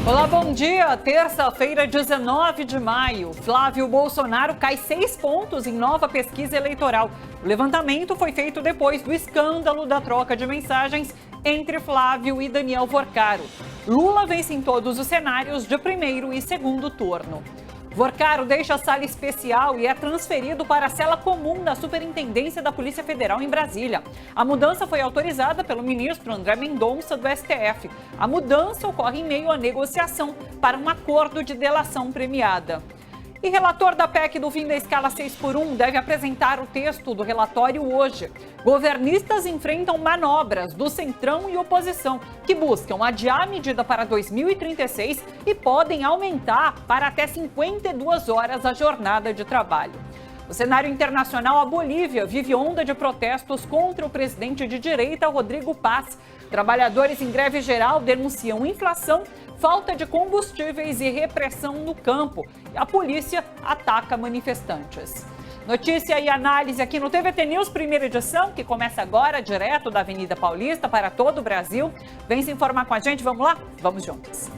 Olá, bom dia. Terça-feira, 19 de maio. Flávio Bolsonaro cai 6 pontos em nova pesquisa eleitoral. O levantamento foi feito depois do escândalo da troca de mensagens entre Flávio e Daniel Vorcaro. Lula vence em todos os cenários de primeiro e segundo turno. Vorcaro deixa a sala especial e é transferido para a cela comum da Superintendência da Polícia Federal em Brasília. A mudança foi autorizada pelo ministro André Mendonça do STF. A mudança ocorre em meio à negociação para um acordo de delação premiada. E relator da PEC do fim da escala 6x1 deve apresentar o texto do relatório hoje. Governistas enfrentam manobras do Centrão e oposição, que buscam adiar a medida para 2036 e podem aumentar para até 52 horas a jornada de trabalho. No cenário internacional, a Bolívia vive onda de protestos contra o presidente de direita, Rodrigo Paz. Trabalhadores em greve geral denunciam inflação, falta de combustíveis e repressão no campo. E a polícia ataca manifestantes. Notícia e análise aqui no TVT News, primeira edição, que começa agora, direto da Avenida Paulista para todo o Brasil. Vem se informar com a gente, vamos lá? Vamos juntos.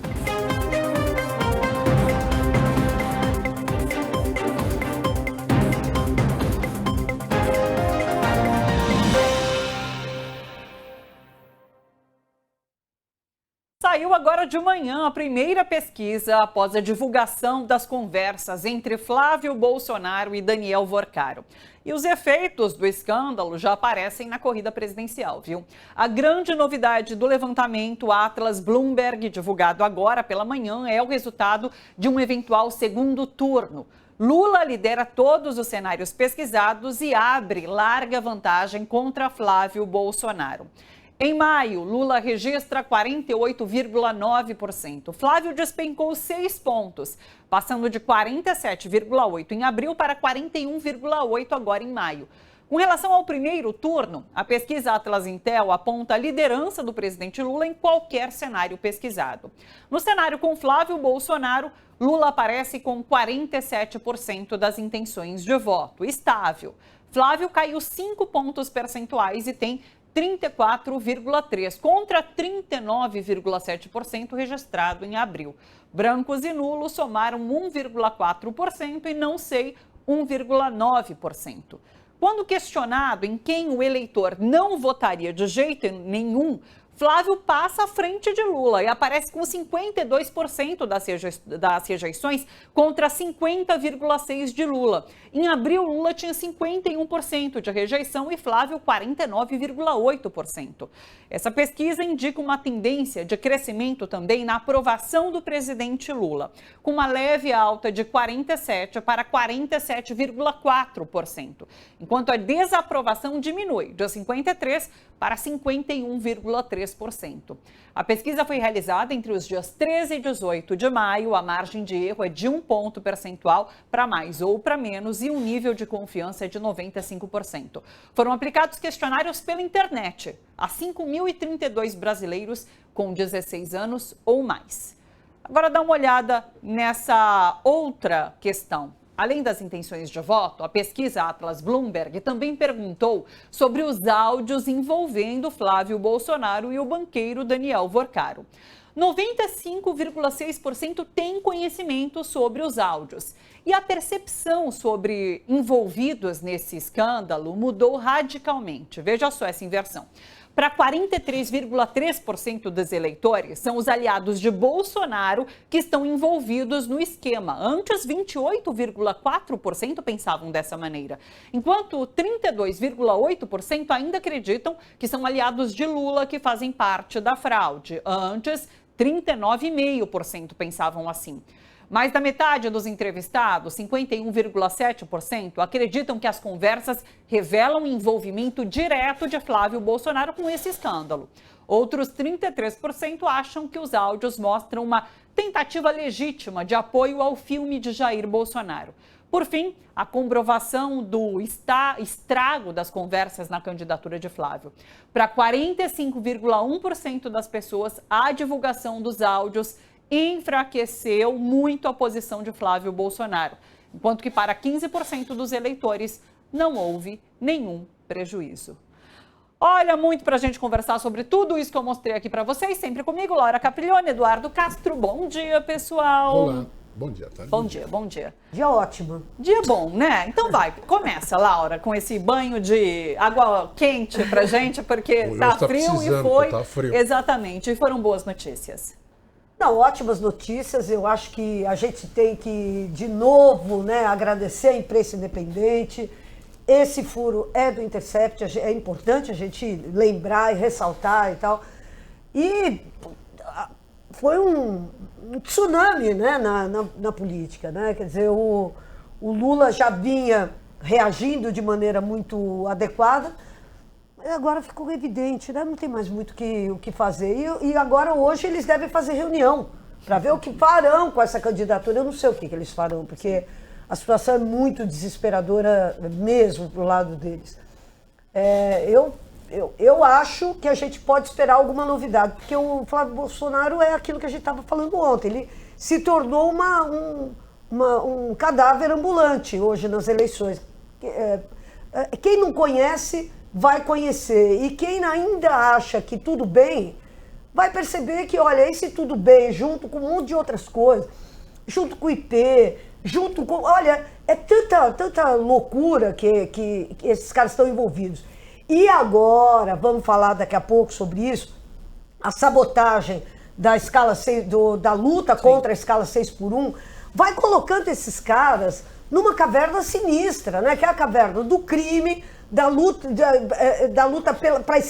Saiu agora de manhã a primeira pesquisa após a divulgação das conversas entre Flávio Bolsonaro e Daniel Vorcaro. E os efeitos do escândalo já aparecem na corrida presidencial, viu? A grande novidade do levantamento Atlas Bloomberg, divulgado agora pela manhã, é o resultado de um eventual segundo turno. Lula lidera todos os cenários pesquisados e abre larga vantagem contra Flávio Bolsonaro. Em maio, Lula registra 48,9%. Flávio despencou 6 pontos, passando de 47,8% em abril para 41,8% agora em maio. Com relação ao primeiro turno, a pesquisa Atlas Intel aponta a liderança do presidente Lula em qualquer cenário pesquisado. No cenário com Flávio Bolsonaro, Lula aparece com 47% das intenções de voto, estável. Flávio caiu 5 pontos percentuais e tem 34,3% contra 39,7% registrado em abril. Brancos e nulos somaram 1,4% e não sei 1,9%. Quando questionado em quem o eleitor não votaria de jeito nenhum, Flávio passa à frente de Lula e aparece com 52% das rejeições contra 50,6% de Lula. Em abril, Lula tinha 51% de rejeição e Flávio 49,8%. Essa pesquisa indica uma tendência de crescimento também na aprovação do presidente Lula, com uma leve alta de 47% para 47,4%, enquanto a desaprovação diminui de 53% para 51,3%. A pesquisa foi realizada entre os dias 13 e 18 de maio. A margem de erro é de 1 ponto percentual para mais ou para menos e o nível de confiança é de 95%. Foram aplicados questionários pela internet a 5.032 brasileiros com 16 anos ou mais. Agora dá uma olhada nessa outra questão. Além das intenções de voto, a pesquisa Atlas Bloomberg também perguntou sobre os áudios envolvendo Flávio Bolsonaro e o banqueiro Daniel Vorcaro. 95,6% tem conhecimento sobre os áudios. E a percepção sobre envolvidos nesse escândalo mudou radicalmente. Veja só essa inversão. Para 43,3% dos eleitores, são os aliados de Bolsonaro que estão envolvidos no esquema. Antes, 28,4% pensavam dessa maneira, enquanto 32,8% ainda acreditam que são aliados de Lula que fazem parte da fraude. Antes, 39,5% pensavam assim. Mais da metade dos entrevistados, 51,7%, acreditam que as conversas revelam envolvimento direto de Flávio Bolsonaro com esse escândalo. Outros 33% acham que os áudios mostram uma tentativa legítima de apoio ao filme de Jair Bolsonaro. Por fim, a comprovação do estrago das conversas na candidatura de Flávio. Para 45,1% das pessoas, a divulgação dos áudios enfraqueceu muito a posição de Flávio Bolsonaro, enquanto que para 15% dos eleitores não houve nenhum prejuízo. Olha, muito pra gente conversar sobre tudo isso que eu mostrei aqui pra vocês. Sempre comigo, Laura Capriglione, Eduardo Castro. Bom dia, pessoal. Olá. Bom dia, Thalita. Bom dia, bom dia. Dia ótimo. Dia bom, né? Então vai, começa, Laura, com esse banho de água quente pra gente, porque tá frio e foi. Tá frio. Exatamente, e foram boas notícias. Não, ótimas notícias. Eu acho que a gente tem que, de novo, né, agradecer a imprensa independente. Esse furo é do Intercept, é importante a gente lembrar e ressaltar e tal. E foi um tsunami, né, na política, né? Quer dizer, o Lula já vinha reagindo de maneira muito adequada, agora ficou evidente, né? Não tem mais muito o que fazer. E agora, hoje, eles devem fazer reunião para ver o que farão com essa candidatura. Eu não sei o que eles farão, porque a situação é muito desesperadora mesmo pro lado deles. Eu acho que a gente pode esperar alguma novidade, porque o Flávio Bolsonaro é aquilo que a gente estava falando ontem. Ele se tornou um cadáver ambulante hoje nas eleições. Quem não conhece vai conhecer, e quem ainda acha que tudo bem vai perceber que, olha, esse tudo bem, junto com um monte de outras coisas, junto com o IP, junto com... Olha, é tanta loucura que esses caras estão envolvidos. E agora, vamos falar daqui a pouco sobre isso, a sabotagem da escala 6, da luta contra a escala 6x1, vai colocando esses caras numa caverna sinistra, né? Que é a caverna do crime, da luta para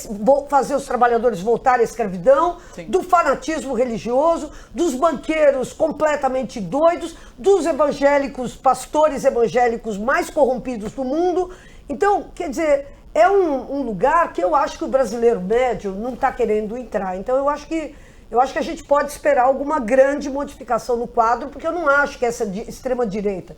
fazer os trabalhadores voltarem à escravidão, sim, do fanatismo religioso, dos banqueiros completamente doidos, dos evangélicos, pastores evangélicos mais corrompidos do mundo. Então, quer dizer, é um lugar que eu acho que o brasileiro médio não está querendo entrar. Então, eu acho que a gente pode esperar alguma grande modificação no quadro, porque eu não acho que essa extrema-direita,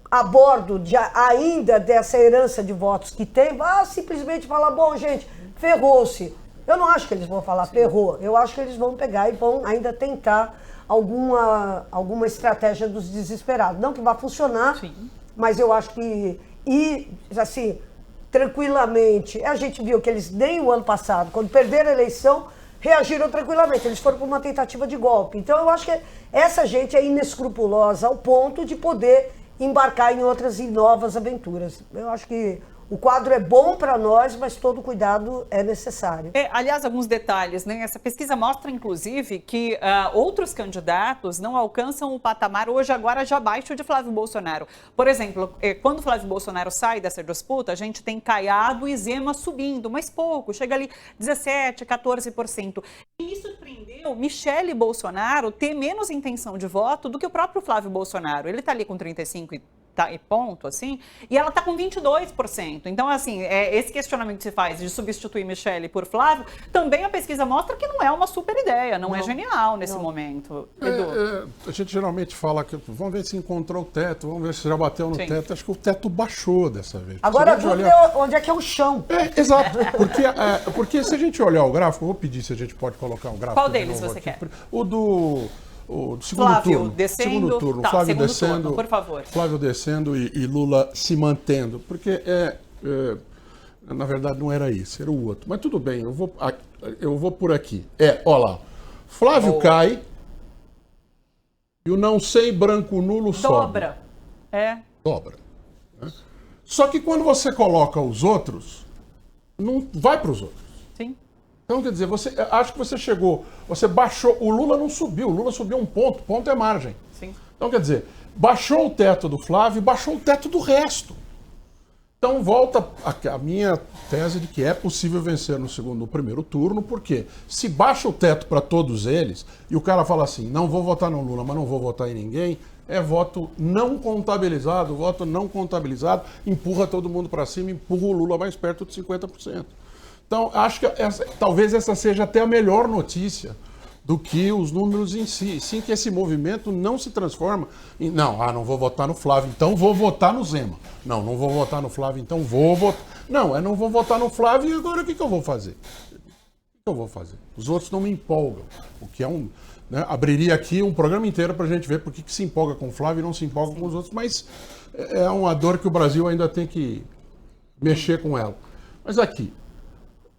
a bordo ainda dessa herança de votos que tem, vai simplesmente falar, bom, gente, ferrou-se. Eu não acho que eles vão falar ferrou. Eu acho que eles vão pegar e vão ainda tentar alguma estratégia dos desesperados. Não que vá funcionar, sim, mas eu acho que... E, assim, tranquilamente, a gente viu que eles nem o ano passado, quando perderam a eleição, reagiram tranquilamente. Eles foram para uma tentativa de golpe. Então, eu acho que essa gente é inescrupulosa ao ponto de poder embarcar em outras e novas aventuras. Eu acho que o quadro é bom para nós, mas todo cuidado é necessário. Aliás, alguns detalhes, né? Essa pesquisa mostra, inclusive, que outros candidatos não alcançam o patamar hoje, agora já abaixo de Flávio Bolsonaro. Por exemplo, quando Flávio Bolsonaro sai dessa disputa, a gente tem Caiado e Zema subindo, mas pouco, chega ali 17%, 14%. E isso surpreendeu Michele Bolsonaro ter menos intenção de voto do que o próprio Flávio Bolsonaro. Ele está ali com 35% e ponto, assim, e ela está com 22%. Então, assim, esse questionamento que se faz de substituir Michele por Flávio, também a pesquisa mostra que não é uma super ideia, não é genial nesse momento. Edu. A gente geralmente fala que vamos ver se encontrou o teto, vamos ver se já bateu no sim, teto. Acho que o teto baixou dessa vez. Agora a dúvida é onde é que é o chão. Exato, porque se a gente olhar o gráfico, eu vou pedir se a gente pode colocar um gráfico. Qual deles você aqui, quer? O do segundo Flávio turno. Descendo, segundo turno. Tá, Flávio segundo descendo, turno, por favor. Flávio descendo e Lula se mantendo. Porque, na verdade, não era isso, era o outro. Mas tudo bem, eu vou por aqui. Olha lá. Flávio cai e o não sei branco nulo dobra. Sobe. Dobra. Né? Só que quando você coloca os outros, não vai para os outros. Sim. Então, quer dizer, acho que você baixou, o Lula não subiu, o Lula subiu um ponto é margem. Sim. Então, quer dizer, baixou o teto do Flávio, baixou o teto do resto. Então, volta a minha tese de que é possível vencer no primeiro turno, porque se baixa o teto para todos eles, e o cara fala assim, não vou votar no Lula, mas não vou votar em ninguém, é voto não contabilizado, empurra todo mundo para cima, empurra o Lula mais perto de 50%. Então, acho que talvez essa seja até a melhor notícia do que os números em si. Sim, que esse movimento não se transforma em, não vou votar no Flávio, então vou votar no Zema. Não vou votar no Flávio, então vou votar... Não vou votar no Flávio e agora o que eu vou fazer? Os outros não me empolgam, o que é né, abriria aqui um programa inteiro para a gente ver por que se empolga com o Flávio e não se empolga com os outros, mas é uma dor que o Brasil ainda tem que mexer com ela. Mas aqui,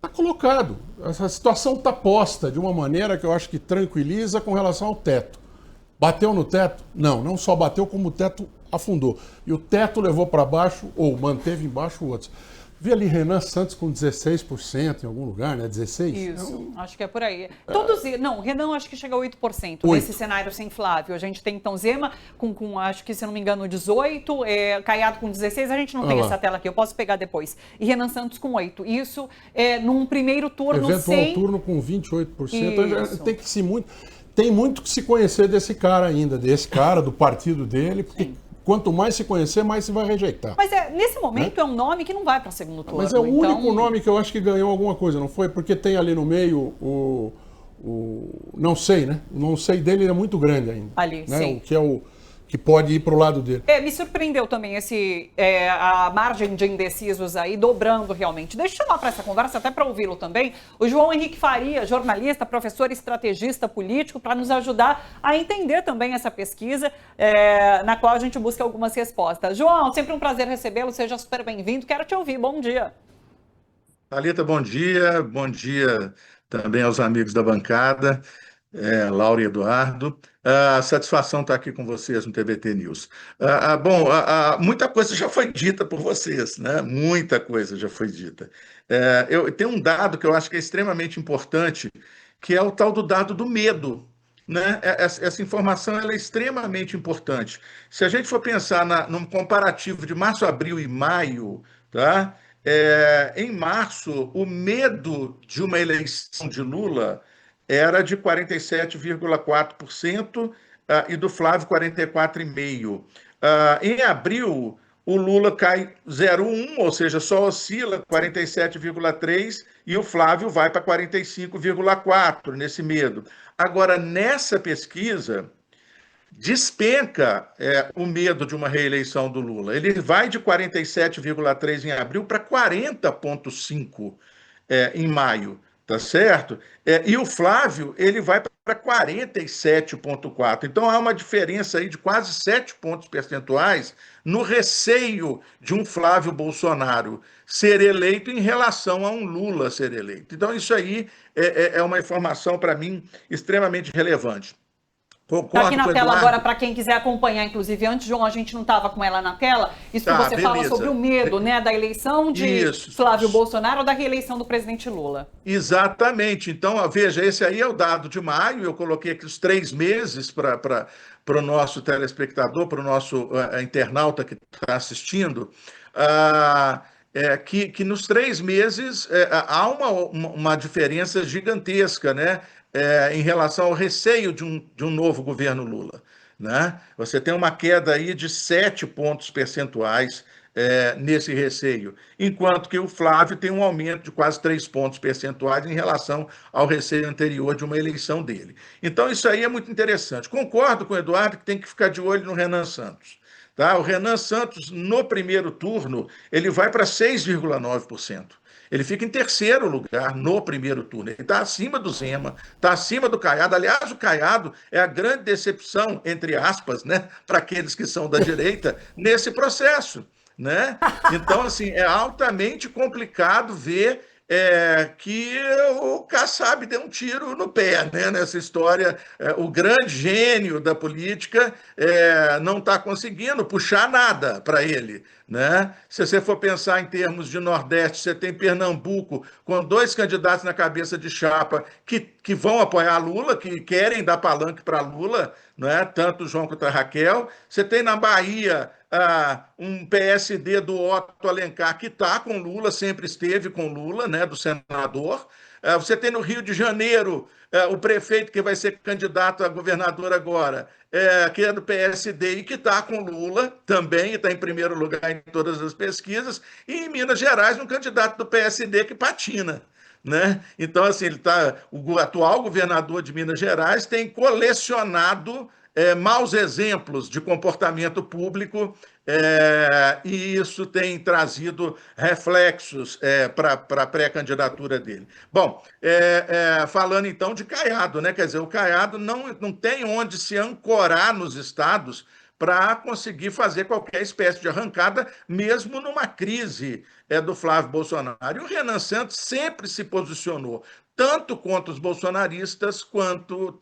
Está colocado. Essa situação está posta de uma maneira que eu acho que tranquiliza com relação ao teto. Bateu no teto? Não, não só bateu, como o teto afundou. E o teto levou para baixo, ou manteve embaixo outros. Vi ali Renan Santos com 16% em algum lugar, né? 16%? Isso, acho que é por aí. Todos, não, Renan acho que chega a 8% 8%. nesse cenário sem Flávio. A gente tem então Zema com acho que, se não me engano, 18%, Caiado com 16%, a gente não tem essa tela aqui, eu posso pegar depois. E Renan Santos com 8%. Isso num primeiro turno Eventual turno com 28%. Tem muito que se conhecer desse cara ainda, do partido dele, porque quanto mais se conhecer, mais se vai rejeitar. Mas nesse momento é um nome que não vai para segundo turno. Mas é o único nome que eu acho que ganhou alguma coisa, não foi? Porque tem ali no meio não sei, né? O não sei dele é muito grande ainda. Ali, né? sim. O que é o que pode ir para o lado dele. Me surpreendeu também a margem de indecisos aí, dobrando realmente. Deixa eu chamar para essa conversa, até para ouvi-lo também, o João Henrique Faria, jornalista, professor e estrategista político, para nos ajudar a entender também essa pesquisa, na qual a gente busca algumas respostas. João, sempre um prazer recebê-lo, seja super bem-vindo, quero te ouvir, bom dia. Thalita, bom dia também aos amigos da bancada. Laura e Eduardo, satisfação estar aqui com vocês no TVT News. Bom, muita coisa já foi dita por vocês, né? Muita coisa já foi dita. Eu tenho um dado que eu acho que é extremamente importante, que é o tal do dado do medo, né? Essa informação ela é extremamente importante. Se a gente for pensar num comparativo de março, abril e maio, tá? Em março, o medo de uma eleição de Lula era de 47,4% e do Flávio 44,5%. Em abril, o Lula cai 0,1%, ou seja, só oscila 47,3%, e o Flávio vai para 45,4% nesse medo. Agora, nessa pesquisa, despenca o medo de uma reeleição do Lula. Ele vai de 47,3% em abril para 40,5% em maio. Tá certo? E o Flávio, ele vai para 47,4%. Então, há uma diferença aí de quase 7 pontos percentuais no receio de um Flávio Bolsonaro ser eleito em relação a um Lula ser eleito. Então, isso aí é uma informação, para mim, extremamente relevante. Está aqui na tela agora para quem quiser acompanhar, inclusive antes, João, a gente não estava com ela na tela, isso que você fala sobre o medo, né, da eleição de Flávio Bolsonaro ou da reeleição do presidente Lula. Exatamente, então veja, esse aí é o dado de maio, eu coloquei aqui os 3 meses para o nosso telespectador, para o nosso internauta que está assistindo, que nos 3 meses há uma diferença gigantesca, né? Em relação ao receio de um novo governo Lula, né? Você tem uma queda aí de 7 pontos percentuais nesse receio, enquanto que o Flávio tem um aumento de quase 3 pontos percentuais em relação ao receio anterior de uma eleição dele. Então, isso aí é muito interessante. Concordo com o Eduardo que tem que ficar de olho no Renan Santos. Tá? O Renan Santos, no primeiro turno, ele vai para 6,9%. Ele fica em terceiro lugar no primeiro turno. Ele está acima do Zema, está acima do Caiado. Aliás, o Caiado é a grande decepção, entre aspas, né, para aqueles que são da direita, nesse processo. Né? Então, assim, é altamente complicado ver que o Kassab deu um tiro no pé, né? Nessa história. O grande gênio da política não está conseguindo puxar nada para ele. Né? Se você for pensar em termos de Nordeste, você tem Pernambuco com 2 candidatos na cabeça de chapa que vão apoiar Lula, que querem dar palanque para Lula, né? Tanto o João quanto a Raquel. Você tem na Bahia um PSD do Otto Alencar que está com Lula, sempre esteve com Lula, né? Do senador. Você tem no Rio de Janeiro o prefeito que vai ser candidato a governador agora, que é do PSD e que está com Lula também, está em primeiro lugar em todas as pesquisas, e em Minas Gerais um candidato do PSD que patina. Né? Então, assim, o atual governador de Minas Gerais tem colecionado maus exemplos de comportamento público e isso tem trazido reflexos para a pré-candidatura dele. Bom, falando então de Caiado, né? Quer dizer, o Caiado não tem onde se ancorar nos estados para conseguir fazer qualquer espécie de arrancada, mesmo numa crise do Flávio Bolsonaro. E o Renan Santos sempre se posicionou, tanto contra os bolsonaristas, quanto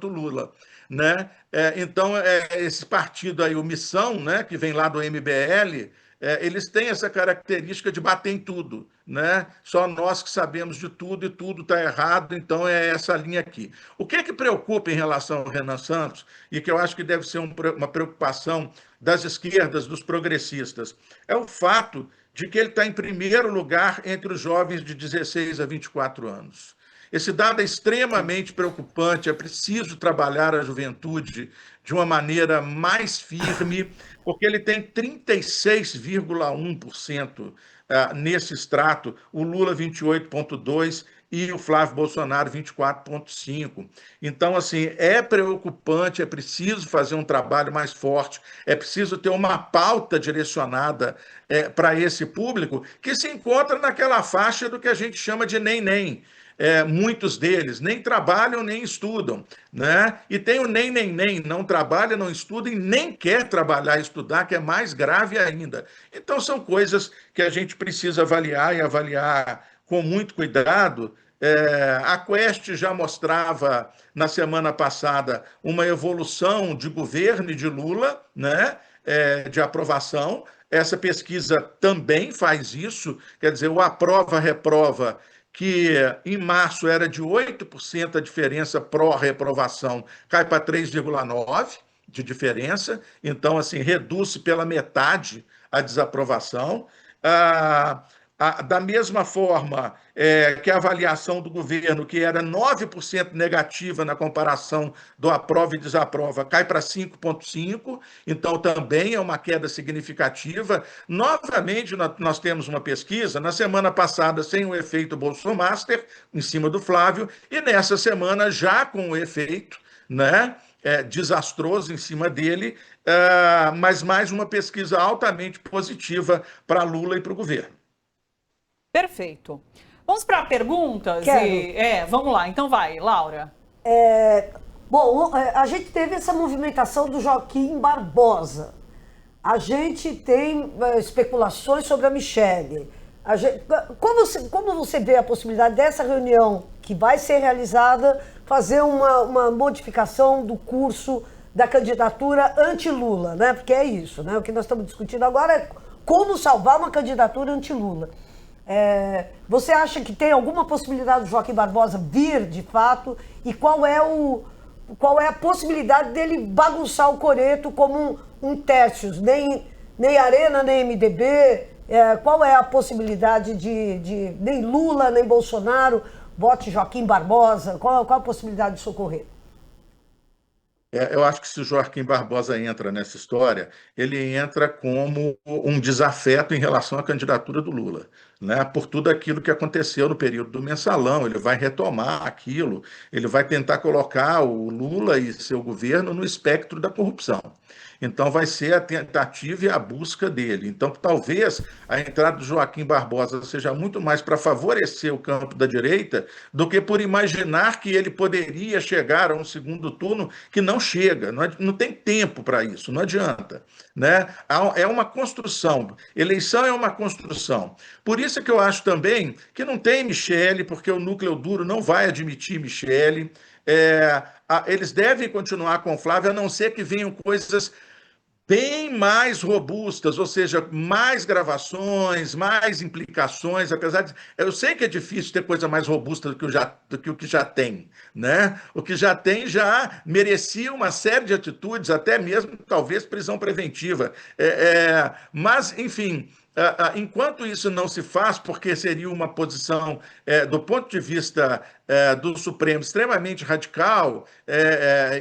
Lula. Né? Então, esse partido aí, o Missão, né, que vem lá do MBL, eles têm essa característica de bater em tudo, né? Só nós que sabemos de tudo e tudo está errado, então é essa linha aqui. O que preocupa em relação ao Renan Santos, e que eu acho que deve ser uma preocupação das esquerdas, dos progressistas, é o fato de que ele está em primeiro lugar entre os jovens de 16 a 24 anos. Esse dado é extremamente preocupante, é preciso trabalhar a juventude de uma maneira mais firme, porque ele tem 36,1% nesse extrato, o Lula 28,2% e o Flávio Bolsonaro 24,5%. Então, assim, é preocupante, é preciso fazer um trabalho mais forte, é preciso ter uma pauta direcionada para esse público que se encontra naquela faixa do que a gente chama de nem-nem. Muitos deles nem trabalham nem estudam, né? E tem o nem, não trabalha, não estuda e nem quer trabalhar e estudar, que é mais grave ainda. Então, são coisas que a gente precisa avaliar e avaliar com muito cuidado. A Quest já mostrava, na semana passada, uma evolução de governo e de Lula, né? De aprovação. Essa pesquisa também faz isso, quer dizer, o aprova-reprova, que em março era de 8% a diferença pró-reprovação, cai para 3,9% de diferença, então, assim, reduz-se pela metade a desaprovação. Da mesma forma que a avaliação do governo, que era 9% negativa na comparação do aprova e desaprova, cai para 5,5%, então também é uma queda significativa. Novamente, nós temos uma pesquisa, na semana passada, sem o efeito Bolsomaster, em cima do Flávio, e nessa semana já com o efeito, né, desastroso em cima dele, mas mais uma pesquisa altamente positiva para Lula e para o governo. Perfeito. Vamos para perguntas? Vamos lá, então vai, Laura. Bom, a gente teve essa movimentação do Joaquim Barbosa. A gente tem especulações sobre a Michelle. Como você vê a possibilidade dessa reunião que vai ser realizada fazer uma modificação do curso da candidatura anti-Lula, né? Porque é isso, né? O que nós estamos discutindo agora é como salvar uma candidatura anti-Lula. Você acha que tem alguma possibilidade do Joaquim Barbosa vir, de fato, e qual é a possibilidade dele bagunçar o coreto como um Tércios, nem Arena, nem MDB, qual é a possibilidade de nem Lula, nem Bolsonaro vote Joaquim Barbosa, qual a possibilidade disso ocorrer? Eu acho que se o Joaquim Barbosa entra nessa história, ele entra como um desafeto em relação à candidatura do Lula, né? Por tudo aquilo que aconteceu no período do mensalão, ele vai retomar aquilo, ele vai tentar colocar o Lula e seu governo no espectro da corrupção. Então vai ser a tentativa e a busca dele. Então talvez a entrada do Joaquim Barbosa seja muito mais para favorecer o campo da direita do que por imaginar que ele poderia chegar a um segundo turno que não chega, não tem tempo para isso, não adianta, né? É uma construção, eleição é uma construção. Por isso que eu acho também que não tem Michelle, porque o núcleo duro não vai admitir Michelle. Eles devem continuar com o Flávio, a não ser que venham coisas bem mais robustas, ou seja, mais gravações, mais implicações, apesar de... Eu sei que é difícil ter coisa mais robusta do que o que já tem, né? O que já tem já merecia uma série de atitudes, até mesmo, talvez, prisão preventiva. Mas, enfim... Enquanto isso não se faz, porque seria uma posição, do ponto de vista do Supremo, extremamente radical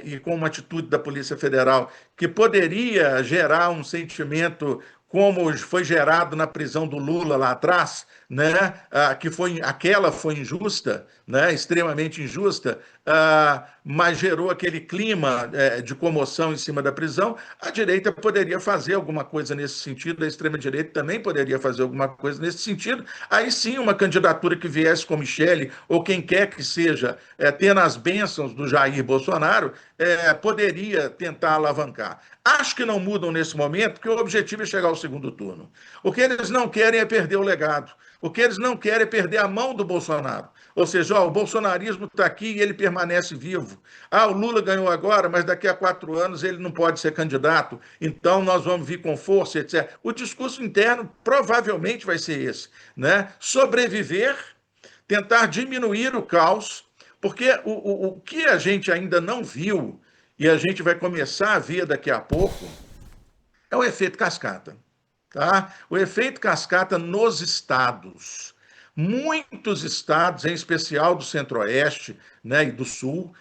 e com uma atitude da Polícia Federal que poderia gerar um sentimento como foi gerado na prisão do Lula lá atrás, né? Aquela foi injusta, né, extremamente injusta, mas gerou aquele clima de comoção em cima da prisão, a direita poderia fazer alguma coisa nesse sentido, a extrema-direita também poderia fazer alguma coisa nesse sentido. Aí sim, uma candidatura que viesse com Michele, ou quem quer que seja, tendo as bênçãos do Jair Bolsonaro, poderia tentar alavancar. Acho que não mudam nesse momento, porque o objetivo é chegar ao segundo turno. O que eles não querem é perder o legado. O que eles não querem é perder a mão do Bolsonaro. Ou seja, o bolsonarismo está aqui e ele permanece vivo. O Lula ganhou agora, mas daqui a 4 anos ele não pode ser candidato, então nós vamos vir com força, etc. O discurso interno provavelmente vai ser esse, né? Sobreviver, tentar diminuir o caos, porque o que a gente ainda não viu, e a gente vai começar a ver daqui a pouco, é o efeito cascata. Tá? O efeito cascata nos estados. Muitos estados, em especial do Centro-Oeste, né, e do Sul,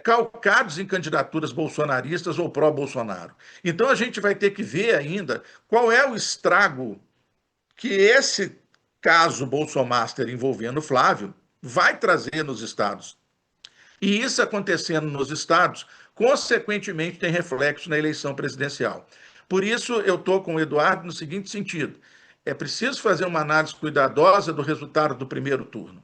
calcados em candidaturas bolsonaristas ou pró-Bolsonaro. Então a gente vai ter que ver ainda qual é o estrago que esse caso Bolsomaster envolvendo Flávio vai trazer nos estados. E isso acontecendo nos estados, consequentemente, tem reflexo na eleição presidencial. Por isso, eu estou com o Eduardo no seguinte sentido: é preciso fazer uma análise cuidadosa do resultado do primeiro turno.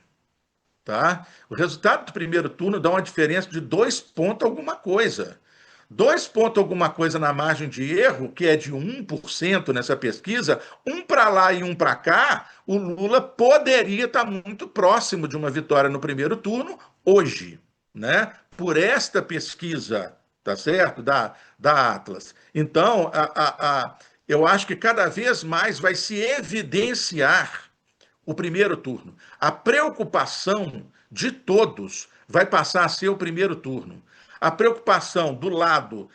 Tá? O resultado do primeiro turno dá uma diferença de 2 pontos alguma coisa. 2 pontos alguma coisa na margem de erro, que é de 1% nessa pesquisa, um para lá e um para cá, o Lula poderia estar muito próximo de uma vitória no primeiro turno hoje, né? Por esta pesquisa, tá certo? Da Atlas. Então, eu acho que cada vez mais vai se evidenciar o primeiro turno. A preocupação de todos vai passar a ser o primeiro turno. A preocupação do lado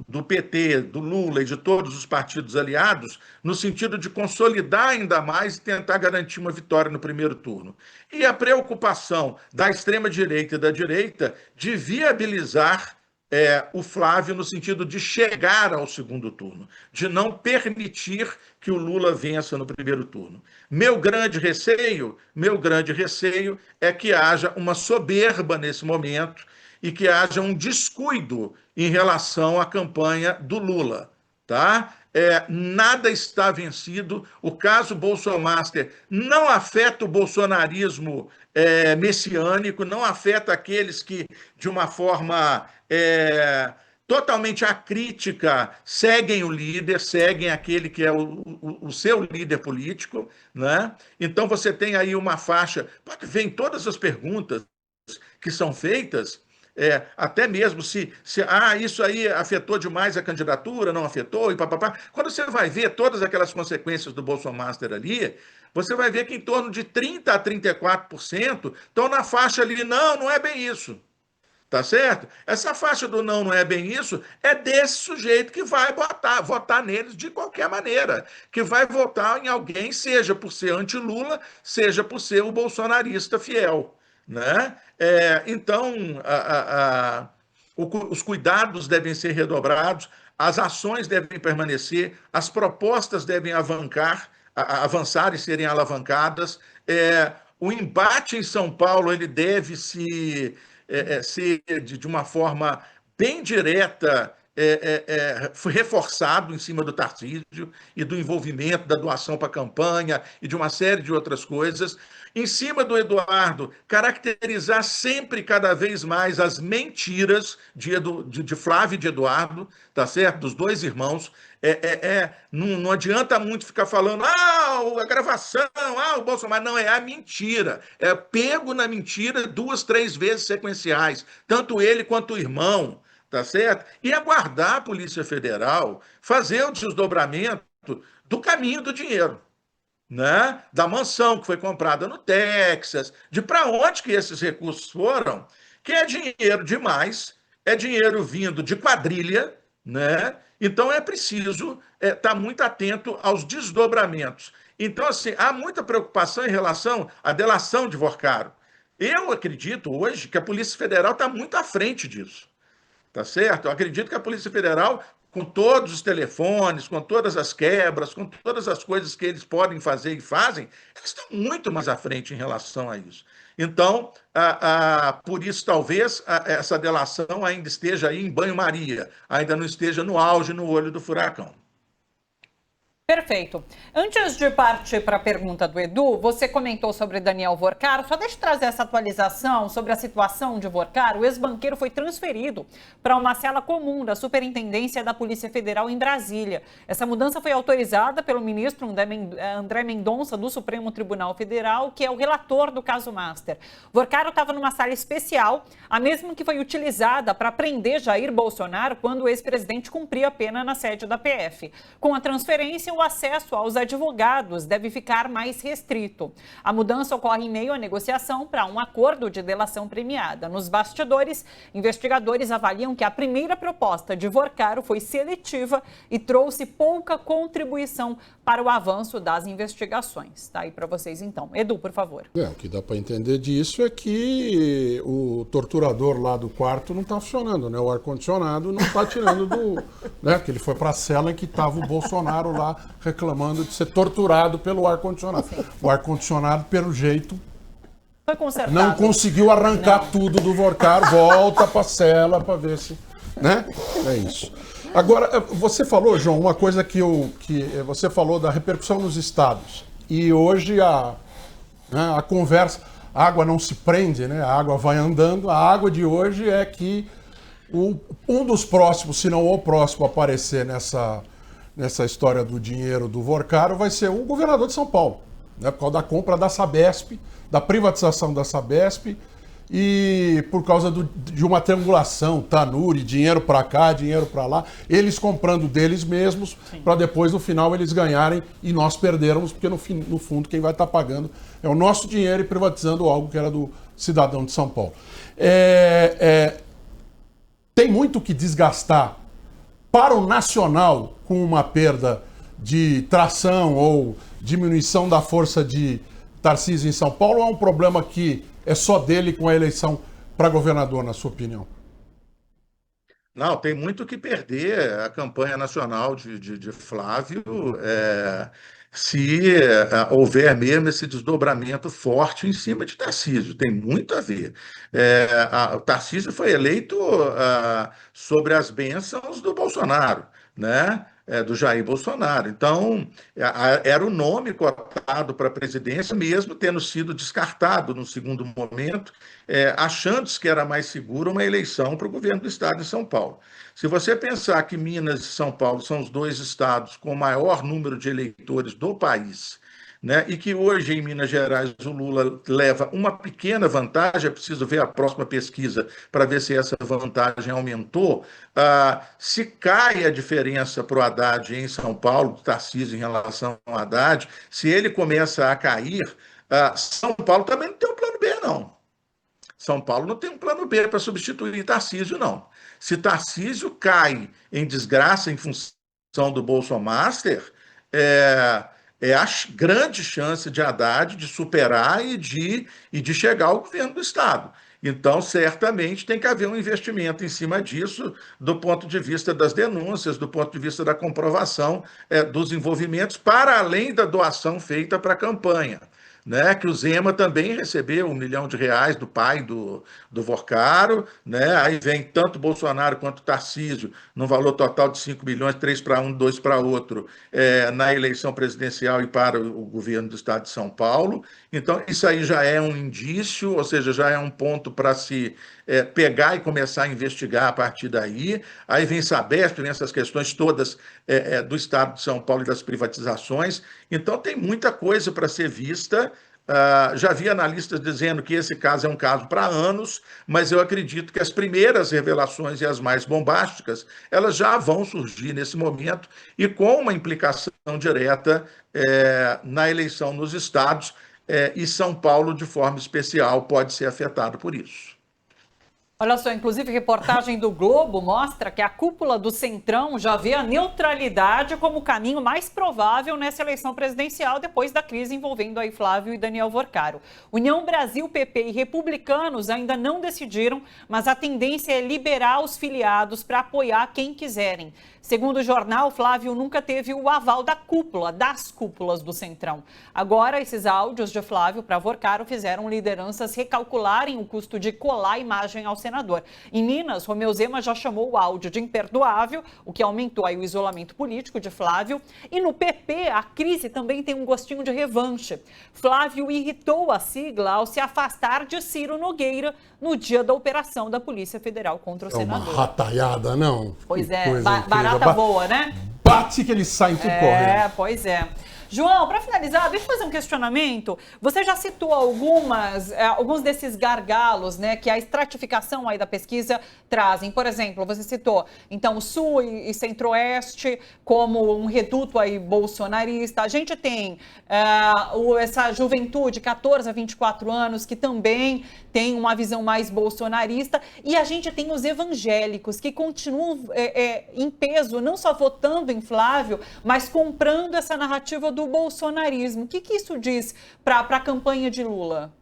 do PT, do Lula e de todos os partidos aliados, no sentido de consolidar ainda mais e tentar garantir uma vitória no primeiro turno. E a preocupação da extrema-direita e da direita de viabilizar o Flávio no sentido de chegar ao segundo turno, de não permitir que o Lula vença no primeiro turno. Meu grande receio é que haja uma soberba nesse momento e que haja um descuido em relação à campanha do Lula, tá? Nada está vencido. O caso Bolsomaster não afeta o bolsonarismo messiânico, não afeta aqueles que, de uma forma totalmente acrítica, seguem o líder, seguem aquele que é o seu líder político, né? Então você tem aí uma faixa, porque vem todas as perguntas que são feitas, até mesmo se isso aí afetou demais a candidatura, não afetou, e papapá. Quando você vai ver todas aquelas consequências do Bolsomaster ali, você vai ver que em torno de 30% a 34% estão na faixa ali, não é bem isso. Tá certo? Essa faixa do não é bem isso, é desse sujeito que vai votar neles de qualquer maneira, que vai votar em alguém, seja por ser anti-Lula, seja por ser o bolsonarista fiel. Né? Então, os cuidados devem ser redobrados, as ações devem permanecer, as propostas devem avançar e serem alavancadas. O embate em São Paulo ele deve ser de uma forma bem direta, reforçado em cima do Tarcísio e do envolvimento da doação para a campanha e de uma série de outras coisas. Em cima do Eduardo, caracterizar sempre cada vez mais as mentiras de Flávio e de Eduardo, tá certo? Dos dois irmãos. Não adianta muito ficar falando, a gravação, o Bolsonaro. Não, é a mentira. É pego na mentira 2, 3 vezes sequenciais, tanto ele quanto o irmão, tá certo? E aguardar a Polícia Federal fazer o desdobramento do caminho do dinheiro. Né? Da mansão que foi comprada no Texas, de para onde que esses recursos foram, que é dinheiro demais, é dinheiro vindo de quadrilha, né? Então é preciso estar muito atento aos desdobramentos. Então, assim, há muita preocupação em relação à delação de Vorcaro. Eu acredito hoje que a Polícia Federal está muito à frente disso. Tá certo? Eu acredito que a Polícia Federal com todos os telefones, com todas as quebras, com todas as coisas que eles podem fazer e fazem, eles estão muito mais à frente em relação a isso. Então, por isso, talvez, essa delação ainda esteja aí em banho-maria, ainda não esteja no auge, no olho do furacão. Perfeito. Antes de partir para a pergunta do Edu, você comentou sobre Daniel Vorcaro. Só deixa eu trazer essa atualização sobre a situação de Vorcaro. O ex-banqueiro foi transferido para uma cela comum da Superintendência da Polícia Federal em Brasília. Essa mudança foi autorizada pelo ministro André Mendonça, do Supremo Tribunal Federal, que é o relator do caso Master. Vorcaro estava numa sala especial, a mesma que foi utilizada para prender Jair Bolsonaro quando o ex-presidente cumpria a pena na sede da PF. Com a transferência, o acesso aos advogados deve ficar mais restrito. A mudança ocorre em meio à negociação para um acordo de delação premiada. Nos bastidores, investigadores avaliam que a primeira proposta de Vorcaro foi seletiva e trouxe pouca contribuição para o avanço das investigações. Tá aí para vocês então. Edu, por favor. O que dá para entender disso é que o torturador lá do quarto não está funcionando, né? O ar-condicionado não está tirando do... né? Que ele foi para a cela em que estava o Bolsonaro lá reclamando de ser torturado pelo ar-condicionado. O ar-condicionado, pelo jeito, foi consertado. Não conseguiu arrancar tudo do Vorcaro, volta para a cela para ver se... né? É isso. Agora, você falou, João, uma coisa que você falou da repercussão nos estados. E hoje a conversa, a água não se prende, né? A água vai andando. A água de hoje é que um dos próximos, se não o próximo a aparecer nessa história do dinheiro do Vorcaro vai ser o governador de São Paulo, né? Por causa da compra da Sabesp, da privatização da Sabesp e por causa de uma triangulação, Tanuri, dinheiro para cá, dinheiro para lá, eles comprando deles mesmos para depois no final eles ganharem e nós perdermos, porque no fundo quem vai estar pagando é o nosso dinheiro e privatizando algo que era do cidadão de São Paulo. Tem muito que desgastar para o nacional com uma perda de tração ou diminuição da força de Tarcísio em São Paulo, ou é um problema que é só dele com a eleição para governador, na sua opinião? Não, tem muito que perder a campanha nacional de Flávio se houver mesmo esse desdobramento forte em cima de Tarcísio. Tem muito a ver. O Tarcísio foi eleito sobre as bênçãos do Bolsonaro, né? Do Jair Bolsonaro. Então, era o nome cotado para a presidência, mesmo tendo sido descartado no segundo momento, achando-se que era mais seguro uma eleição para o governo do estado de São Paulo. Se você pensar que Minas e São Paulo são os dois estados com o maior número de eleitores do país, né, e que hoje em Minas Gerais o Lula leva uma pequena vantagem, é preciso ver a próxima pesquisa para ver se essa vantagem aumentou. Se cai a diferença para o Haddad em São Paulo, do Tarcísio em relação ao Haddad, se ele começa a cair, São Paulo também não tem um plano B, não. São Paulo não tem um plano B para substituir Tarcísio, não. Se Tarcísio cai em desgraça em função do Bolsomaster, é a grande chance de Haddad de superar e de chegar ao governo do Estado. Então, certamente, tem que haver um investimento em cima disso, do ponto de vista das denúncias, do ponto de vista da comprovação dos envolvimentos, para além da doação feita para a campanha. Né, que o Zema também recebeu R$1 milhão do pai do Vorcaro, né, aí vem tanto Bolsonaro quanto Tarcísio, num valor total de 5 milhões, 3 para um, 2 para outro, na eleição presidencial e para o governo do estado de São Paulo. Então, isso aí já é um indício, ou seja, já é um ponto para se pegar e começar a investigar a partir daí. Aí vem Sabesp, vem essas questões todas do estado de São Paulo e das privatizações. Então, tem muita coisa para ser vista. Já vi analistas dizendo que esse caso é um caso para anos, mas eu acredito que as primeiras revelações e as mais bombásticas, elas já vão surgir nesse momento e com uma implicação direta na eleição nos estados, e São Paulo, de forma especial, pode ser afetado por isso. Olha só, inclusive, reportagem do Globo mostra que a cúpula do Centrão já vê a neutralidade como o caminho mais provável nessa eleição presidencial depois da crise envolvendo aí Flávio e Daniel Vorcaro. União Brasil, PP e republicanos ainda não decidiram, mas a tendência é liberar os filiados para apoiar quem quiserem. Segundo o jornal, Flávio nunca teve o aval da cúpula, das cúpulas do Centrão. Agora, esses áudios de Flávio para Vorcaro fizeram lideranças recalcularem o custo de colar a imagem ao senador. Em Minas, Romeu Zema já chamou o áudio de imperdoável, o que aumentou aí o isolamento político de Flávio. E no PP, a crise também tem um gostinho de revanche. Flávio irritou a sigla ao se afastar de Ciro Nogueira no dia da operação da Polícia Federal contra o senador. É uma rataiada, não? Pois é, barata boa, né? Bate que eles saem tudo correndo. Pois é. João, para finalizar, deixa eu fazer um questionamento. Você já citou alguns desses gargalos, né, que a estratificação aí da pesquisa trazem. Por exemplo, você citou, então, o Sul e Centro-Oeste como um reduto aí bolsonarista. A gente tem essa juventude, 14 a 24 anos, que também tem uma visão mais bolsonarista. E a gente tem os evangélicos, que continuam em peso, não só votando em Flávio, mas comprando essa narrativa do bolsonarismo. O que isso diz para a campanha de Lula?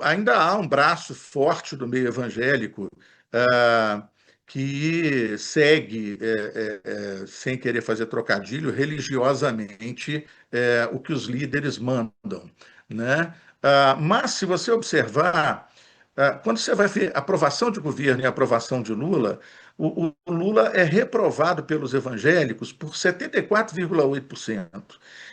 Ainda há um braço forte do meio evangélico que segue, sem querer fazer trocadilho, religiosamente o que os líderes mandam, né? Mas, se você observar, quando você vai ver aprovação de governo e aprovação de Lula, o Lula é reprovado pelos evangélicos por 74,8%.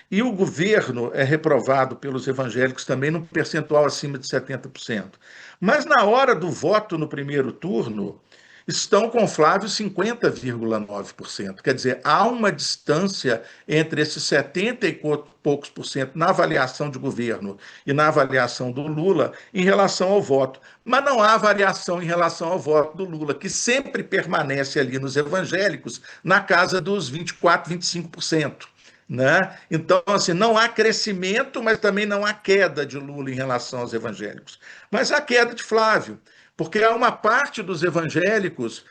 E o governo é reprovado pelos evangélicos também num percentual acima de 70%. Mas na hora do voto no primeiro turno, estão com Flávio 50,9%. Quer dizer, há uma distância entre esses 70 e poucos por cento na avaliação de governo e na avaliação do Lula em relação ao voto. Mas não há variação em relação ao voto do Lula, que sempre permanece ali nos evangélicos na casa dos 24, 25%. Né? Então, assim, não há crescimento, mas também não há queda de Lula em relação aos evangélicos. Mas há queda de Flávio, porque há uma parte dos evangélicos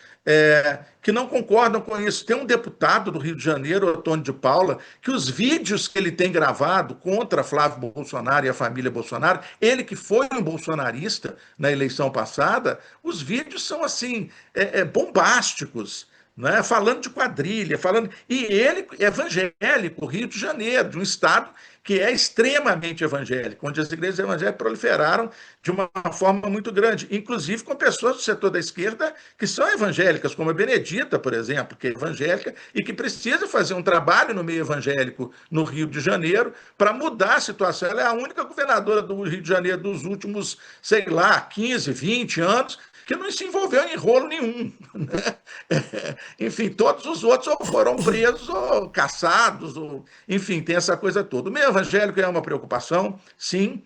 que não concordam com isso. Tem um deputado do Rio de Janeiro, Antônio de Paula, que os vídeos que ele tem gravado contra Flávio Bolsonaro e a família Bolsonaro, ele que foi um bolsonarista na eleição passada, os vídeos são assim, bombásticos, né? Falando de quadrilha, e ele é evangélico, Rio de Janeiro, de um estado que é extremamente evangélico, onde as igrejas evangélicas proliferaram de uma forma muito grande, inclusive com pessoas do setor da esquerda que são evangélicas, como a Benedita, por exemplo, que é evangélica e que precisa fazer um trabalho no meio evangélico no Rio de Janeiro para mudar a situação. Ela é a única governadora do Rio de Janeiro dos últimos, 15, 20 anos, que não se envolveu em rolo nenhum, né? Enfim, todos os outros ou foram presos ou caçados, enfim, tem essa coisa toda. O meio evangélico é uma preocupação, sim,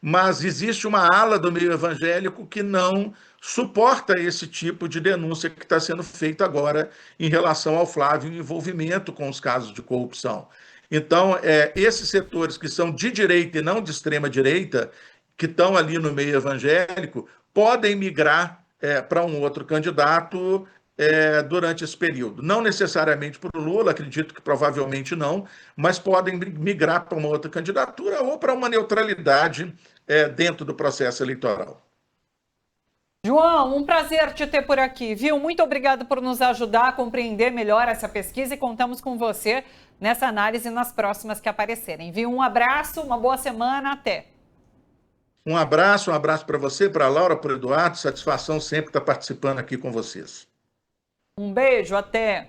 mas existe uma ala do meio evangélico que não suporta esse tipo de denúncia que está sendo feita agora em relação ao Flávio e envolvimento com os casos de corrupção. Então, esses setores que são de direita e não de extrema direita, que estão ali no meio evangélico, podem migrar para um outro candidato durante esse período. Não necessariamente para o Lula, acredito que provavelmente não, mas podem migrar para uma outra candidatura ou para uma neutralidade dentro do processo eleitoral. João, um prazer te ter por aqui, viu? Muito obrigado por nos ajudar a compreender melhor essa pesquisa e contamos com você nessa análise nas próximas que aparecerem, viu? Um abraço, uma boa semana, até! Um abraço para você, para a Laura, para o Eduardo. Satisfação sempre estar participando aqui com vocês. Um beijo, até.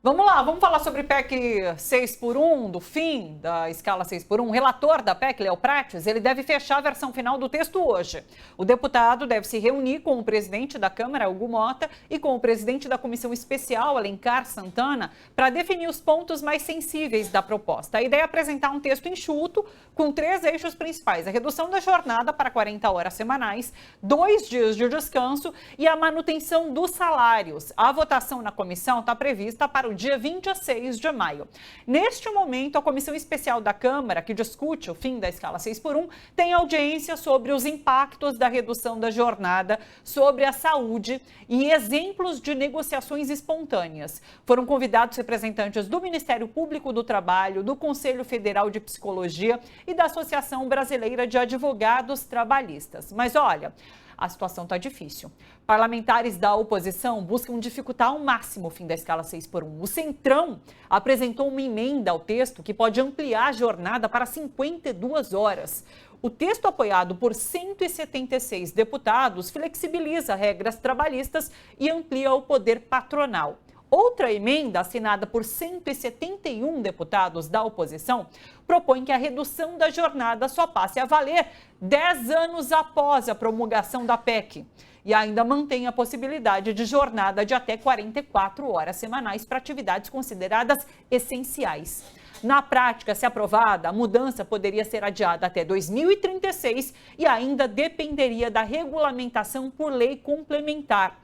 Vamos lá, vamos falar sobre PEC 6x1, do fim da escala 6x1. O relator da PEC, Léo Prates, ele deve fechar a versão final do texto hoje. O deputado deve se reunir com o presidente da Câmara, Hugo Mota, e com o presidente da Comissão Especial, Alencar Santana, para definir os pontos mais sensíveis da proposta. A ideia é apresentar um texto enxuto com 3 eixos principais: a redução da jornada para 40 horas semanais, 2 dias de descanso e a manutenção dos salários. A votação na comissão está prevista para o dia 26 de maio. Neste momento, a Comissão Especial da Câmara, que discute o fim da escala 6x1, tem audiência sobre os impactos da redução da jornada sobre a saúde e exemplos de negociações espontâneas. Foram convidados representantes do Ministério Público do Trabalho, do Conselho Federal de Psicologia e da Associação Brasileira de Advogados Trabalhistas. Mas olha, a situação está difícil. Parlamentares da oposição buscam dificultar ao máximo o fim da escala 6x1. O Centrão apresentou uma emenda ao texto que pode ampliar a jornada para 52 horas. O texto, apoiado por 176 deputados, flexibiliza regras trabalhistas e amplia o poder patronal. Outra emenda, assinada por 171 deputados da oposição, propõe que a redução da jornada só passe a valer 10 anos após a promulgação da PEC. E ainda mantém a possibilidade de jornada de até 44 horas semanais para atividades consideradas essenciais. Na prática, se aprovada, a mudança poderia ser adiada até 2036 e ainda dependeria da regulamentação por lei complementar.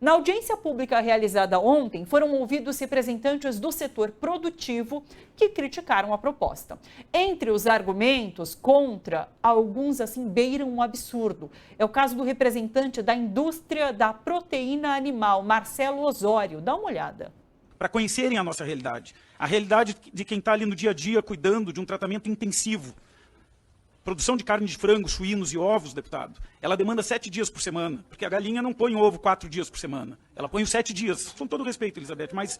Na audiência pública realizada ontem, foram ouvidos representantes do setor produtivo que criticaram a proposta. Entre os argumentos contra, alguns assim beiram um absurdo. É o caso do representante da indústria da proteína animal, Marcelo Osório. Dá uma olhada. Para conhecerem a nossa realidade. A realidade de quem está ali no dia a dia cuidando de um tratamento intensivo. Produção de carne de frango, suínos e ovos, deputado, ela demanda 7 dias por semana, porque a galinha não põe ovo 4 dias por semana. Ela põe os 7 dias. Com todo respeito, Elizabeth, mas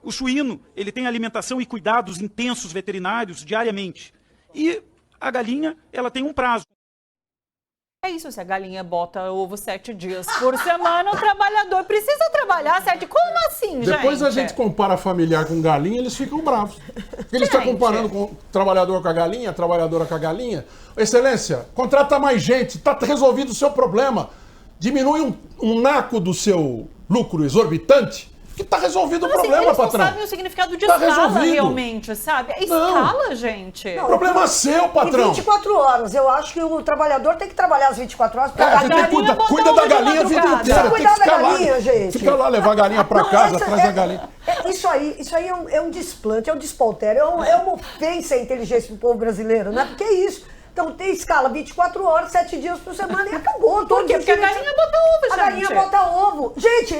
o suíno, ele tem alimentação e cuidados intensos veterinários diariamente. E a galinha, ela tem um prazo. É isso, se a galinha bota ovo 7 dias por semana, o trabalhador precisa trabalhar 7. Como assim, gente? Depois a gente compara familiar com galinha, eles ficam bravos. Porque eles estão comparando com o trabalhador com a galinha, a trabalhadora com a galinha. Excelência, contrata mais gente, está resolvido o seu problema. Diminui um naco do seu lucro exorbitante, que está resolvido o problema, eles patrão. Não sabem o significado de Tá escala resolvido. realmente, sabe? É escala, gente. Não, Problema seu, patrão. E 24 horas. Eu acho que o trabalhador tem que trabalhar as 24 horas. Porque A a gente galinha... cuida bota da ovo de galinha a vida madrugada. inteira. Tem Cuidar que da ficar galinha, lá, gente. fica lá, levar a galinha pra casa, essa traz a galinha. Isso aí é um desplante, é um despoltério, é uma ofensa à inteligência do povo brasileiro, né? Porque é isso. Então tem escala 24 horas, 7 dias por semana e acabou. Por quê? Porque a galinha bota ovo, gente. A galinha bota ovo. Gente,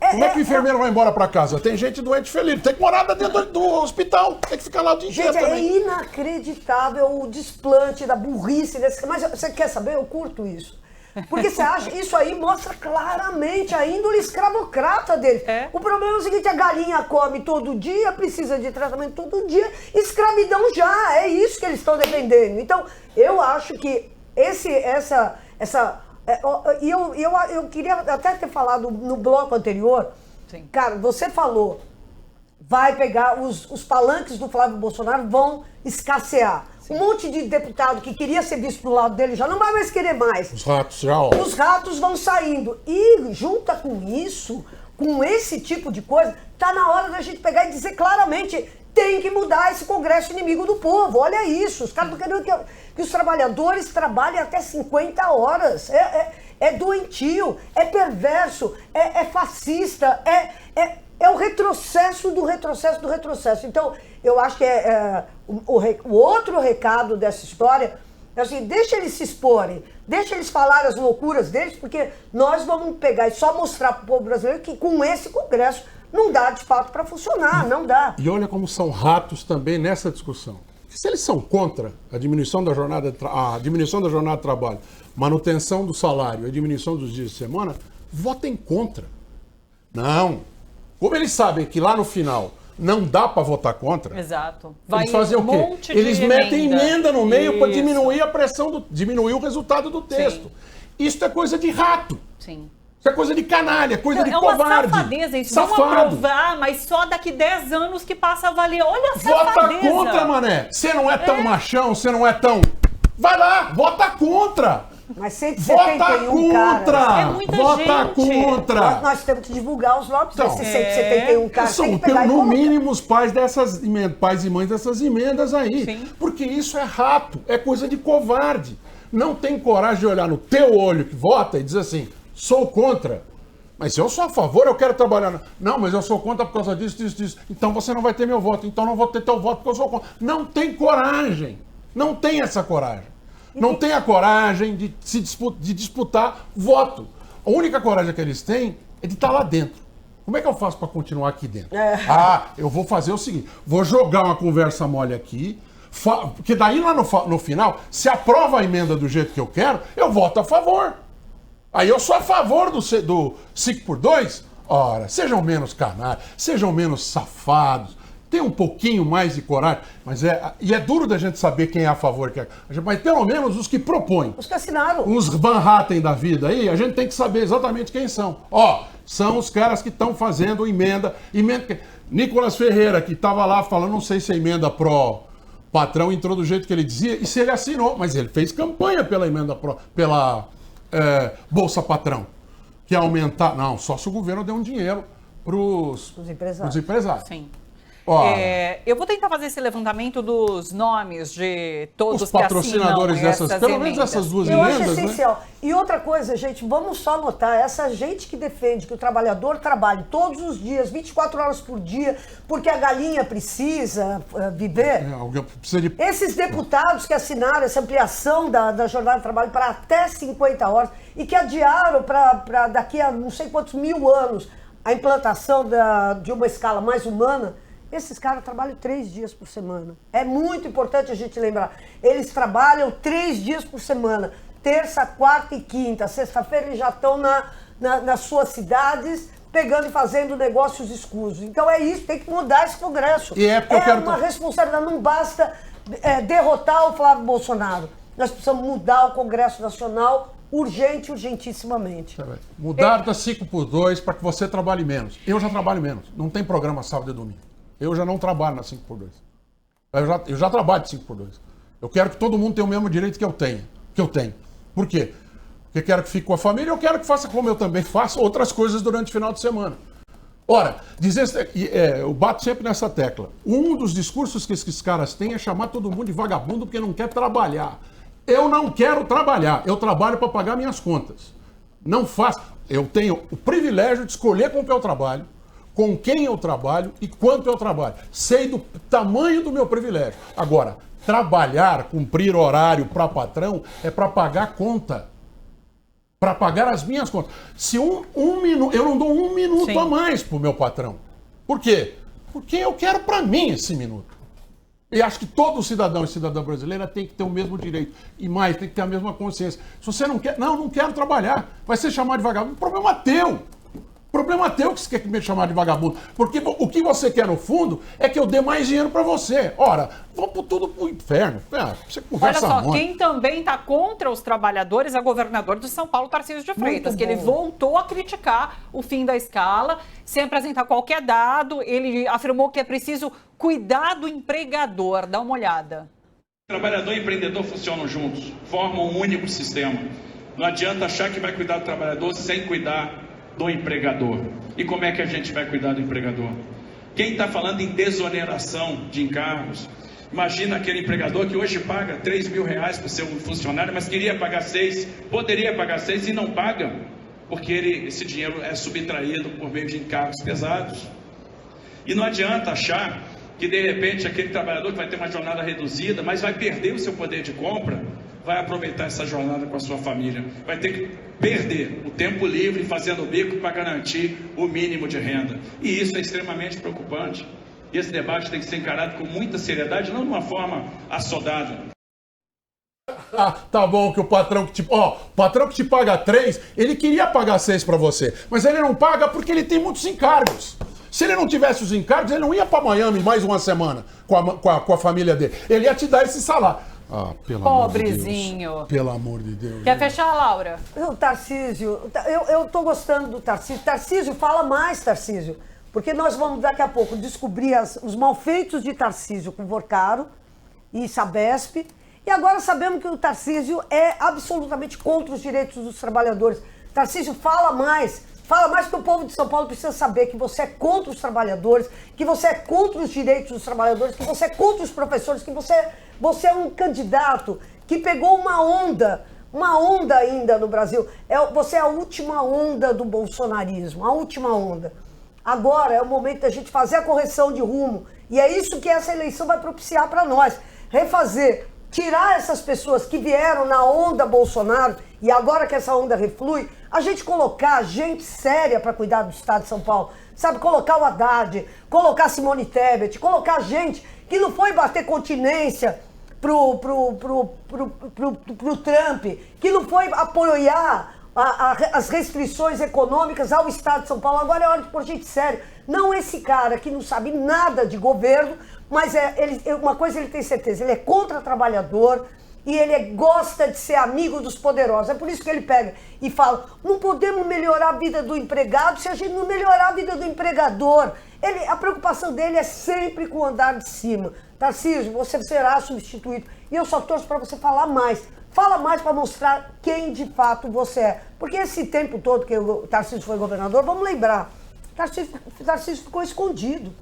Como é que o enfermeiro vai embora pra casa? Tem gente doente feliz, tem que morar dentro do hospital, tem que ficar lá o dia inteiro gente, é também. inacreditável o desplante da burrice desse. Mas você quer saber? Eu curto isso. Porque você acha, isso aí mostra claramente a índole escravocrata dele. É. O problema é o seguinte, a galinha come todo dia, precisa de tratamento todo dia, escravidão já, é isso que eles estão defendendo. Então, eu acho que eu queria até ter falado no bloco anterior, Sim. Cara, você falou, vai pegar, os palanques do Flávio Bolsonaro vão escassear. Um monte de deputado que queria ser visto do lado dele já não vai mais querer mais. Os ratos já, ó. Os ratos vão saindo. E junta com isso, com esse tipo de coisa, tá na hora da gente pegar e dizer claramente, tem que mudar esse Congresso inimigo do povo. Olha isso, os caras estão querendo que os trabalhadores trabalhem até 50 horas. É doentio, é perverso, é fascista, é o retrocesso do retrocesso do retrocesso. Então, eu acho que o outro recado dessa história é assim, deixa eles se exporem, deixa eles falarem as loucuras deles, porque nós vamos pegar e só mostrar para o povo brasileiro que com esse Congresso não dá de fato para funcionar, não dá. E olha como são ratos também nessa discussão. Se eles são contra a diminuição da jornada de trabalho, manutenção do salário e a diminuição dos dias de semana, votem contra. Não. Como eles sabem que lá no final não dá para votar contra, Exato. eles fazem o quê? Eles metem emenda no meio para diminuir a pressão, diminuir o resultado do texto. Sim. Isso é coisa de rato. Sim. Isso é coisa de canalha, coisa de covarde. É uma safadeza isso. Vamos aprovar, mas só daqui 10 anos que passa a valer. Olha a safadeza. Vota contra, mané. Você não é tão machão, você não é tão... Vai lá, vota contra. Mas 171 caras. É muita Vota gente. Contra. Nós temos que divulgar os nomes Então, desses 171 caras. São, no mínimo, os pais e mães dessas emendas aí. Sim. Porque isso é rato, é coisa de covarde. Não tem coragem de olhar no teu olho que vota e dizer assim, sou contra. Mas eu sou a favor, eu quero trabalhar. Não, mas eu sou contra por causa disso, disso, disso. Então você não vai ter meu voto. Então não vou ter teu voto porque eu sou contra. Não tem coragem. Não tem essa coragem. Não tem a coragem de disputar voto. A única coragem que eles têm é de estar lá dentro. Como é que eu faço para continuar aqui dentro? Eu vou fazer o seguinte, vou jogar uma conversa mole aqui, porque daí lá no final, se aprova a emenda do jeito que eu quero, eu voto a favor. Aí eu sou a favor do 5x2. Ora, sejam menos canalhas, sejam menos safados, tenham um pouquinho mais de coragem. Mas é duro da gente saber quem é a favor. Mas pelo menos os que propõem. Os que assinaram. Os Van Hatten da vida aí, a gente tem que saber exatamente quem são. São os caras que estão fazendo emenda. Nicolas Ferreira, que estava lá falando, não sei se a emenda pró patrão entrou do jeito que ele dizia, e se ele assinou, mas ele fez campanha pela emenda pela Bolsa Patrão, que é aumentar. Não, só se o governo der um dinheiro para os empresários. Sim. Eu vou tentar fazer esse levantamento dos nomes de todos os patrocinadores que assinam pelo menos essas duas emendas. Eu acho essencial. Né? E outra coisa, gente, vamos só notar, essa gente que defende que o trabalhador trabalhe todos os dias, 24 horas por dia, porque a galinha precisa viver. Esses deputados que assinaram essa ampliação da jornada de trabalho para até 50 horas e que adiaram para daqui a não sei quantos mil anos a implantação de uma escala mais humana. Esses caras trabalham 3 dias por semana. É muito importante a gente lembrar. Eles trabalham 3 dias por semana. Terça, quarta e quinta. Sexta-feira eles já estão nas suas cidades pegando e fazendo negócios escusos. Então é isso, tem que mudar esse Congresso. Uma responsabilidade, não basta derrotar o Flávio Bolsonaro. Nós precisamos mudar o Congresso Nacional urgentissimamente. Mudar da 5x2 para que você trabalhe menos. Eu já trabalho menos. Não tem programa sábado e domingo. Eu já não trabalho na 5x2. Eu já trabalho de 5x2. Eu quero que todo mundo tenha o mesmo direito que eu tenho. Por quê? Porque quero que fique com a família, eu quero que faça como eu também faço outras coisas durante o final de semana. Ora, eu bato sempre nessa tecla. Um dos discursos que esses caras têm é chamar todo mundo de vagabundo porque não quer trabalhar. Eu não quero trabalhar. Eu trabalho para pagar minhas contas. Não faço. Eu tenho o privilégio de escolher com que eu trabalho, com quem eu trabalho e quanto eu trabalho. Sei do tamanho do meu privilégio. Agora, trabalhar, cumprir horário para patrão é para pagar conta. Para pagar as minhas contas. Se eu não dou 1 minuto a mais para o meu patrão. Por quê? Porque eu quero para mim esse minuto. E acho que todo cidadão e cidadã brasileira tem que ter o mesmo direito. E mais, tem que ter a mesma consciência. Se você não quer, não quero trabalhar. Vai ser chamado de vagabundo. Problema teu. Problema teu que você quer me chamar de vagabundo. Porque o que você quer, no fundo, é que eu dê mais dinheiro para você. Ora, vamos tudo pro inferno. Você conversa. Olha só, quem também está contra os trabalhadores é o governador de São Paulo, Tarcísio de Freitas, que ele voltou a criticar o fim da escala, sem apresentar qualquer dado. Ele afirmou que é preciso cuidar do empregador. Dá uma olhada. Trabalhador e empreendedor funcionam juntos, formam um único sistema. Não adianta achar que vai cuidar do trabalhador sem cuidar do empregador. E como é que a gente vai cuidar do empregador? Quem está falando em desoneração de encargos, imagina aquele empregador que hoje paga 3 mil reais para o seu funcionário, mas queria pagar 6, poderia pagar 6 e não paga, porque esse dinheiro é subtraído por meio de encargos pesados. E não adianta achar que de repente aquele trabalhador que vai ter uma jornada reduzida, mas vai perder o seu poder de compra, vai aproveitar essa jornada com a sua família, vai ter que perder o tempo livre fazendo bico para garantir o mínimo de renda. E isso é extremamente preocupante. E esse debate tem que ser encarado com muita seriedade, não de uma forma assodada. Tá bom que o patrão que te paga 3, ele queria pagar 6 para você, mas ele não paga porque ele tem muitos encargos. Se ele não tivesse os encargos, ele não ia para Miami mais uma semana com a família dele. Ele ia te dar esse salário. Pobrezinho. Amor de Deus. Pelo amor de Deus. Quer fechar, Laura? O Tarcísio, eu tô gostando do Tarcísio. Tarcísio, fala mais, Tarcísio. Porque nós vamos daqui a pouco descobrir os malfeitos de Tarcísio com Vorcaro e Sabesp. E agora sabemos que o Tarcísio é absolutamente contra os direitos dos trabalhadores. Tarcísio, fala mais. Fala mais que o povo de São Paulo precisa saber que você é contra os trabalhadores, que você é contra os direitos dos trabalhadores, que você é contra os professores, que você é um candidato que pegou uma onda uma onda ainda no Brasil. Você é a última onda do bolsonarismo, a última onda. Agora é o momento da gente fazer a correção de rumo. E é isso que essa eleição vai propiciar para nós. Refazer, tirar essas pessoas que vieram na onda Bolsonaro e agora que essa onda reflui, a gente colocar gente séria para cuidar do estado de São Paulo. Sabe, colocar o Haddad, colocar Simone Tebet, colocar gente que não foi bater continência pro Trump, que não foi apoiar as restrições econômicas ao estado de São Paulo. Agora é hora de pôr gente séria. Não esse cara que não sabe nada de governo, mas uma coisa ele tem certeza, ele é contra trabalhador e ele gosta de ser amigo dos poderosos. É por isso que ele pega e fala, não podemos melhorar a vida do empregado se a gente não melhorar a vida do empregador. A preocupação dele é sempre com o andar de cima. Tarcísio, você será substituído. E eu só torço para você falar mais. Fala mais para mostrar quem de fato você é. Porque esse tempo todo que o Tarcísio foi governador, vamos lembrar, Tarcísio ficou escondido.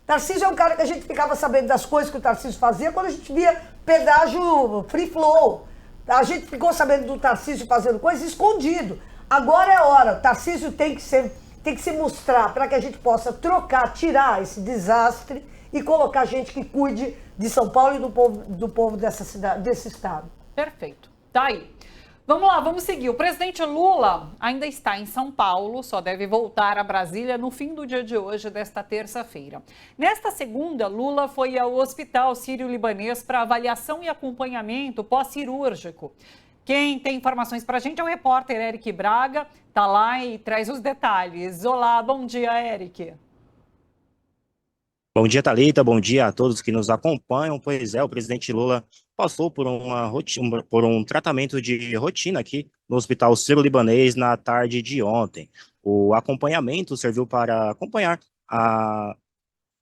Tarcísio é um cara que a gente ficava sabendo das coisas que o Tarcísio fazia quando a gente via pedágio free flow. A gente ficou sabendo do Tarcísio fazendo coisas escondido. Agora é hora. O Tarcísio tem que se mostrar para que a gente possa trocar, tirar esse desastre e colocar gente que cuide de São Paulo e do povo dessa cidade, desse estado. Perfeito. Tá aí. Vamos lá, vamos seguir. O presidente Lula ainda está em São Paulo, só deve voltar a Brasília no fim do dia de hoje, desta terça-feira. Nesta segunda, Lula foi ao Hospital Sírio-Libanês para avaliação e acompanhamento pós-cirúrgico. Quem tem informações para a gente é o repórter Eric Braga, tá lá e traz os detalhes. Olá, bom dia, Eric. Bom dia, Thalita, bom dia a todos que nos acompanham. Pois é, o presidente Lula passou por um tratamento de rotina aqui no Hospital Sírio-Libanês na tarde de ontem. O acompanhamento serviu para acompanhar a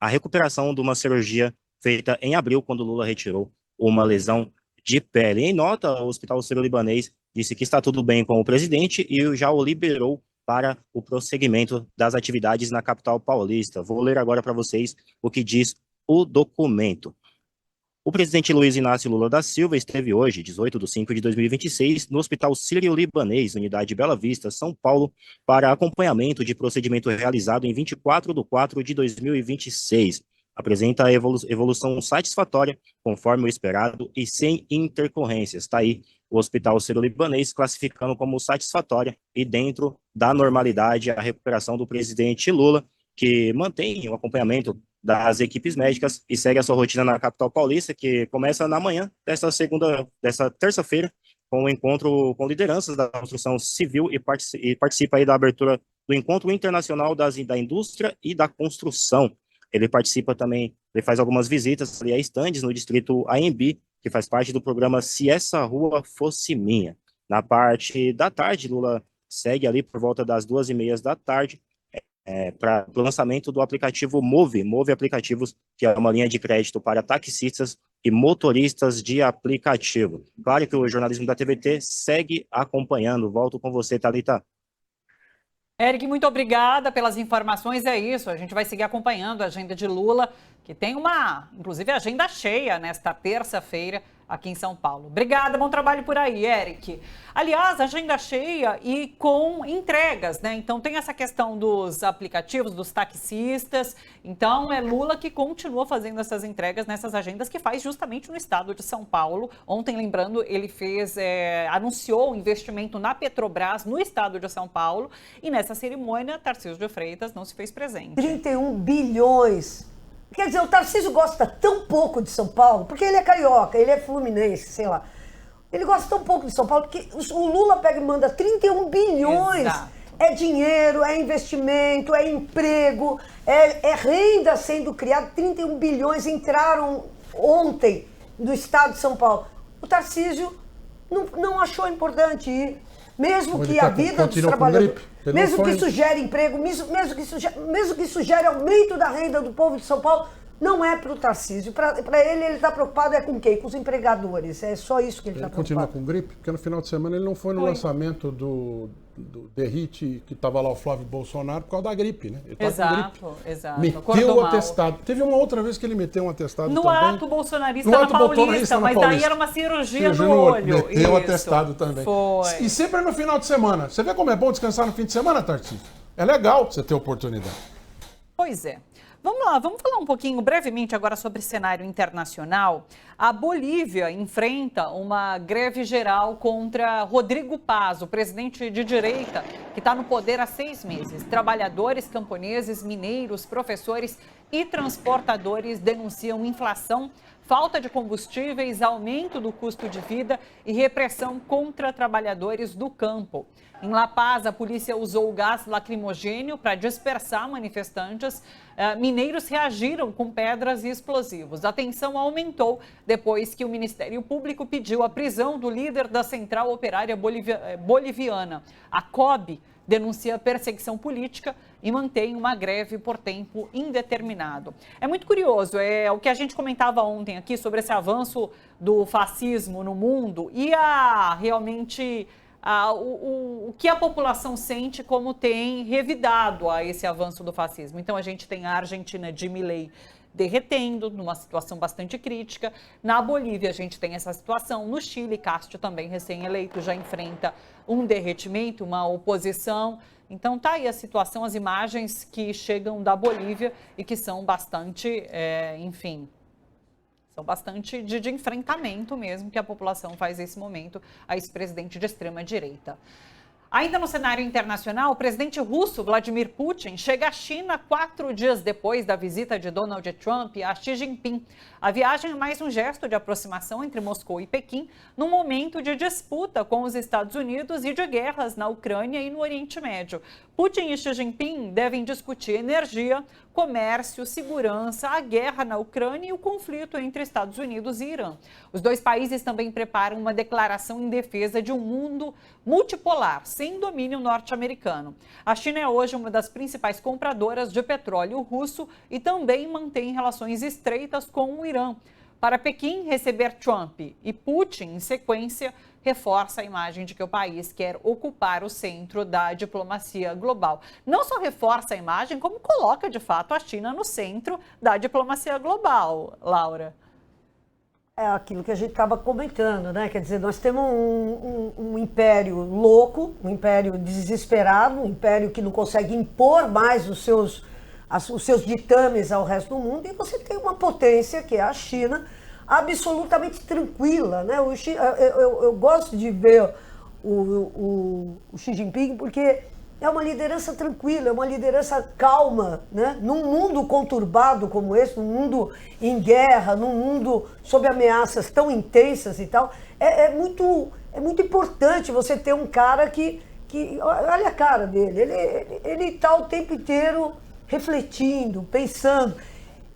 recuperação de uma cirurgia feita em abril, quando Lula retirou uma lesão de pele. Em nota, o Hospital Sírio-Libanês disse que está tudo bem com o presidente e já o liberou para o prosseguimento das atividades na capital paulista. Vou ler agora para vocês o que diz o documento. O presidente Luiz Inácio Lula da Silva esteve hoje, 18 de 5 de 2026, no Hospital Sírio-Libanês, unidade Bela Vista, São Paulo, para acompanhamento de procedimento realizado em 24 de 4 de 2026. Apresenta a evolução satisfatória, conforme o esperado e sem intercorrências. Está aí o Hospital Sírio-Libanês classificando como satisfatória e dentro da normalidade a recuperação do presidente Lula, que mantém o acompanhamento das equipes médicas e segue a sua rotina na capital paulista, que começa na manhã dessa terça-feira, com o encontro com lideranças da construção civil e participa aí da abertura do Encontro Internacional da Indústria e da Construção. Ele participa também, ele faz algumas visitas ali a estandes no distrito AMB, que faz parte do programa Se Essa Rua Fosse Minha. Na parte da tarde, Lula segue ali por volta das 2h30 da tarde, para o lançamento do aplicativo Move Aplicativos, que é uma linha de crédito para taxistas e motoristas de aplicativo. Claro que o jornalismo da TVT segue acompanhando. Volto com você, Thalita. Eric, muito obrigada pelas informações. É isso, a gente vai seguir acompanhando a agenda de Lula, que tem inclusive, agenda cheia nesta terça-feira aqui em São Paulo. Obrigada, bom trabalho por aí, Eric. Aliás, agenda cheia e com entregas, né? Então tem essa questão dos aplicativos, dos taxistas. Então é Lula que continua fazendo essas entregas nessas agendas que faz justamente no estado de São Paulo. Ontem, lembrando, ele anunciou o investimento na Petrobras no estado de São Paulo e nessa cerimônia, Tarcísio de Freitas não se fez presente. 31 bilhões. Quer dizer, o Tarcísio gosta tão pouco de São Paulo, porque ele é carioca, ele é fluminense, sei lá. Ele gosta tão pouco de São Paulo, porque o Lula pega e manda 31 bilhões. Exato. É dinheiro, é investimento, é emprego, é renda sendo criada. 31 bilhões entraram ontem no estado de São Paulo. O Tarcísio não achou importante ir. Mesmo que a vida dos trabalhadores, mesmo que isso gere emprego, mesmo que isso gere aumento da renda do povo de São Paulo, não é para o Tarcísio. Para ele está preocupado é com quem? Com os empregadores. É só isso que ele está preocupado. Continua com gripe? Porque no final de semana ele não foi no lançamento do Derrite, que estava lá o Flávio Bolsonaro, por causa da gripe, né? Ele tá com gripe. Exato. Meteu o atestado. Teve uma outra vez que ele meteu um atestado no também. Ato bolsonarista na Paulista, mas daí era uma cirurgia no olho. Meteu o atestado também. Foi. E sempre no final de semana. Você vê como é bom descansar no fim de semana, Tarcísio? É legal você ter oportunidade. Pois é. Vamos lá, vamos falar um pouquinho brevemente agora sobre cenário internacional. A Bolívia enfrenta uma greve geral contra Rodrigo Paz, o presidente de direita que está no poder há 6 meses. Trabalhadores, camponeses, mineiros, professores e transportadores denunciam inflação, falta de combustíveis, aumento do custo de vida e repressão contra trabalhadores do campo. Em La Paz, a polícia usou gás lacrimogênio para dispersar manifestantes. Mineiros reagiram com pedras e explosivos. A tensão aumentou depois que o Ministério Público pediu a prisão do líder da Central Operária Boliviana. A COB denuncia perseguição política e mantém uma greve por tempo indeterminado. É muito curioso, é o que a gente comentava ontem aqui sobre esse avanço do fascismo no mundo e o que a população sente como tem revidado a esse avanço do fascismo. Então a gente tem a Argentina de Milei derretendo, numa situação bastante crítica. Na Bolívia a gente tem essa situação. No Chile, Castro também recém-eleito já enfrenta um derretimento, uma oposição. Então tá aí a situação, as imagens que chegam da Bolívia e que são bastante, são bastante de enfrentamento mesmo que a população faz nesse momento a esse presidente de extrema direita. Ainda no cenário internacional, o presidente russo Vladimir Putin chega à China 4 dias depois da visita de Donald Trump a Xi Jinping. A viagem é mais um gesto de aproximação entre Moscou e Pequim, num momento de disputa com os Estados Unidos e de guerras na Ucrânia e no Oriente Médio. Putin e Xi Jinping devem discutir energia, comércio, segurança, a guerra na Ucrânia e o conflito entre Estados Unidos e Irã. Os dois países também preparam uma declaração em defesa de um mundo multipolar, sem domínio norte-americano. A China é hoje uma das principais compradoras de petróleo russo e também mantém relações estreitas com o Irã. Para Pequim, receber Trump e Putin, em sequência, reforça a imagem de que o país quer ocupar o centro da diplomacia global. Não só reforça a imagem, como coloca, de fato, a China no centro da diplomacia global, Laura. É aquilo que a gente estava comentando, né? Quer dizer, nós temos um império louco, um império desesperado, um império que não consegue impor mais os seus ditames ao resto do mundo, e você tem uma potência, que é a China, absolutamente tranquila, né? Eu gosto de ver o Xi Jinping porque é uma liderança tranquila, é uma liderança calma, né? Num mundo conturbado como esse, num mundo em guerra, num mundo sob ameaças tão intensas e tal, é muito importante você ter um cara que olha a cara dele, ele está o tempo inteiro refletindo, pensando.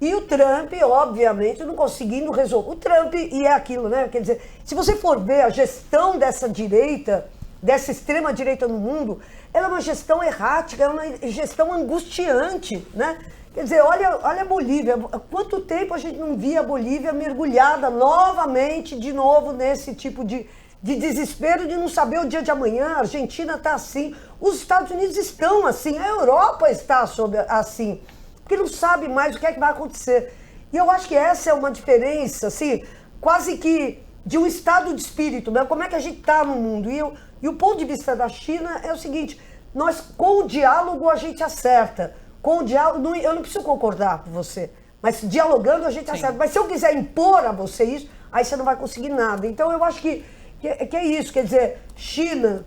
E o Trump, obviamente, não conseguindo resolver. O Trump, e é aquilo, né? Quer dizer, se você for ver a gestão dessa direita, dessa extrema-direita no mundo, ela é uma gestão errática, é uma gestão angustiante, né? Quer dizer, olha a Bolívia. Há quanto tempo a gente não via a Bolívia mergulhada novamente, de novo, nesse tipo de desespero de não saber o dia de amanhã. A Argentina está assim, os Estados Unidos estão assim, a Europa está assim, porque não sabe mais o que é que vai acontecer. E eu acho que essa é uma diferença, assim, quase que de um estado de espírito, né? Como é que a gente está no mundo. E o ponto de vista da China é o seguinte, nós com o diálogo a gente acerta. Com o diálogo, eu não preciso concordar com você, mas dialogando a gente acerta. Mas se eu quiser impor a você isso, aí você não vai conseguir nada. Então eu acho que é isso, quer dizer, China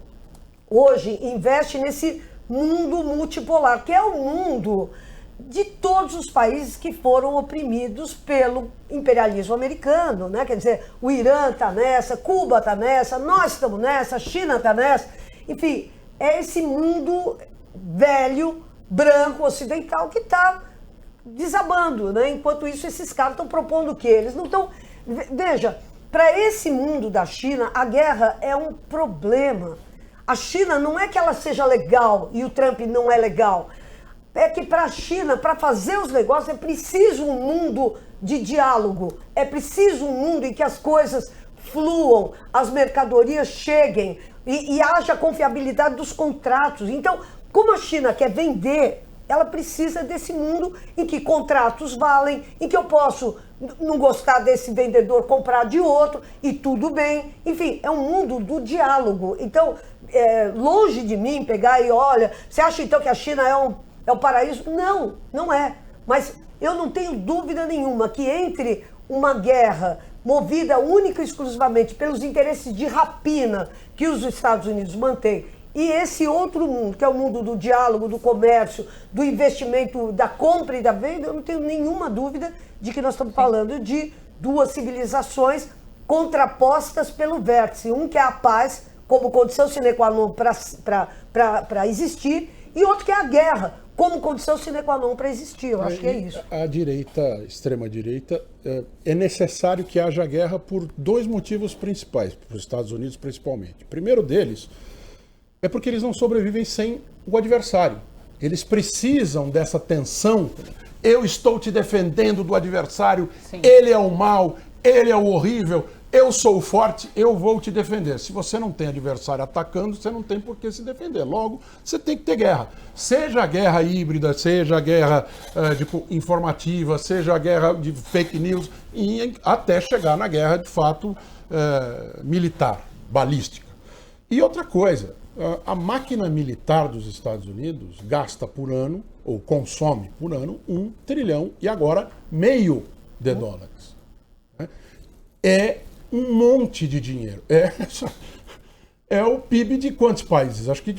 hoje investe nesse mundo multipolar, que é o mundo de todos os países que foram oprimidos pelo imperialismo americano, né? Quer dizer, o Irã está nessa, Cuba está nessa, nós estamos nessa, a China está nessa. Enfim, é esse mundo velho, branco, ocidental, que está desabando, né? Enquanto isso, esses caras estão propondo o quê? Eles não estão... Veja, para esse mundo da China, a guerra é um problema. A China não é que ela seja legal e o Trump não é legal. é que para a China, para fazer os negócios, é preciso um mundo de diálogo, é preciso um mundo em que as coisas fluam, as mercadorias cheguem e haja confiabilidade dos contratos. Então, como a China quer vender, ela precisa desse mundo em que contratos valem, em que eu posso não gostar desse vendedor, comprar de outro, e tudo bem. Enfim, é um mundo do diálogo. Então, longe de mim pegar e olha, você acha então que a China é um paraíso? Não, não é. Mas eu não tenho dúvida nenhuma que entre uma guerra movida única e exclusivamente pelos interesses de rapina que os Estados Unidos mantêm, e esse outro mundo, que é o mundo do diálogo, do comércio, do investimento, da compra e da venda, eu não tenho nenhuma dúvida de que nós estamos falando de duas civilizações contrapostas pelo vértice. Um que é a paz como condição sine qua non para existir, e outro que é a guerra como condição sine qua non para existir. Eu acho que é isso. A direita, extrema-direita, é necessário que haja guerra por dois motivos principais, para os Estados Unidos principalmente. O primeiro deles é porque eles não sobrevivem sem o adversário. Eles precisam dessa tensão. Eu estou te defendendo do adversário, sim, ele é o mal, ele é o horrível, eu sou o forte, eu vou te defender. Se você não tem adversário atacando, você não tem por que se defender. Logo, você tem que ter guerra. Seja a guerra híbrida, seja a guerra informativa, seja a guerra de fake news, até chegar na guerra, de fato, militar, balística. E outra coisa, a máquina militar dos Estados Unidos gasta por ano, ou consome por ano, 1 trilhão e agora meio de dólares. É um monte de dinheiro. É o PIB de quantos países? Acho que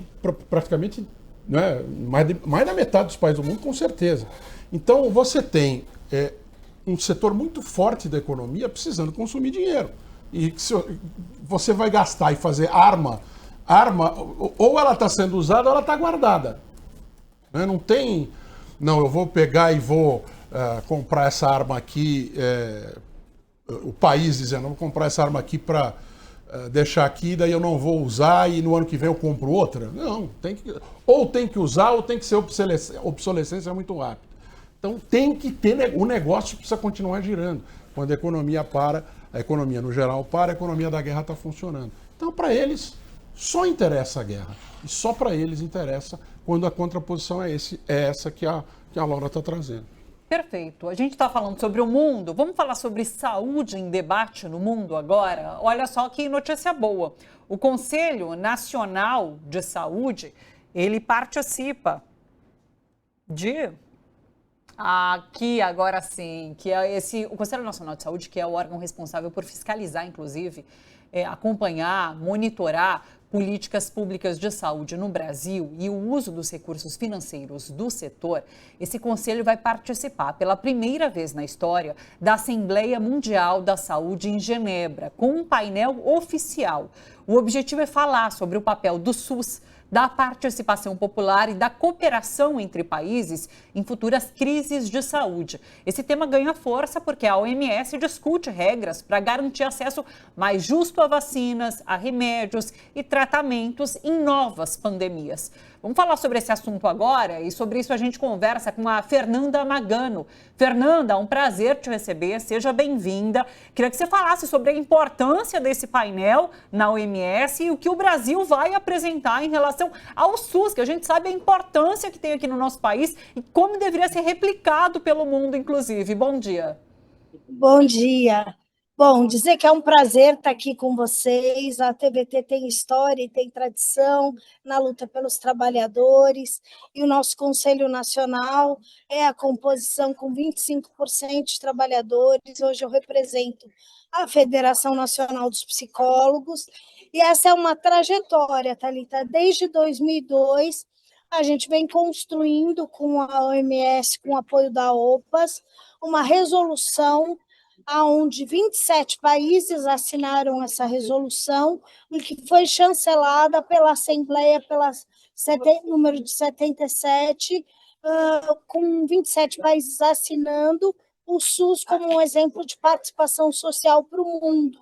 praticamente, né, mais da metade dos países do mundo, com certeza. Então você tem um setor muito forte da economia precisando consumir dinheiro. E se você vai gastar e fazer arma, ou ela está sendo usada ou ela está guardada. Não tem, não, eu vou pegar e vou comprar essa arma aqui, o país dizendo, eu vou comprar essa arma aqui para deixar aqui, daí eu não vou usar e no ano que vem eu compro outra. Não, ou tem que usar ou tem que ser obsolescência muito rápida. Então tem que ter, o negócio precisa continuar girando. Quando a economia para, a economia no geral para, a economia da guerra está funcionando. Então para eles só interessa a guerra. E só para eles interessa quando a contraposição é essa que a Laura está trazendo. Perfeito. A gente está falando sobre o mundo. Vamos falar sobre saúde em debate no mundo agora? Olha só que notícia boa. O Conselho Nacional de Saúde, ele participa de... Aqui, agora sim, que é o Conselho Nacional de Saúde, que é o órgão responsável por fiscalizar, inclusive, acompanhar, monitorar políticas públicas de saúde no Brasil e o uso dos recursos financeiros do setor. Esse conselho vai participar pela primeira vez na história da Assembleia Mundial da Saúde em Genebra, com um painel oficial. O objetivo é falar sobre o papel do SUS, da participação popular e da cooperação entre países em futuras crises de saúde. Esse tema ganha força porque a OMS discute regras para garantir acesso mais justo a vacinas, a remédios e tratamentos em novas pandemias. Vamos falar sobre esse assunto agora e sobre isso a gente conversa com a Fernanda Magano. Fernanda, um prazer te receber, seja bem-vinda. Queria que você falasse sobre a importância desse painel na OMS e o que o Brasil vai apresentar em relação ao SUS, que a gente sabe a importância que tem aqui no nosso país e como deveria ser replicado pelo mundo, inclusive. Bom dia. Bom dia. Bom, dizer que é um prazer estar aqui com vocês. A TVT tem história e tem tradição na luta pelos trabalhadores e o nosso Conselho Nacional é a composição com 25% de trabalhadores. Hoje eu represento a Federação Nacional dos Psicólogos e essa é uma trajetória, Thalita. Desde 2002, a gente vem construindo com a OMS, com o apoio da OPAS, uma resolução onde 27 países assinaram essa resolução e que foi chancelada pela Assembleia, número de 77, com 27 países assinando o SUS como um exemplo de participação social para o mundo,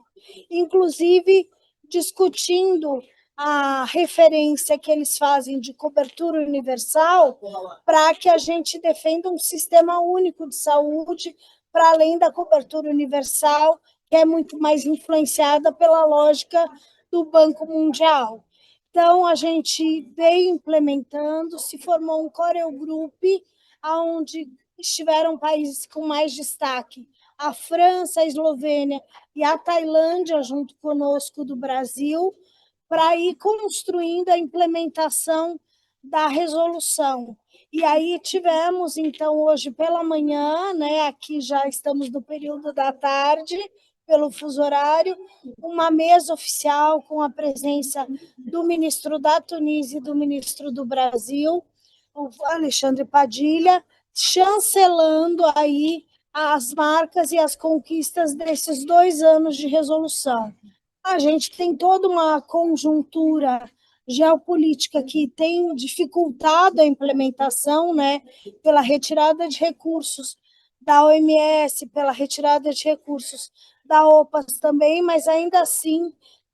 inclusive discutindo a referência que eles fazem de cobertura universal para que a gente defenda um sistema único de saúde, para além da cobertura universal, que é muito mais influenciada pela lógica do Banco Mundial. Então, a gente veio implementando, se formou um Corel Group, onde estiveram países com mais destaque, a França, a Eslovênia e a Tailândia, junto conosco do Brasil, para ir construindo a implementação da resolução. E aí tivemos, então, hoje pela manhã, né, aqui já estamos no período da tarde, pelo fuso horário, uma mesa oficial com a presença do ministro da Tunísia e do ministro do Brasil, o Alexandre Padilha, chancelando aí as marcas e as conquistas desses 2 anos de resolução. A gente tem toda uma conjuntura geopolítica que tem dificultado a implementação, né, pela retirada de recursos da OMS, pela retirada de recursos da OPAS também, mas ainda assim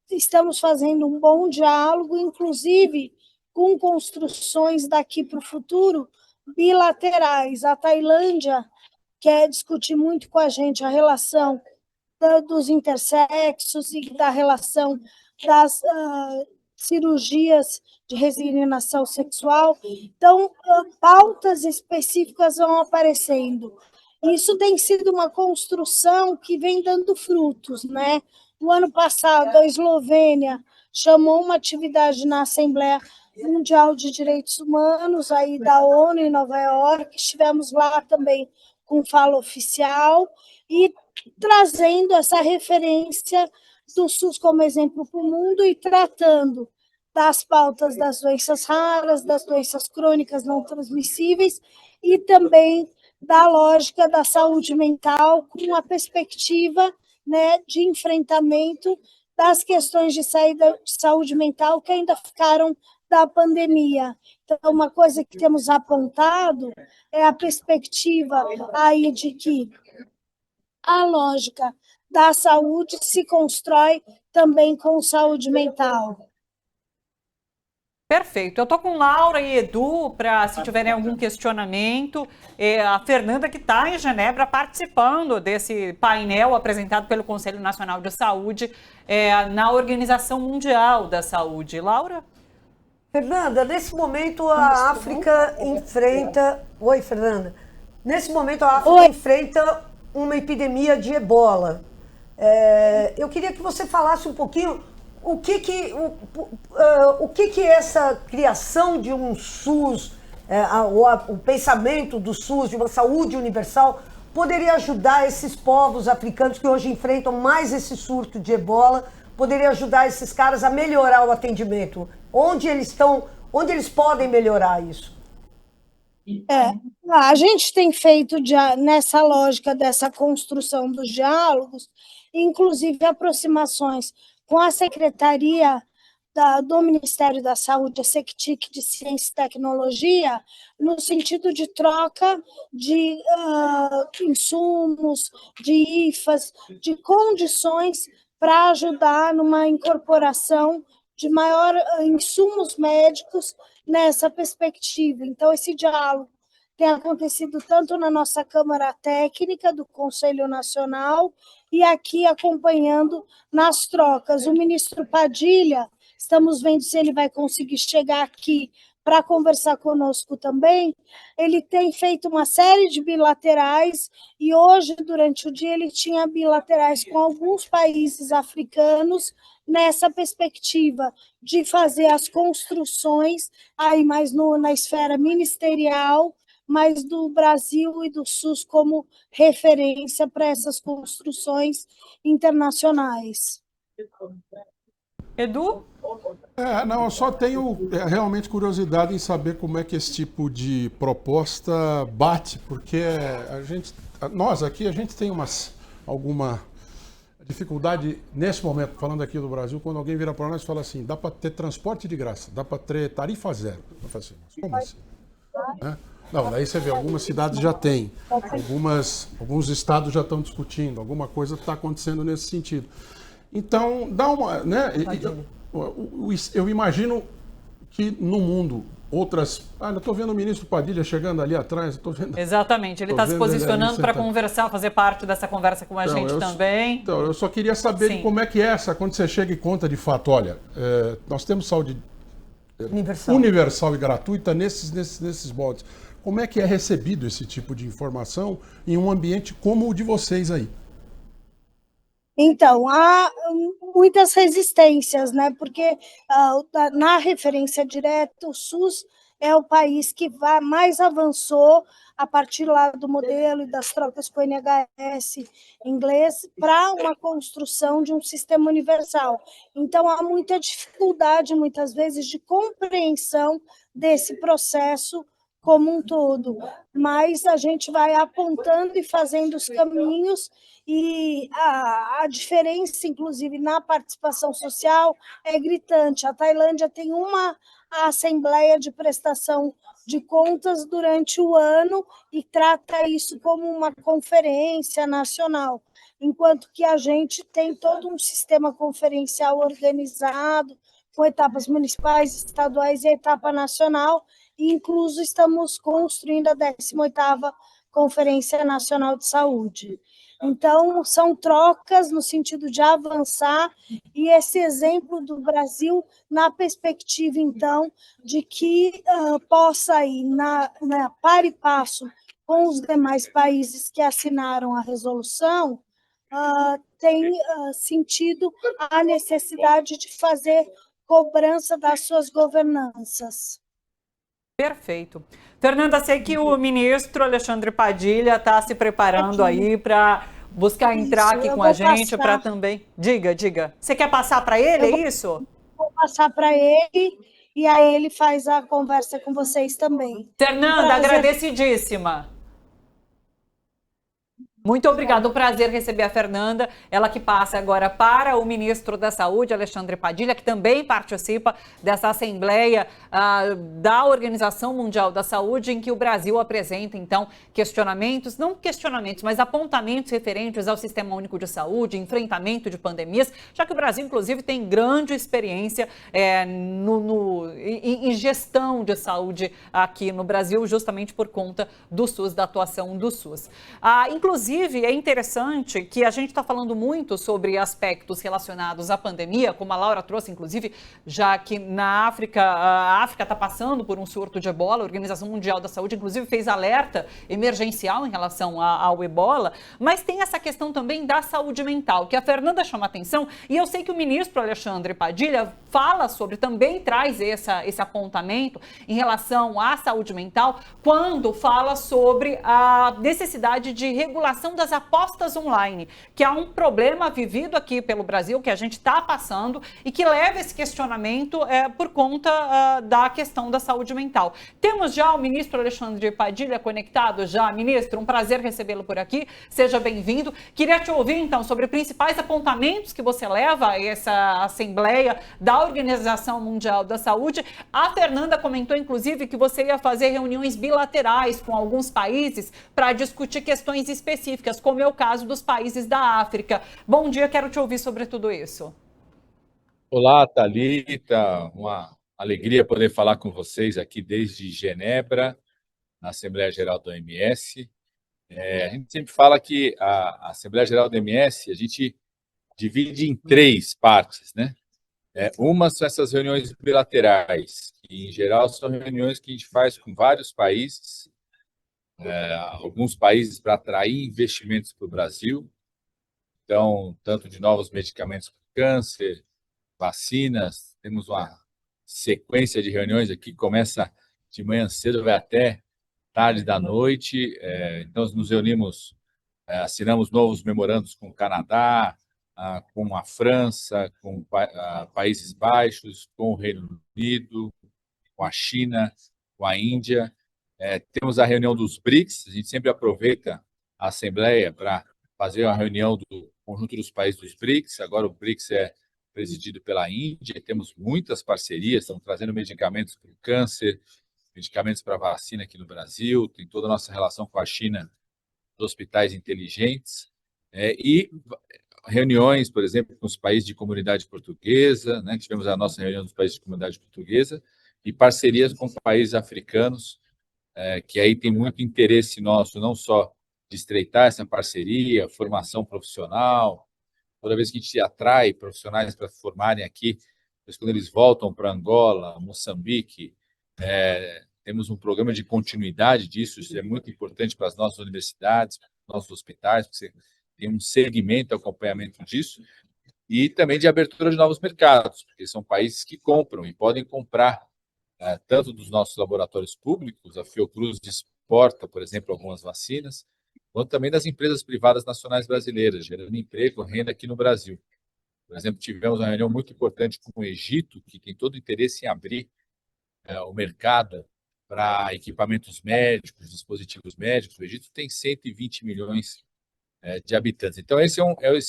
estamos fazendo um bom diálogo, inclusive com construções daqui para o futuro bilaterais. A Tailândia quer discutir muito com a gente a relação dos intersexos e da relação das cirurgias de resignação sexual. Então, pautas específicas vão aparecendo. Isso tem sido uma construção que vem dando frutos, né? No ano passado, a Eslovênia chamou uma atividade na Assembleia Mundial de Direitos Humanos, aí da ONU em Nova York, estivemos lá também com fala oficial, e trazendo essa referência do SUS como exemplo para o mundo e tratando das pautas das doenças raras, das doenças crônicas não transmissíveis e também da lógica da saúde mental com a perspectiva, né, de enfrentamento das questões de saúde mental que ainda ficaram da pandemia. Então, uma coisa que temos apontado é a perspectiva aí de que a lógica da saúde se constrói também com saúde mental. Perfeito. Eu estou com Laura e Edu para, se tiverem algum questionamento. A Fernanda, que está em Genebra, participando desse painel apresentado pelo Conselho Nacional de Saúde na Organização Mundial da Saúde. Laura? Fernanda, nesse momento a África enfrenta... Oi, Fernanda. Nesse momento a África enfrenta uma epidemia de ebola. Eu queria que você falasse um pouquinho o que essa criação de um SUS, o pensamento do SUS, de uma saúde universal, poderia ajudar esses povos africanos que hoje enfrentam mais esse surto de ebola, poderia ajudar esses caras a melhorar o atendimento? Onde eles estão, onde eles podem melhorar isso? A gente tem feito nessa lógica dessa construção dos diálogos, inclusive aproximações com a Secretaria do Ministério da Saúde, a SECTIC de Ciência e Tecnologia, no sentido de troca de insumos, de IFAs, de condições para ajudar numa incorporação de maior insumos médicos nessa perspectiva. Então, esse diálogo tem acontecido tanto na nossa Câmara Técnica do Conselho Nacional e aqui acompanhando nas trocas. O ministro Padilha, estamos vendo se ele vai conseguir chegar aqui para conversar conosco também. Ele tem feito uma série de bilaterais e hoje, durante o dia, ele tinha bilaterais com alguns países africanos nessa perspectiva de fazer as construções aí mais na esfera ministerial, mas do Brasil e do SUS como referência para essas construções internacionais. Edu? Não, eu só tenho realmente curiosidade em saber como é que esse tipo de proposta bate, porque nós aqui, a gente tem alguma dificuldade nesse momento, falando aqui do Brasil, quando alguém vira para nós e fala assim, dá para ter transporte de graça, dá para ter tarifa zero. Eu falo assim, mas como assim? Não, daí você vê, algumas cidades já têm, alguns estados já estão discutindo, alguma coisa está acontecendo nesse sentido. Então, dá uma... Né, Eu imagino que no mundo outras... eu estou vendo o ministro Padilha chegando ali atrás. Tô vendo... Exatamente, ele está se posicionando para conversar, fazer parte dessa conversa com a gente também. Então, eu só queria saber de como é que é essa, quando você chega e conta de fato, olha, nós temos saúde universal e gratuita nesses moldes. Como é que é recebido esse tipo de informação em um ambiente como o de vocês aí? Então, há muitas resistências, né? Porque na referência direta, o SUS é o país que mais avançou a partir lá do modelo e das trocas com o NHS inglês para uma construção de um sistema universal. Então, há muita dificuldade, muitas vezes, de compreensão desse processo como um todo, mas a gente vai apontando e fazendo os caminhos, e a diferença, inclusive, na participação social é gritante. A Tailândia tem uma assembleia de prestação de contas durante o ano e trata isso como uma conferência nacional, enquanto que a gente tem todo um sistema conferencial organizado, com etapas municipais, estaduais e a etapa nacional, e incluso estamos construindo a 18ª Conferência Nacional de Saúde. Então, são trocas no sentido de avançar, e esse exemplo do Brasil na perspectiva, então, de que possa ir na par e passo com os demais países que assinaram a resolução, tem sentido a necessidade de fazer cobrança das suas governanças. Perfeito. Fernanda, sei que o ministro Alexandre Padilha está se preparando aí para buscar entrar aqui com a gente, para também... Diga. Você quer passar para ele, é isso? Vou passar para ele, e aí ele faz a conversa com vocês também. Fernanda, agradecidíssima. Muito obrigada, um prazer receber a Fernanda, ela que passa agora para o ministro da Saúde, Alexandre Padilha, que também participa dessa Assembleia da Organização Mundial da Saúde, em que o Brasil apresenta, então, questionamentos, não questionamentos, mas apontamentos referentes ao Sistema Único de Saúde, enfrentamento de pandemias, já que o Brasil, inclusive, tem grande experiência em gestão de saúde aqui no Brasil, justamente por conta do SUS, da atuação do SUS. Inclusive, é interessante que a gente está falando muito sobre aspectos relacionados à pandemia, como a Laura trouxe, inclusive, já que na África, a África está passando por um surto de ebola, a Organização Mundial da Saúde, inclusive, fez alerta emergencial em relação ao ebola, mas tem essa questão também da saúde mental, que a Fernanda chama atenção, e eu sei que o ministro Alexandre Padilha fala sobre, também traz esse apontamento em relação à saúde mental, quando fala sobre a necessidade de regulação das apostas online, que é um problema vivido aqui pelo Brasil, que a gente está passando e que leva esse questionamento por conta da questão da saúde mental. Temos já o ministro Alexandre Padilha conectado já. Ministro, um prazer recebê-lo por aqui, seja bem-vindo. Queria te ouvir, então, sobre principais apontamentos que você leva a essa Assembleia da Organização Mundial da Saúde. A Fernanda comentou, inclusive, que você ia fazer reuniões bilaterais com alguns países para discutir questões específicas, como é o caso dos países da África. Bom dia, quero te ouvir sobre tudo isso. Olá, Thalita, uma alegria poder falar com vocês aqui desde Genebra, na Assembleia Geral da OMS. A gente sempre fala que a Assembleia Geral da OMS, a gente divide em 3 partes, né? Uma são essas reuniões bilaterais, que em geral são reuniões que a gente faz com vários países, alguns países para atrair investimentos para o Brasil, então, tanto de novos medicamentos para câncer, vacinas, temos uma sequência de reuniões aqui que começa de manhã cedo, vai até tarde da noite, então nos reunimos, assinamos novos memorandos com o Canadá, com a França, com Países Baixos, com o Reino Unido, com a China, com a Índia. Temos a reunião dos BRICS, a gente sempre aproveita a Assembleia para fazer uma reunião do conjunto dos países dos BRICS. Agora o BRICS é presidido pela Índia, temos muitas parcerias, estamos trazendo medicamentos para o câncer, medicamentos para vacina aqui no Brasil, tem toda a nossa relação com a China, dos hospitais inteligentes, e reuniões, por exemplo, com os países de comunidade portuguesa, né, que tivemos a nossa reunião dos países de comunidade portuguesa, e parcerias com países africanos, que aí tem muito interesse nosso, não só de estreitar essa parceria, formação profissional. Toda vez que a gente atrai profissionais para formarem aqui, depois quando eles voltam para Angola, Moçambique, temos um programa de continuidade disso, isso é muito importante para as nossas universidades, para os nossos hospitais, porque você tem um segmento, acompanhamento disso, e também de abertura de novos mercados, porque são países que compram e podem comprar tanto dos nossos laboratórios públicos, a Fiocruz exporta, por exemplo, algumas vacinas, quanto também das empresas privadas nacionais brasileiras, gerando emprego, renda aqui no Brasil. Por exemplo, tivemos uma reunião muito importante com o Egito, que tem todo o interesse em abrir o mercado para equipamentos médicos, dispositivos médicos. O Egito tem 120 milhões de habitantes. Então, esse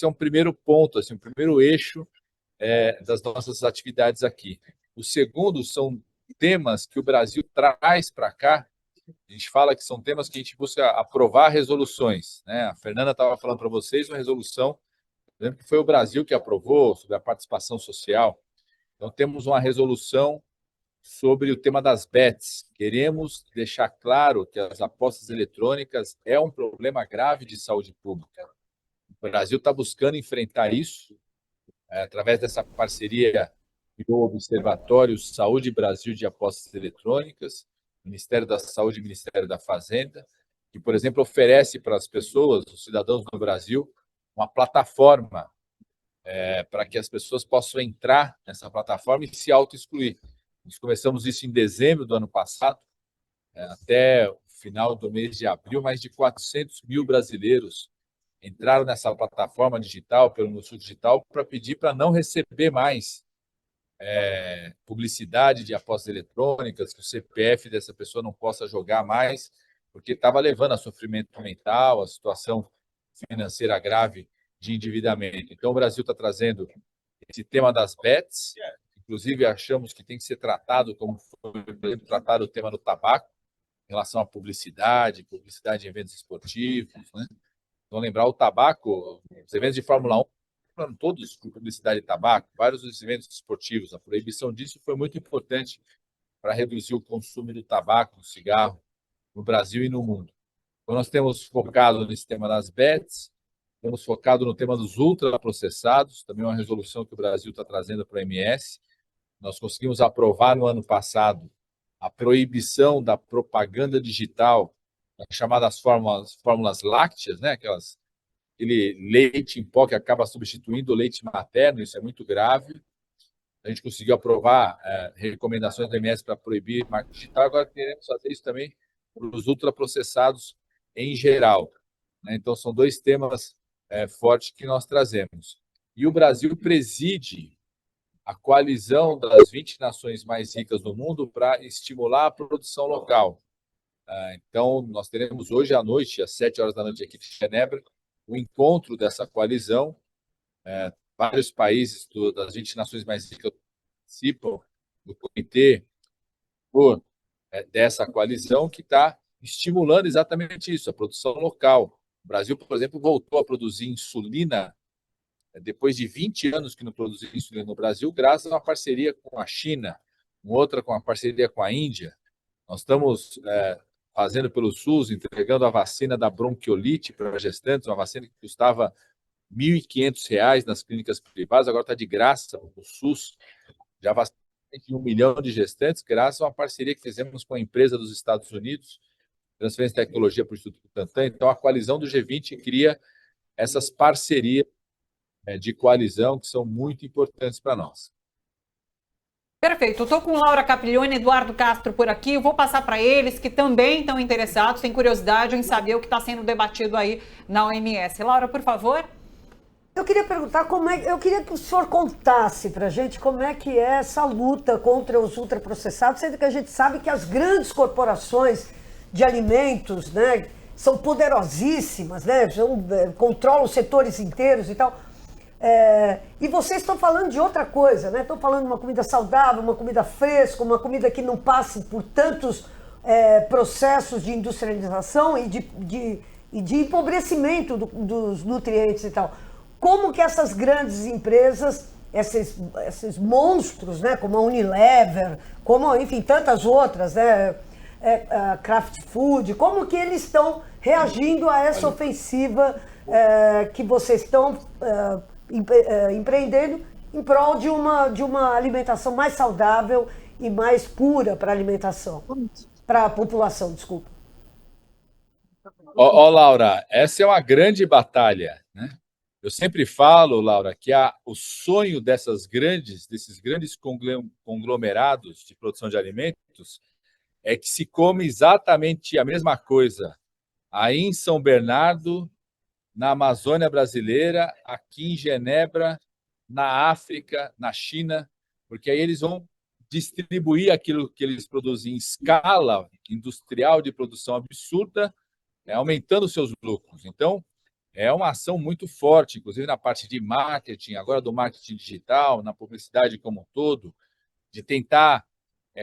é um primeiro ponto, assim, um primeiro eixo das nossas atividades aqui. O segundo são temas que o Brasil traz para cá. A gente fala que são temas que a gente busca aprovar resoluções, né? A Fernanda estava falando para vocês uma resolução, por exemplo, que foi o Brasil que aprovou sobre a participação social. Então, temos uma resolução sobre o tema das bets. Queremos deixar claro que as apostas eletrônicas é um problema grave de saúde pública. O Brasil está buscando enfrentar isso através dessa parceria do Observatório Saúde Brasil de Apostas Eletrônicas, Ministério da Saúde e Ministério da Fazenda, que, por exemplo, oferece para as pessoas, os cidadãos do Brasil, uma plataforma para que as pessoas possam entrar nessa plataforma e se auto-excluir. Nós começamos isso em dezembro do ano passado, até o final do mês de abril, mais de 400 mil brasileiros entraram nessa plataforma digital, pelo Nusul Digital, para pedir para não receber mais publicidade de apostas eletrônicas, que o CPF dessa pessoa não possa jogar mais, porque estava levando a sofrimento mental, a situação financeira grave de endividamento. Então, o Brasil está trazendo esse tema das bets. Inclusive, achamos que tem que ser tratado como foi tratado o tema do tabaco, em relação à publicidade em eventos esportivos, né? Então, lembrar o tabaco, os eventos de Fórmula 1, foram todos com publicidade de tabaco, vários dos eventos esportivos. A proibição disso foi muito importante para reduzir o consumo do tabaco, do cigarro, no Brasil e no mundo. Então, nós temos focado nesse tema das bets, temos focado no tema dos ultraprocessados, também uma resolução que o Brasil está trazendo para a OMS. Nós conseguimos aprovar no ano passado a proibição da propaganda digital, as chamadas fórmulas lácteas, né? Aquele leite em pó que acaba substituindo o leite materno, isso é muito grave. A gente conseguiu aprovar recomendações da OMS para proibir marketing digital, agora queremos fazer isso também para os ultraprocessados em geral, né? Então, são dois temas fortes que nós trazemos. E o Brasil preside a coalizão das 20 nações mais ricas do mundo para estimular a produção local. Então, nós teremos hoje à noite, às 7 horas da noite aqui em Genebra, o encontro dessa coalizão. Vários países das 20 nações mais ricas participam do comitê dessa coalizão que está estimulando exatamente isso, a produção local. O Brasil, por exemplo, voltou a produzir insulina depois de 20 anos que não produzia insulina no Brasil, graças a uma parceria com a China, outra com a parceria com a Índia. Nós estamos fazendo pelo SUS, entregando a vacina da bronquiolite para gestantes, uma vacina que custava R$ 1.500 nas clínicas privadas, agora está de graça o SUS, já vacina de 1 milhão de gestantes, graças a uma parceria que fizemos com a empresa dos Estados Unidos, Transferência de Tecnologia para o Instituto Butantan. Então, a coalizão do G20 cria essas parcerias de coalizão que são muito importantes para nós. Perfeito. Estou com Laura Capriglione e Eduardo Castro por aqui. Eu vou passar para eles que também estão interessados, têm curiosidade em saber o que está sendo debatido aí na OMS. Laura, por favor. Eu queria perguntar eu queria que o senhor contasse para a gente como é que é essa luta contra os ultraprocessados, sendo que a gente sabe que as grandes corporações de alimentos, né, são poderosíssimas, né, controlam setores inteiros e tal. E vocês estão falando de outra coisa, né? Estão falando de uma comida saudável, uma comida fresca, uma comida que não passe por tantos processos de industrialização e de empobrecimento dos nutrientes e tal. como que essas grandes empresas, esses monstros, né, como a Unilever, como, enfim, tantas outras, né, a Kraft Food, como que eles estão reagindo a essa ofensiva que vocês estão empreendendo em prol de uma alimentação mais saudável e mais pura para a alimentação, para a população, desculpa. Laura, essa é uma grande batalha, né? Eu sempre falo, Laura, que o sonho desses grandes conglomerados de produção de alimentos é que se come exatamente a mesma coisa aí em São Bernardo, na Amazônia brasileira, aqui em Genebra, na África, na China, porque aí eles vão distribuir aquilo que eles produzem em escala industrial de produção absurda, aumentando seus lucros. Então, é uma ação muito forte, inclusive na parte de marketing, agora do marketing digital, na publicidade como um todo, de tentar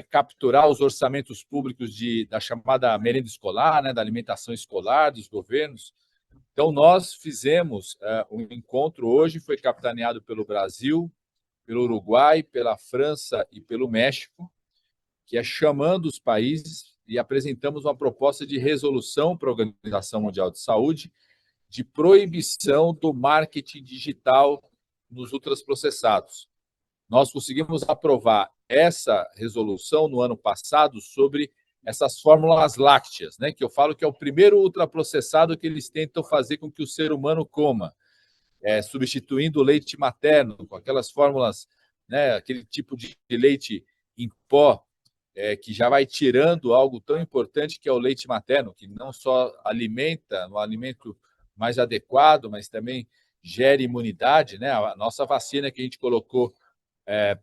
capturar os orçamentos públicos da chamada merenda escolar, né, da alimentação escolar dos governos. Então, nós fizemos um encontro hoje, foi capitaneado pelo Brasil, pelo Uruguai, pela França e pelo México, que é chamando os países e apresentamos uma proposta de resolução para a Organização Mundial de Saúde de proibição do marketing digital nos ultraprocessados. Nós conseguimos aprovar essa resolução no ano passado sobre essas fórmulas lácteas, né, que eu falo que é o primeiro ultraprocessado que eles tentam fazer com que o ser humano coma, substituindo o leite materno com aquelas fórmulas, né, aquele tipo de leite em pó, que já vai tirando algo tão importante que é o leite materno, que não só alimenta um alimento mais adequado, mas também gera imunidade, né? A nossa vacina que a gente colocou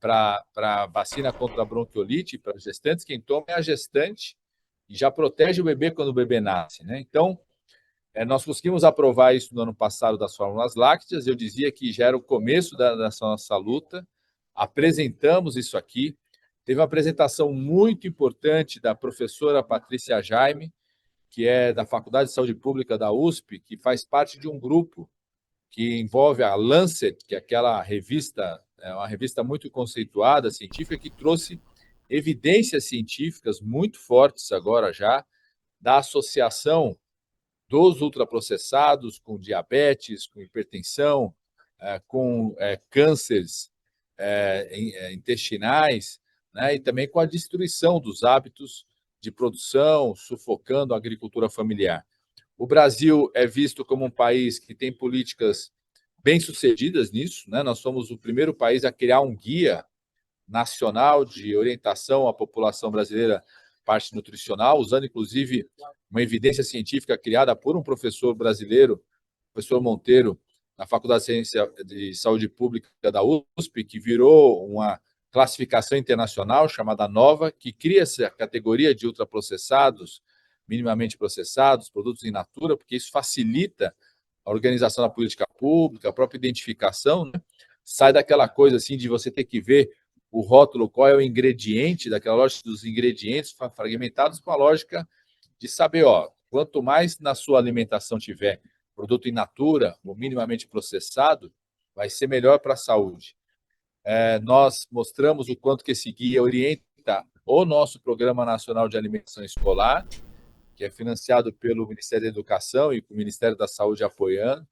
para a vacina contra a bronquiolite, para as gestantes, quem toma é a gestante e já protege o bebê quando o bebê nasce, né? Então, nós conseguimos aprovar isso no ano passado das fórmulas lácteas, eu dizia que já era o começo dessa nossa luta, apresentamos isso aqui, teve uma apresentação muito importante da professora Patrícia Jaime, que é da Faculdade de Saúde Pública da USP, que faz parte de um grupo que envolve a Lancet, que é aquela revista, uma revista muito conceituada, científica, que trouxe evidências científicas muito fortes agora já da associação dos ultraprocessados com diabetes, com hipertensão, com cânceres intestinais, né, e também com a destruição dos hábitos de produção, sufocando a agricultura familiar. O Brasil é visto como um país que tem políticas bem-sucedidas nisso, né? Nós somos o primeiro país a criar um guia nacional de orientação à população brasileira, parte nutricional, usando inclusive uma evidência científica criada por um professor brasileiro, professor Monteiro, na Faculdade de Ciência de Saúde Pública da USP, que virou uma classificação internacional chamada NOVA, que cria essa categoria de ultraprocessados, minimamente processados, produtos in natura, porque isso facilita a organização da política pública, a própria identificação, né? Sai daquela coisa assim de você ter que ver o rótulo, qual é o ingrediente, daquela lógica dos ingredientes fragmentados, com a lógica de saber, quanto mais na sua alimentação tiver produto in natura ou minimamente processado, vai ser melhor para a saúde. Nós mostramos o quanto que esse guia orienta o nosso Programa Nacional de Alimentação Escolar, que é financiado pelo Ministério da Educação e o Ministério da Saúde apoiando.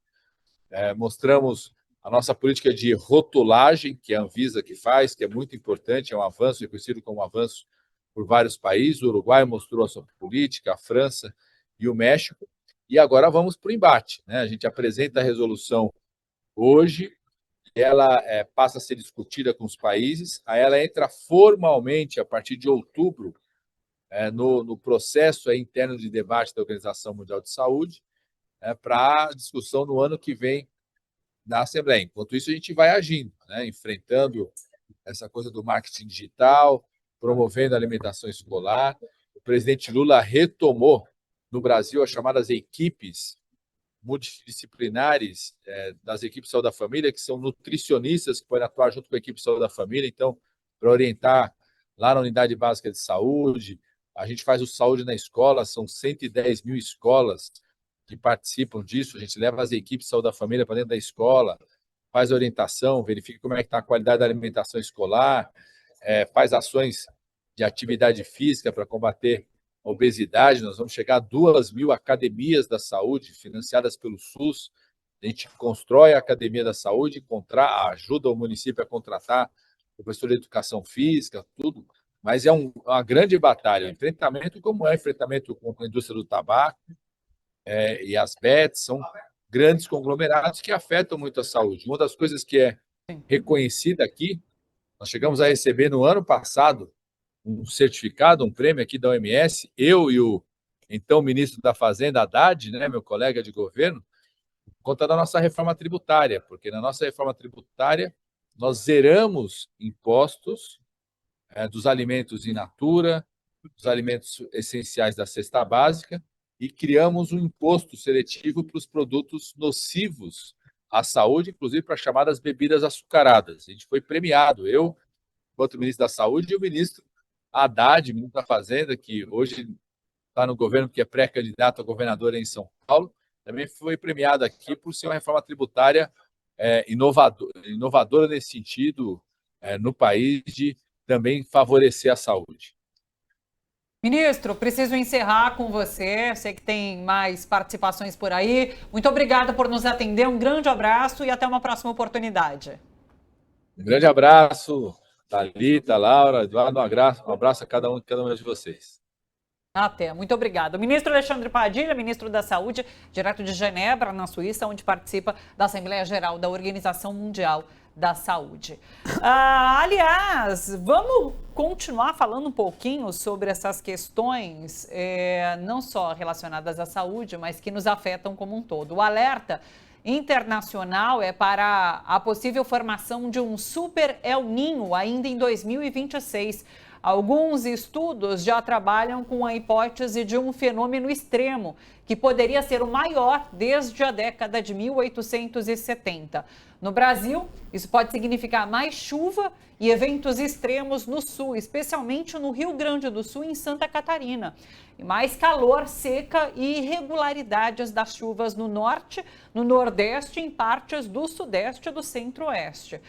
Mostramos a nossa política de rotulagem, que a Anvisa que faz, que é muito importante, é um avanço, reconhecido como um avanço por vários países. O Uruguai mostrou a sua política, a França e o México. E agora vamos para o embate, né? A gente apresenta a resolução hoje, ela passa a ser discutida com os países, aí ela entra formalmente a partir de outubro no processo interno de debate da Organização Mundial de Saúde, para a discussão no ano que vem na Assembleia. Enquanto isso, a gente vai agindo, né, enfrentando essa coisa do marketing digital, promovendo a alimentação escolar. O presidente Lula retomou no Brasil as chamadas equipes multidisciplinares das equipes de saúde da família, que são nutricionistas que podem atuar junto com a equipe de saúde da família, então, para orientar lá na unidade básica de saúde. A gente faz o Saúde na Escola, são 110 mil escolas que participam disso, a gente leva as equipes de saúde da família para dentro da escola, faz orientação, verifica como é que está a qualidade da alimentação escolar, faz ações de atividade física para combater a obesidade. Nós vamos chegar a 2.000 academias da saúde financiadas pelo SUS. A gente constrói a Academia da Saúde, ajuda o município a contratar professor de educação física, tudo, mas é uma grande batalha, um enfrentamento como é o enfrentamento contra a indústria do tabaco e as bets, são grandes conglomerados que afetam muito a saúde. Uma das coisas que é reconhecida aqui, nós chegamos a receber no ano passado um certificado, um prêmio aqui da OMS, eu e o então ministro da Fazenda, Haddad, né, meu colega de governo, por conta da nossa reforma tributária, porque na nossa reforma tributária nós zeramos impostos dos alimentos in natura, dos alimentos essenciais da cesta básica, e criamos um imposto seletivo para os produtos nocivos à saúde, inclusive para as chamadas bebidas açucaradas. A gente foi premiado, eu, enquanto ministro da Saúde, e o ministro Haddad, ministro da Fazenda, que hoje está no governo, que é pré-candidato a governador em São Paulo, também foi premiado aqui por ser uma reforma tributária inovadora nesse sentido, no país, de também favorecer a saúde. Ministro, preciso encerrar com você. Sei que tem mais participações por aí. Muito obrigada por nos atender. Um grande abraço e até uma próxima oportunidade. Um grande abraço, Thalita, Laura, Eduardo. Um abraço a cada um de vocês. Até. Muito obrigada. O ministro Alexandre Padilha, ministro da Saúde, direto de Genebra, na Suíça, onde participa da Assembleia Geral da Organização Mundial da Saúde. Aliás, vamos continuar falando um pouquinho sobre essas questões, não só relacionadas à saúde, mas que nos afetam como um todo. O alerta internacional é para a possível formação de um super El Niño ainda em 2026. Alguns estudos já trabalham com a hipótese de um fenômeno extremo, que poderia ser o maior desde a década de 1870. No Brasil, isso pode significar mais chuva e eventos extremos no sul, especialmente no Rio Grande do Sul e em Santa Catarina. E mais calor, seca e irregularidades das chuvas no norte, no nordeste e em partes do sudeste e do centro-oeste.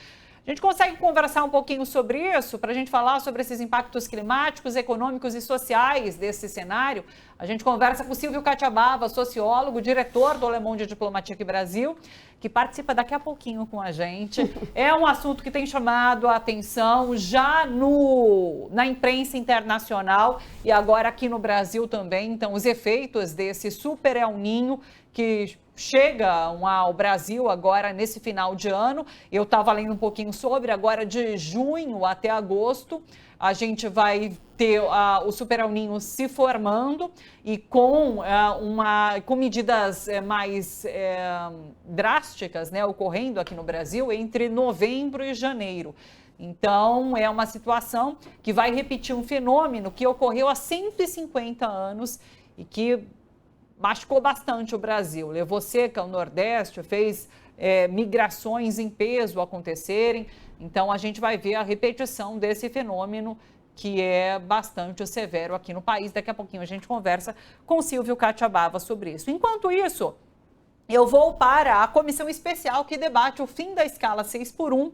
A gente consegue conversar um pouquinho sobre isso, para a gente falar sobre esses impactos climáticos, econômicos e sociais desse cenário. A gente conversa com o Silvio Catiabava, sociólogo, diretor do Le Monde Diplomatique Brasil, que participa daqui a pouquinho com a gente. É um assunto que tem chamado a atenção já na imprensa internacional e agora aqui no Brasil também. Então, os efeitos desse super El Niño que chegam ao Brasil agora nesse final de ano. Eu estava lendo um pouquinho sobre, agora de junho até agosto, a gente vai ter o Super El Niño se formando e com medidas mais drásticas, né, ocorrendo aqui no Brasil entre novembro e janeiro. Então, é uma situação que vai repetir um fenômeno que ocorreu há 150 anos e que machucou bastante o Brasil, levou seca ao Nordeste, fez migrações em peso acontecerem. Então, a gente vai ver a repetição desse fenômeno que é bastante severo aqui no país. Daqui a pouquinho a gente conversa com o Silvio Catiabava sobre isso. Enquanto isso, eu vou para a comissão especial que debate o fim da escala 6x1.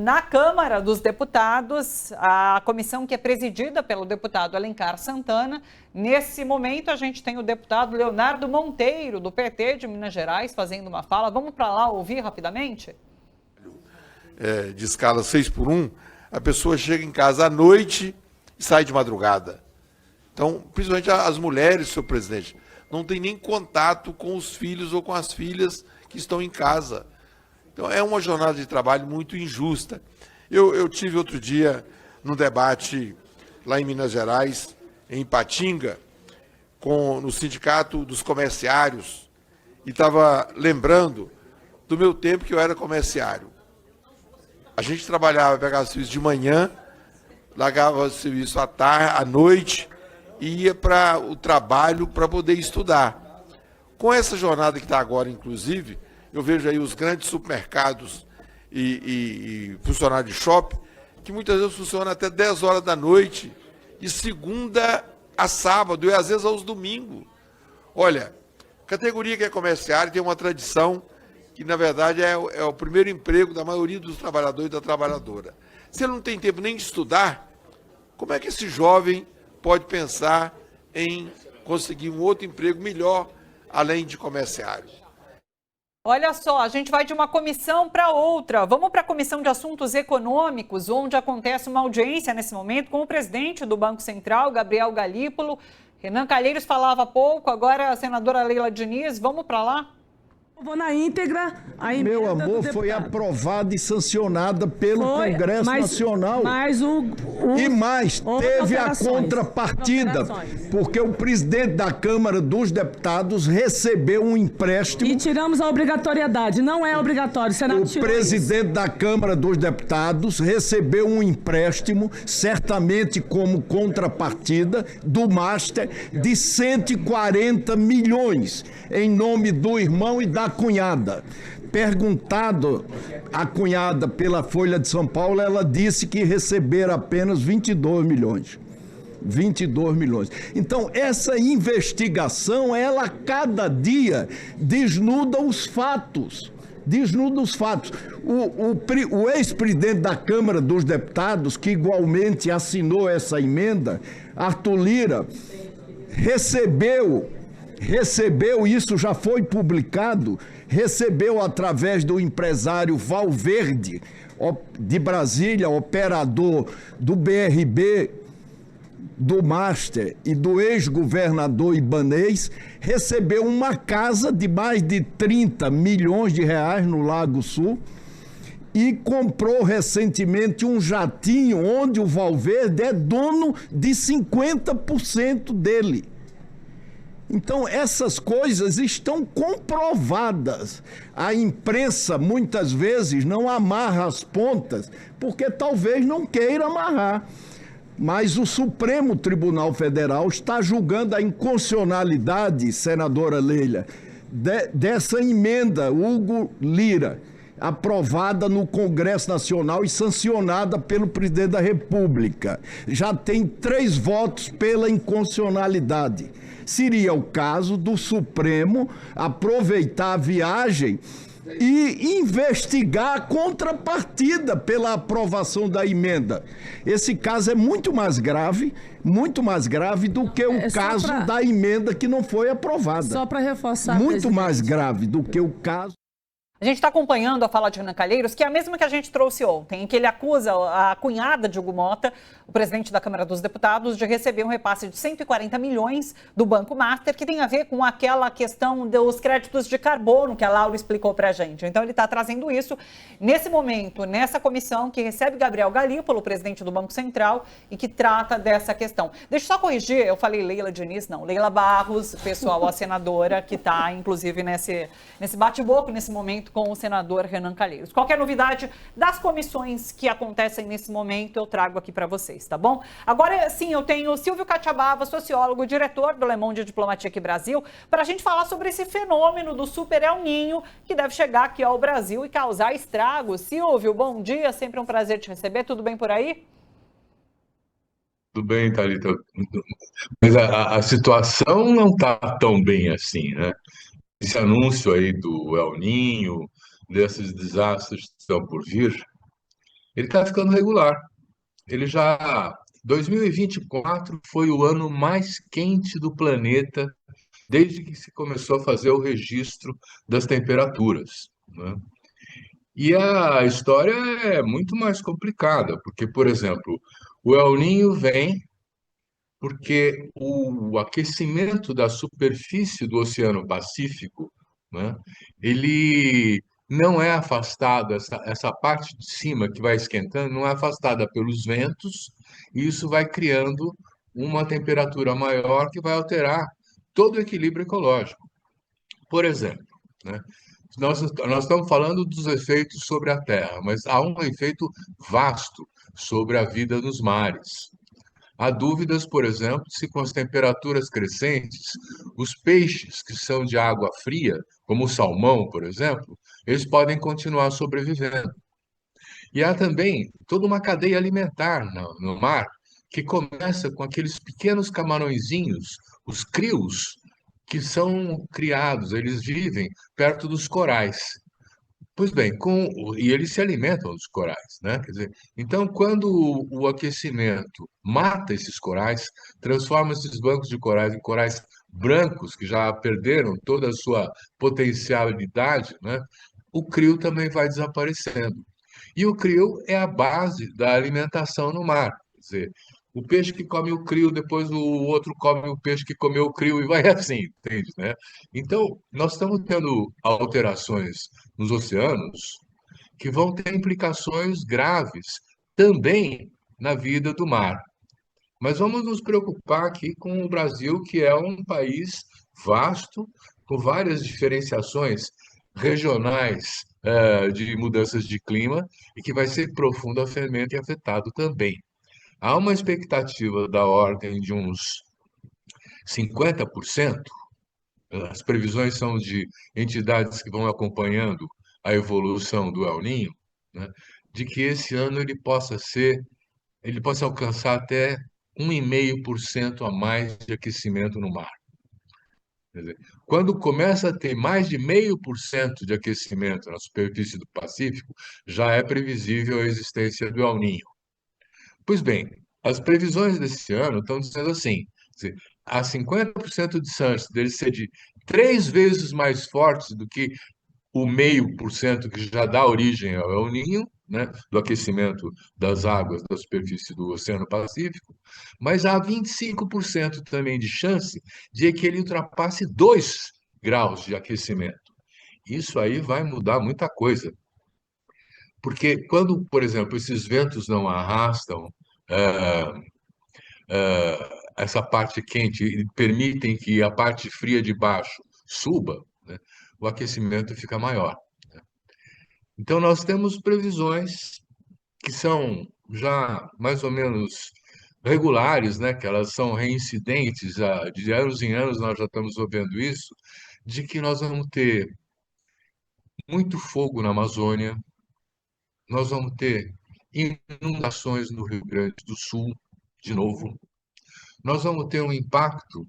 Na Câmara dos Deputados, a comissão que é presidida pelo deputado Alencar Santana. Nesse momento, a gente tem o deputado Leonardo Monteiro, do PT de Minas Gerais, fazendo uma fala. Vamos para lá ouvir rapidamente? De escala 6x1, a pessoa chega em casa à noite e sai de madrugada. Então, principalmente as mulheres, senhor presidente, não tem nem contato com os filhos ou com as filhas que estão em casa. Então, é uma jornada de trabalho muito injusta. Eu tive outro dia, num debate lá em Minas Gerais, em Ipatinga, no Sindicato dos Comerciários, e estava lembrando do meu tempo que eu era comerciário. A gente trabalhava, pegava serviço de manhã, largava o serviço à tarde, à noite, e ia para o trabalho para poder estudar. Com essa jornada que está agora, inclusive, eu vejo aí os grandes supermercados e funcionários de shopping, que muitas vezes funcionam até 10 horas da noite, de segunda a sábado, e às vezes aos domingos. Olha, categoria que é comerciária tem uma tradição que na verdade é o primeiro emprego da maioria dos trabalhadores e da trabalhadora. Se ele não tem tempo nem de estudar, como é que esse jovem pode pensar em conseguir um outro emprego melhor, além de comerciário? Olha só, a gente vai de uma comissão para outra. Vamos para a Comissão de Assuntos Econômicos, onde acontece uma audiência nesse momento com o presidente do Banco Central, Gabriel Galípolo. Renan Calheiros falava há pouco, agora a senadora Leila Diniz. Vamos para lá? Vou na íntegra a emenda. Meu amor, foi aprovada e sancionada pelo Congresso Nacional. E mais, teve a contrapartida, porque o presidente da Câmara dos Deputados recebeu um empréstimo. E tiramos a obrigatoriedade, não é obrigatório, Senado tirou presidente da Câmara dos Deputados recebeu um empréstimo, certamente como contrapartida, do Master, de 140 milhões, em nome do irmão e da cunhada. Perguntado a cunhada pela Folha de São Paulo, ela disse que receberam apenas 22 milhões. 22 milhões. Então, essa investigação, ela cada dia desnuda os fatos. Desnuda os fatos. O ex-presidente da Câmara dos Deputados, que igualmente assinou essa emenda, Arthur Lira, recebeu, isso já foi publicado, recebeu através do empresário Valverde, de Brasília, operador do BRB, do Master e do ex-governador Ibanez, recebeu uma casa de mais de 30 milhões de reais no Lago Sul e comprou recentemente um jatinho onde o Valverde é dono de 50% dele. Então, essas coisas estão comprovadas. A imprensa, muitas vezes, não amarra as pontas, porque talvez não queira amarrar. Mas o Supremo Tribunal Federal está julgando a inconstitucionalidade, senadora Leila, dessa emenda Hugo Lira, aprovada no Congresso Nacional e sancionada pelo presidente da República. Já tem 3 votos pela inconstitucionalidade. Seria o caso do Supremo aproveitar a viagem e investigar a contrapartida pela aprovação da emenda. Esse caso é muito mais grave do que o caso da emenda que não foi aprovada. Só para reforçar, muito mais grave do que o caso. A gente está acompanhando a fala de Renan Calheiros, que é a mesma que a gente trouxe ontem, em que ele acusa a cunhada de Hugo Mota, o presidente da Câmara dos Deputados, de receber um repasse de 140 milhões do Banco Master, que tem a ver com aquela questão dos créditos de carbono que a Laura explicou para a gente. Então, ele está trazendo isso nesse momento, nessa comissão que recebe Gabriel Galípolo, o presidente do Banco Central, e que trata dessa questão. Deixa eu só corrigir, eu falei Leila Diniz, não, Leila Barros, pessoal, a senadora, que está, inclusive, nesse bate-boca, nesse momento, com o senador Renan Calheiros. Qualquer novidade das comissões que acontecem nesse momento, eu trago aqui para vocês, tá bom? Agora, sim, eu tenho o Silvio Catiabava, sociólogo, diretor do Le Monde Diplomatique Brasil, para a gente falar sobre esse fenômeno do Super El Niño, que deve chegar aqui ao Brasil e causar estragos. Silvio, bom dia, sempre um prazer te receber, tudo bem por aí? Tudo bem, Thalita, mas a situação não está tão bem assim, né? Esse anúncio aí do El Niño, desses desastres que estão por vir, ele está ficando regular. 2024 foi o ano mais quente do planeta desde que se começou a fazer o registro das temperaturas, né? E a história é muito mais complicada, porque, por exemplo, o El Niño vem porque o aquecimento da superfície do Oceano Pacífico, né, ele não é afastado, essa parte de cima que vai esquentando, não é afastada pelos ventos, e isso vai criando uma temperatura maior que vai alterar todo o equilíbrio ecológico. Por exemplo, né, nós estamos falando dos efeitos sobre a Terra, mas há um efeito vasto sobre a vida nos mares. Há dúvidas, por exemplo, se com as temperaturas crescentes, os peixes que são de água fria, como o salmão, por exemplo, eles podem continuar sobrevivendo. E há também toda uma cadeia alimentar no mar, que começa com aqueles pequenos camarõezinhos, os crios, que são criados, eles vivem perto dos corais. Pois bem, e eles se alimentam dos corais, né? Quer dizer, então, quando o aquecimento mata esses corais, transforma esses bancos de corais em corais brancos, que já perderam toda a sua potencialidade, né? O crio também vai desaparecendo. E o crio é a base da alimentação no mar. Quer dizer, o peixe que come o crio, depois o outro come o peixe que comeu o crio, e vai assim, entende, né? Então, nós estamos tendo alterações nos oceanos que vão ter implicações graves também na vida do mar. Mas vamos nos preocupar aqui com o Brasil, que é um país vasto, com várias diferenciações regionais de mudanças de clima e que vai ser profundamente afetado também. Há uma expectativa da ordem de uns 50%. As previsões são de entidades que vão acompanhando a evolução do El Niño, né, de que esse ano ele possa alcançar até 1,5% a mais de aquecimento no mar. Quer dizer, quando começa a ter mais de 0,5% de aquecimento na superfície do Pacífico, já é previsível a existência do El Niño. Pois bem, as previsões desse ano estão dizendo assim, quer dizer, há 50% de chance dele ser de 3 vezes mais forte do que o 0,5% que já dá origem ao El Niño, né, do aquecimento das águas da superfície do Oceano Pacífico, mas há 25% também de chance de que ele ultrapasse 2 graus de aquecimento. Isso aí vai mudar muita coisa. Porque quando, por exemplo, esses ventos não arrastam essa parte quente e permitem que a parte fria de baixo suba, né, o aquecimento fica maior. Então, nós temos previsões que são já mais ou menos regulares, né, que elas são reincidentes, de anos em anos nós já estamos ouvindo isso, de que nós vamos ter muito fogo na Amazônia, nós vamos ter inundações no Rio Grande do Sul, de novo, nós vamos ter um impacto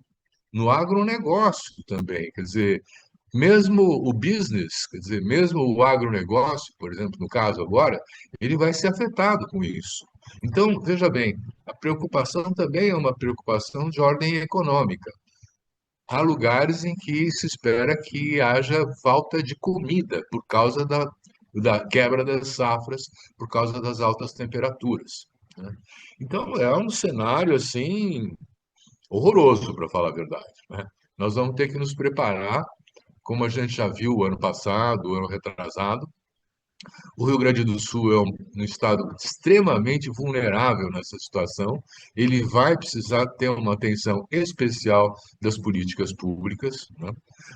no agronegócio também, quer dizer, mesmo o business, quer dizer, mesmo o agronegócio, por exemplo, no caso agora, ele vai ser afetado com isso. Então, veja bem, a preocupação também é uma preocupação de ordem econômica. Há lugares em que se espera que haja falta de comida por causa da quebra das safras, por causa das altas temperaturas, né? Então, é um cenário, assim, horroroso, para falar a verdade, né? Nós vamos ter que nos preparar, como a gente já viu o ano passado, o ano retrasado. O Rio Grande do Sul é um estado extremamente vulnerável nessa situação. Ele vai precisar ter uma atenção especial das políticas públicas, né?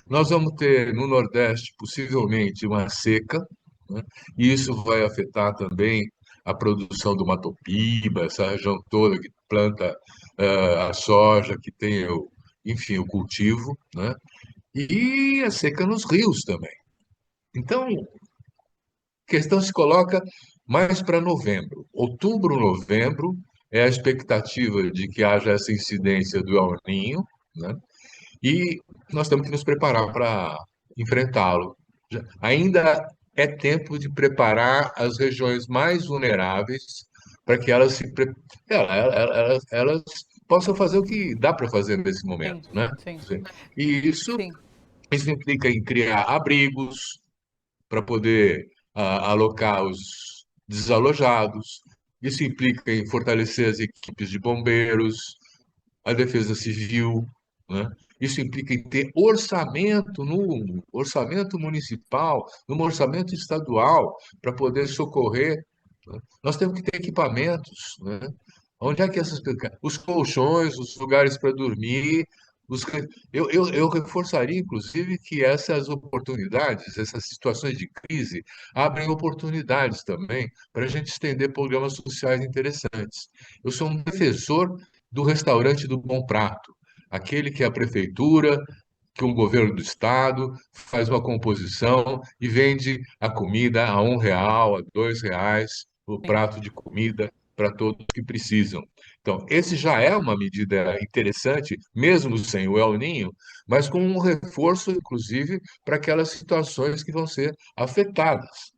Nós vamos ter no Nordeste, possivelmente, uma seca, né? E isso vai afetar também a produção do Matopiba, essa região toda que planta a soja, que tem, enfim, o cultivo, né? E a seca nos rios também. Então, a questão se coloca mais para novembro. Outubro, novembro, é a expectativa de que haja essa incidência do El Niño, né? E nós temos que nos preparar para enfrentá-lo. Ainda é tempo de preparar as regiões mais vulneráveis para que elas possam fazer o que dá para fazer nesse momento, né? Sim. E isso implica em criar abrigos para poder alocar os desalojados. Isso implica em fortalecer as equipes de bombeiros, a defesa civil, né? Isso implica em ter orçamento no orçamento municipal, no orçamento estadual, para poder socorrer, né? Nós temos que ter equipamentos, né? Onde é que os colchões, os lugares para dormir, eu reforçaria, inclusive, que essas oportunidades, essas situações de crise, abrem oportunidades também para a gente estender programas sociais interessantes. Eu sou um defensor do restaurante do Bom Prato, aquele que a prefeitura, que um governo do estado faz uma composição e vende a comida a R$ 1, a R$ 2, o prato de comida para todos que precisam. Então, esse já é uma medida interessante, mesmo sem o El Niño, mas com um reforço, inclusive, para aquelas situações que vão ser afetadas.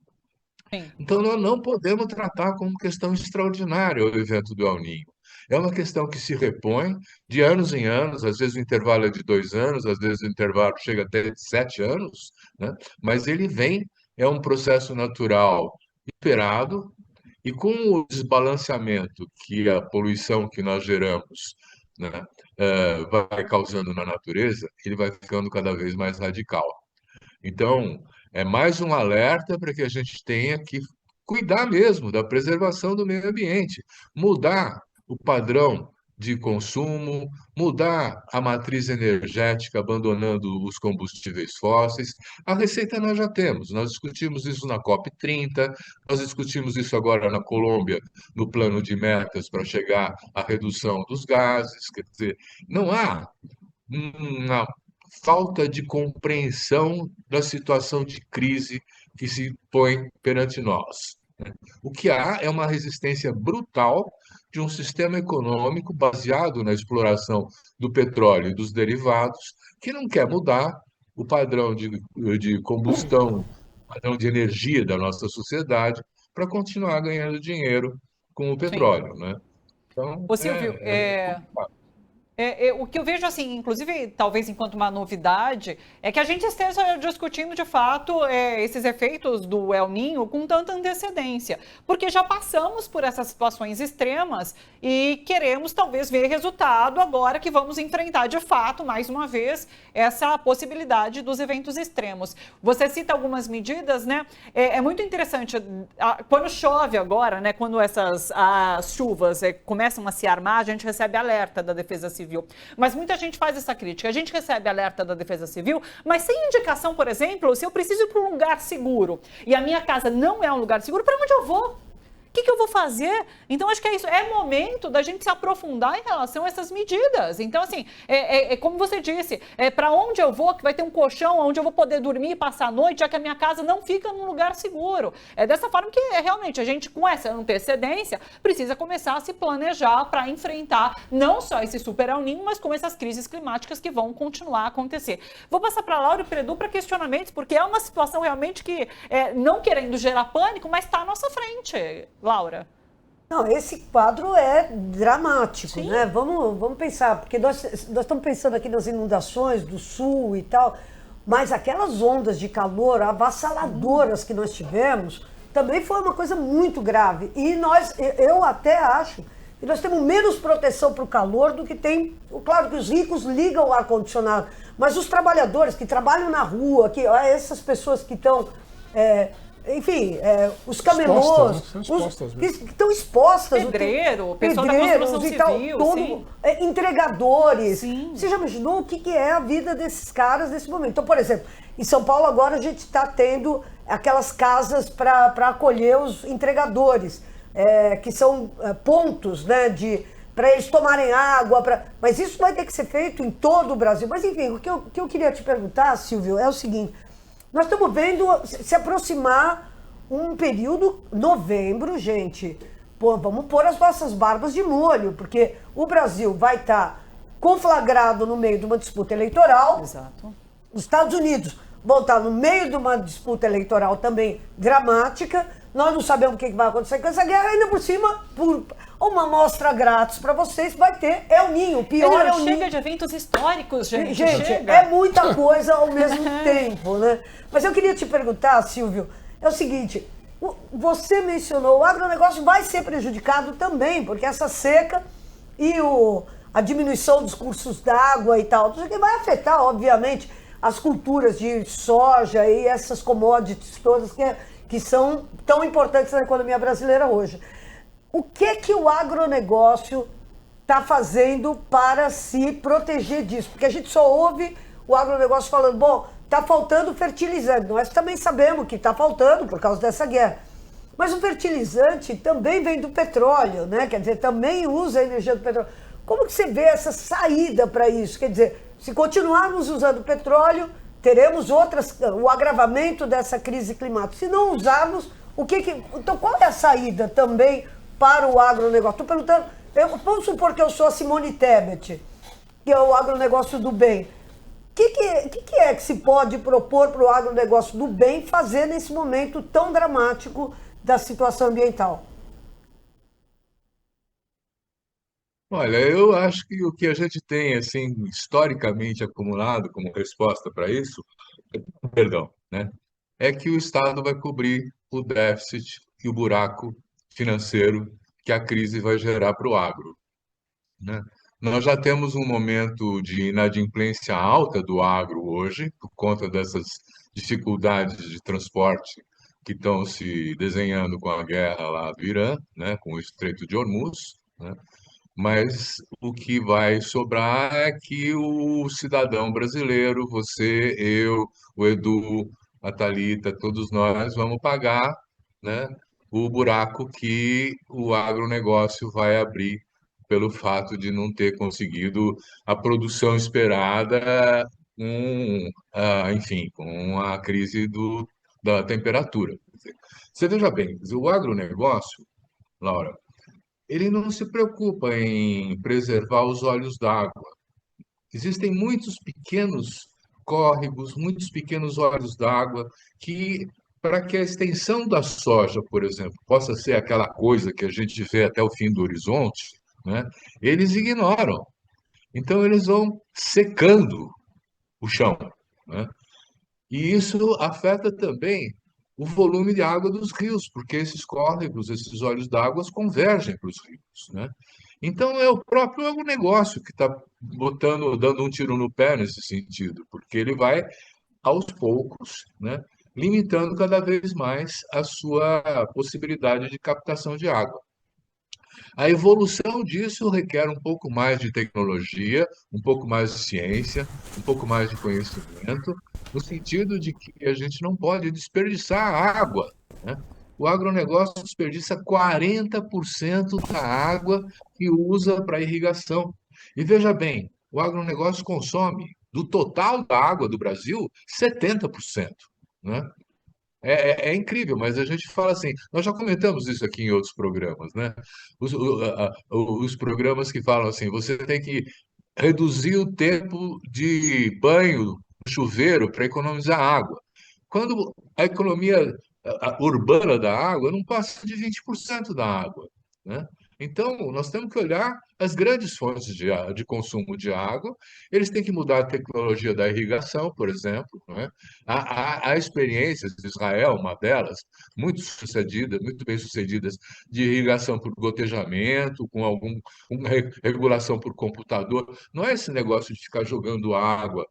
Então, nós não podemos tratar como questão extraordinária o evento do El Niño. É uma questão que se repõe de anos em anos, às vezes o intervalo é de 2 anos, às vezes o intervalo chega até de 7 anos, né? Mas ele vem, é um processo natural esperado, e com o desbalanceamento que a poluição que nós geramos, né, vai causando na natureza, ele vai ficando cada vez mais radical. Então, é mais um alerta para que a gente tenha que cuidar mesmo da preservação do meio ambiente, mudar o padrão de consumo, mudar a matriz energética, abandonando os combustíveis fósseis. A receita nós já temos, nós discutimos isso na COP30, nós discutimos isso agora na Colômbia, no plano de metas para chegar à redução dos gases. Quer dizer, não há uma falta de compreensão da situação de crise que se põe perante nós. O que há é uma resistência brutal de um sistema econômico baseado na exploração do petróleo e dos derivados, que não quer mudar o padrão de combustão, o padrão de energia da nossa sociedade, para continuar ganhando dinheiro com o petróleo, né? Então, Ô, Silvio, o que eu vejo, assim, inclusive, talvez enquanto uma novidade, é que a gente esteja discutindo, de fato, esses efeitos do El Niño com tanta antecedência, porque já passamos por essas situações extremas e queremos, talvez, ver resultado agora que vamos enfrentar, de fato, mais uma vez, essa possibilidade dos eventos extremos. Você cita algumas medidas, né? É muito interessante, quando chove agora, né, quando as chuvas começam a se armar, a gente recebe alerta da Defesa Civil. Mas muita gente faz essa crítica. A gente recebe alerta da Defesa Civil, mas sem indicação, por exemplo, se eu preciso ir para um lugar seguro e a minha casa não é um lugar seguro, para onde eu vou? O que eu vou fazer? Então, acho que é isso. É momento da gente se aprofundar em relação a essas medidas. Então, assim, como você disse, para onde eu vou, que vai ter um colchão onde eu vou poder dormir e passar a noite, já que a minha casa não fica num lugar seguro. É dessa forma que, realmente, a gente, com essa antecedência, precisa começar a se planejar para enfrentar não só esse super El Niño, mas como essas crises climáticas que vão continuar a acontecer. Vou passar para a Laura e para o Edu para questionamentos, porque é uma situação realmente que, não querendo gerar pânico, mas está à nossa frente. Laura? Não, esse quadro é dramático, né? Vamos pensar, porque nós estamos pensando aqui nas inundações do sul e tal, mas aquelas ondas de calor avassaladoras que nós tivemos também foi uma coisa muito grave. E eu até acho que nós temos menos proteção para o calor do que tem. Claro que os ricos ligam o ar-condicionado, mas os trabalhadores que trabalham na rua, essas pessoas que estão... enfim, os camelôs, que estão expostas. Pedreiro, pessoal da construção civil, entregadores. Sim. Você já imaginou o que é a vida desses caras nesse momento? Então, por exemplo, em São Paulo agora a gente está tendo aquelas casas para acolher os entregadores, que são pontos, né, para eles tomarem água. Mas isso vai ter que ser feito em todo o Brasil. Mas, enfim, o que eu queria te perguntar, Silvio, é o seguinte... Nós estamos vendo se aproximar um período, novembro, gente. Vamos pôr as nossas barbas de molho, porque o Brasil vai estar conflagrado no meio de uma disputa eleitoral. Exato. Os Estados Unidos vão estar no meio de uma disputa eleitoral também dramática. Nós não sabemos o que vai acontecer com essa guerra. Ainda por cima, por uma amostra grátis para vocês, vai ter El Niño, pior El Niño. Chega de eventos históricos, gente. Gente, é muita coisa ao mesmo tempo, né? Mas eu queria te perguntar, Silvio, é o seguinte, você mencionou, o agronegócio vai ser prejudicado também, porque essa seca e a diminuição dos cursos d'água e tal, que vai afetar, obviamente, as culturas de soja e essas commodities todas que são tão importantes na economia brasileira hoje. O que o agronegócio está fazendo para se proteger disso? Porque a gente só ouve o agronegócio falando, bom, está faltando fertilizante. Nós também sabemos que está faltando por causa dessa guerra. Mas o fertilizante também vem do petróleo, né? Quer dizer, também usa a energia do petróleo. Como que você vê essa saída para isso? Quer dizer, se continuarmos usando petróleo, teremos o agravamento dessa crise climática. Se não usarmos, então qual é a saída também para o agronegócio? Estou perguntando Vamos supor que eu sou a Simone Tebet, que é o agronegócio do bem. O que é que se pode propor para o agronegócio do bem fazer nesse momento tão dramático da situação ambiental? Olha, eu acho que o que a gente tem, assim, historicamente acumulado como resposta para isso, perdão, né, é que o Estado vai cobrir o déficit e o buraco financeiro que a crise vai gerar para o agro, né? Nós já temos um momento de inadimplência alta do agro hoje, por conta dessas dificuldades de transporte que estão se desenhando com a guerra lá do Irã, né, com o Estreito de Hormuz, né? Mas o que vai sobrar é que o cidadão brasileiro, você, eu, o Edu, a Thalita, todos nós vamos pagar, né, o buraco que o agronegócio vai abrir pelo fato de não ter conseguido a produção esperada, enfim, com a crise da temperatura. Você veja bem, o agronegócio, Laura, ele não se preocupa em preservar os olhos d'água. Existem muitos pequenos córregos, muitos pequenos olhos d'água que, para que a extensão da soja, por exemplo, possa ser aquela coisa que a gente vê até o fim do horizonte, né, eles ignoram. Então, eles vão secando o chão, né? E isso afeta também o volume de água dos rios, porque esses córregos, esses olhos d'água convergem para os rios, né? Então é o próprio agronegócio que está dando um tiro no pé nesse sentido, porque ele vai aos poucos, né, limitando cada vez mais a sua possibilidade de captação de água. A evolução disso requer um pouco mais de tecnologia, um pouco mais de ciência, um pouco mais de conhecimento, no sentido de que a gente não pode desperdiçar água, né? O agronegócio desperdiça 40% da água que usa para irrigação. E veja bem, o agronegócio consome, do total da água do Brasil, 70%, né? É incrível, mas a gente fala assim, nós já comentamos isso aqui em outros programas, né? Os programas que falam assim, você tem que reduzir o tempo de banho no chuveiro para economizar água. Quando a economia urbana da água não passa de 20% da água, né? Então, nós temos que olhar as grandes fontes de consumo de água, eles têm que mudar a tecnologia da irrigação, por exemplo, né? Há experiências de Israel, uma delas, muito bem sucedidas, de irrigação por gotejamento, com uma regulação por computador. Não é esse negócio de ficar jogando água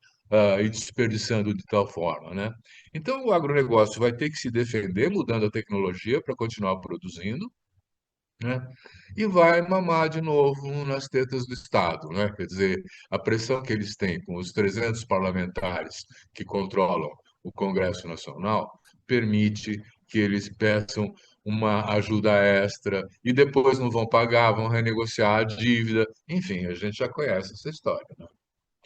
e desperdiçando de tal forma, né? Então, o agronegócio vai ter que se defender, mudando a tecnologia para continuar produzindo, né? E vai mamar de novo nas tetas do Estado, né? Quer dizer, a pressão que eles têm com os 300 parlamentares que controlam o Congresso Nacional permite que eles peçam uma ajuda extra e depois não vão pagar, vão renegociar a dívida. Enfim, a gente já conhece essa história, né?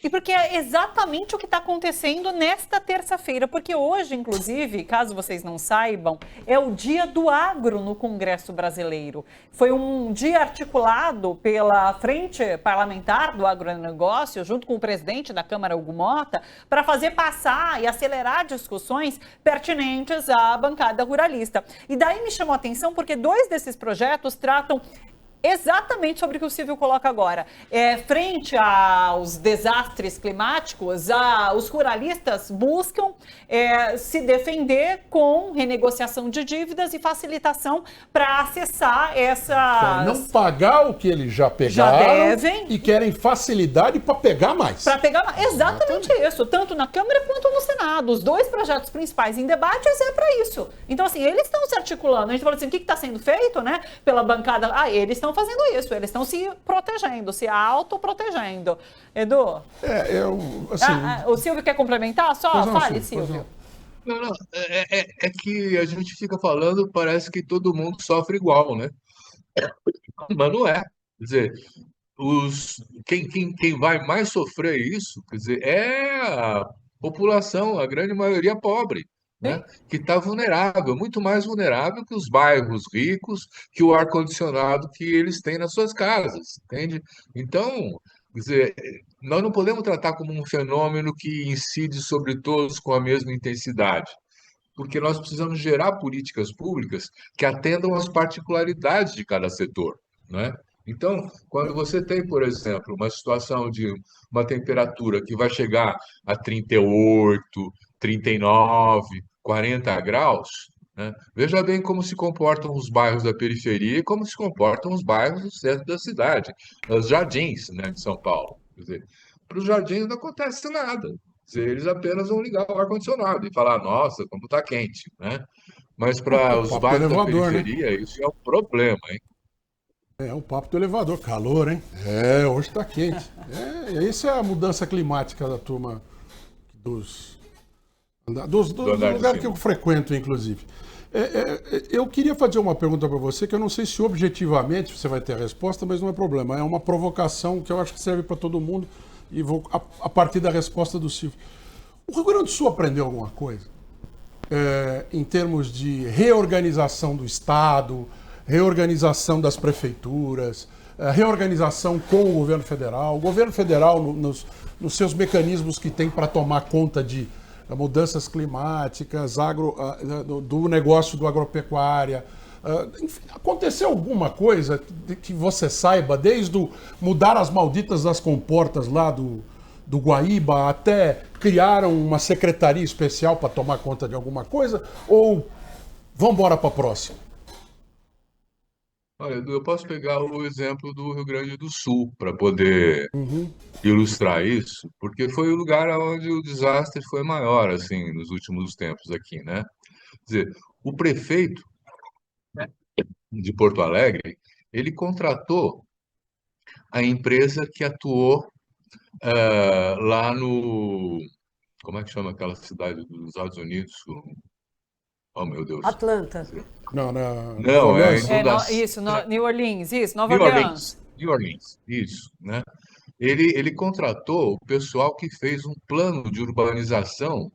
E porque é exatamente o que está acontecendo nesta terça-feira, porque hoje, inclusive, caso vocês não saibam, é o dia do agro no Congresso Brasileiro. Foi um dia articulado pela Frente Parlamentar do Agronegócio, junto com o presidente da Câmara, Hugo Mota, para fazer passar e acelerar discussões pertinentes à bancada ruralista. E daí me chamou a atenção porque 2 desses projetos tratam exatamente sobre o que o Silvio coloca agora. Frente aos desastres climáticos, os ruralistas buscam se defender com renegociação de dívidas e facilitação para acessar essas... Não pagar o que eles já pegaram, devem, e querem facilidade para pegar mais. Para pegar mais. Exatamente isso, tanto na Câmara quanto no Senado. Os 2 projetos principais em debates é para isso. Então, assim, eles estão se articulando. A gente fala assim, o que está sendo feito, né, pela bancada? Eles estão fazendo isso, eles estão se protegendo, se autoprotegendo. Edu? O Silvio quer complementar? Só fale, Silvio. Não, é que a gente fica falando, parece que todo mundo sofre igual, né? Mas não é. Quer dizer, quem vai mais sofrer isso, quer dizer, é a população, a grande maioria pobre, né, que está vulnerável, muito mais vulnerável que os bairros ricos, que o ar-condicionado que eles têm nas suas casas, entende? Então, quer dizer, nós não podemos tratar como um fenômeno que incide sobre todos com a mesma intensidade, porque nós precisamos gerar políticas públicas que atendam às particularidades de cada setor, né? Então, quando você tem, por exemplo, uma situação de uma temperatura que vai chegar a 38, 39, 40 graus, né? Veja bem como se comportam os bairros da periferia e como se comportam os bairros do centro da cidade, os jardins, né, de São Paulo. Quer dizer, para os jardins não acontece nada. Eles apenas vão ligar o ar-condicionado e falar, nossa, como está quente, né? Mas para O os papo do bairros da elevador, né? periferia, isso é um problema, hein? É o papo do elevador, calor, hein? É, hoje está quente. Isso é a mudança climática da turma dos lugares que eu frequento, inclusive. Eu queria fazer uma pergunta para você, que eu não sei se objetivamente você vai ter a resposta, mas não é problema. É uma provocação que eu acho que serve para todo mundo e vou a partir da resposta do Silvio. O Rio Grande do Sul aprendeu alguma coisa em termos de reorganização do Estado, reorganização das prefeituras, reorganização com o governo federal? O governo federal, nos seus mecanismos que tem para tomar conta de mudanças climáticas, do negócio do agropecuária. Enfim, aconteceu alguma coisa que você saiba, desde mudar as malditas das comportas lá do Guaíba até criaram uma secretaria especial para tomar conta de alguma coisa? Ou vamos embora para a próxima? Olha, Edu, eu posso pegar o exemplo do Rio Grande do Sul para poder ilustrar isso, porque foi o lugar onde o desastre foi maior, assim, nos últimos tempos aqui, né? Quer dizer, o prefeito de Porto Alegre, ele contratou a empresa que atuou lá no... Como é que chama aquela cidade dos Estados Unidos? Oh, meu Deus. Atlanta. Não, é Isso, New Orleans, isso, Nova New Orleans. Orleans, isso, né? Ele contratou o pessoal que fez um plano de urbanização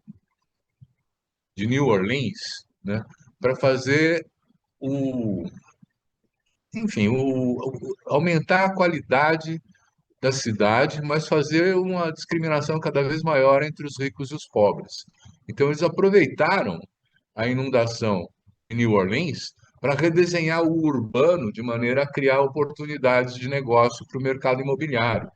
de New Orleans, né, para fazer aumentar a qualidade da cidade, mas fazer uma discriminação cada vez maior entre os ricos e os pobres. Então eles aproveitaram a inundação em New Orleans para redesenhar o urbano de maneira a criar oportunidades de negócio para o mercado imobiliário.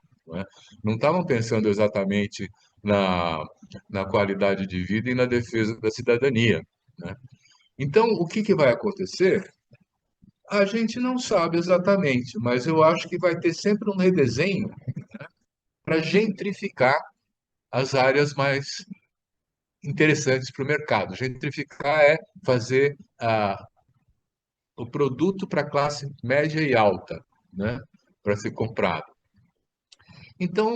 Não estavam pensando exatamente na qualidade de vida e na defesa da cidadania, né? Então, o que vai acontecer? A gente não sabe exatamente, mas eu acho que vai ter sempre um redesenho, né, para gentrificar as áreas mais interessantes para o mercado. Gentrificar é fazer o produto para a classe média e alta, né, para ser comprado. Então,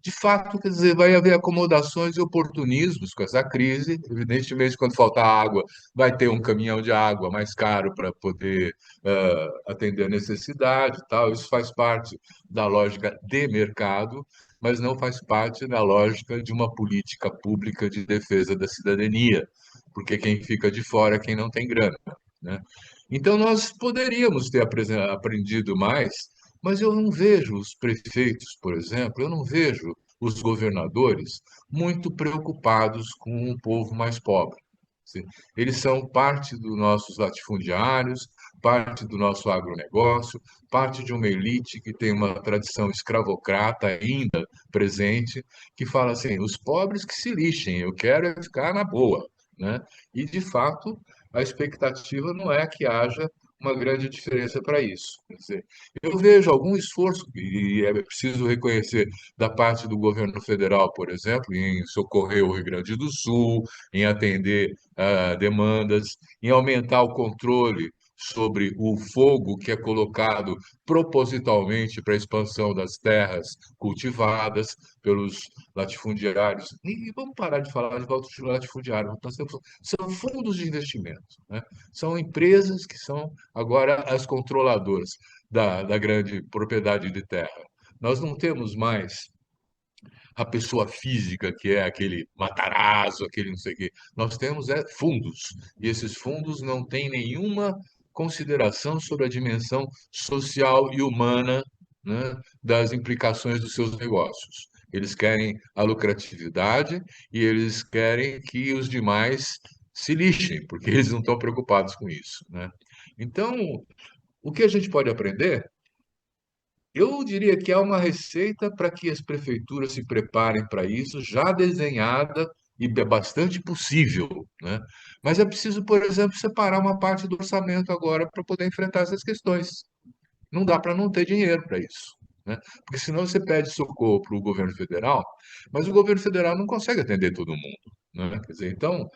de fato, quer dizer, vai haver acomodações e oportunismos com essa crise. Evidentemente, quando faltar água, vai ter um caminhão de água mais caro para poder atender a necessidade, tal. Isso faz parte da lógica de mercado, mas não faz parte da lógica de uma política pública de defesa da cidadania, porque quem fica de fora é quem não tem grana, né? Então, nós poderíamos ter aprendido mais, mas eu não vejo os prefeitos, por exemplo, eu não vejo os governadores muito preocupados com o povo mais pobre. Eles são parte dos nossos latifundiários, parte do nosso agronegócio, parte de uma elite que tem uma tradição escravocrata ainda presente, que fala assim, os pobres que se lixem, eu quero é ficar na boa, né? E, de fato, a expectativa não é que haja uma grande diferença para isso. Quer dizer, eu vejo algum esforço, e é preciso reconhecer, da parte do governo federal, por exemplo, em socorrer o Rio Grande do Sul, em atender demandas, em aumentar o controle sobre o fogo que é colocado propositalmente para a expansão das terras cultivadas pelos latifundiários. E vamos parar de falar de latifundiário, são fundos de investimento, né? São empresas que são agora as controladoras da grande propriedade de terra. Nós não temos mais a pessoa física, que é aquele Matarazzo, aquele não sei o quê. Nós temos fundos, e esses fundos não têm nenhuma consideração sobre a dimensão social e humana, né, das implicações dos seus negócios. Eles querem a lucratividade e eles querem que os demais se lixem, porque eles não estão preocupados com isso, né? Então, o que a gente pode aprender? Eu diria que há uma receita para que as prefeituras se preparem para isso, já desenhada e é bastante possível, né? Mas é preciso, por exemplo, separar uma parte do orçamento agora para poder enfrentar essas questões. Não dá para não ter dinheiro para isso, né? Porque senão você pede socorro para o governo federal, mas o governo federal não consegue atender todo mundo, né? Quer dizer, então,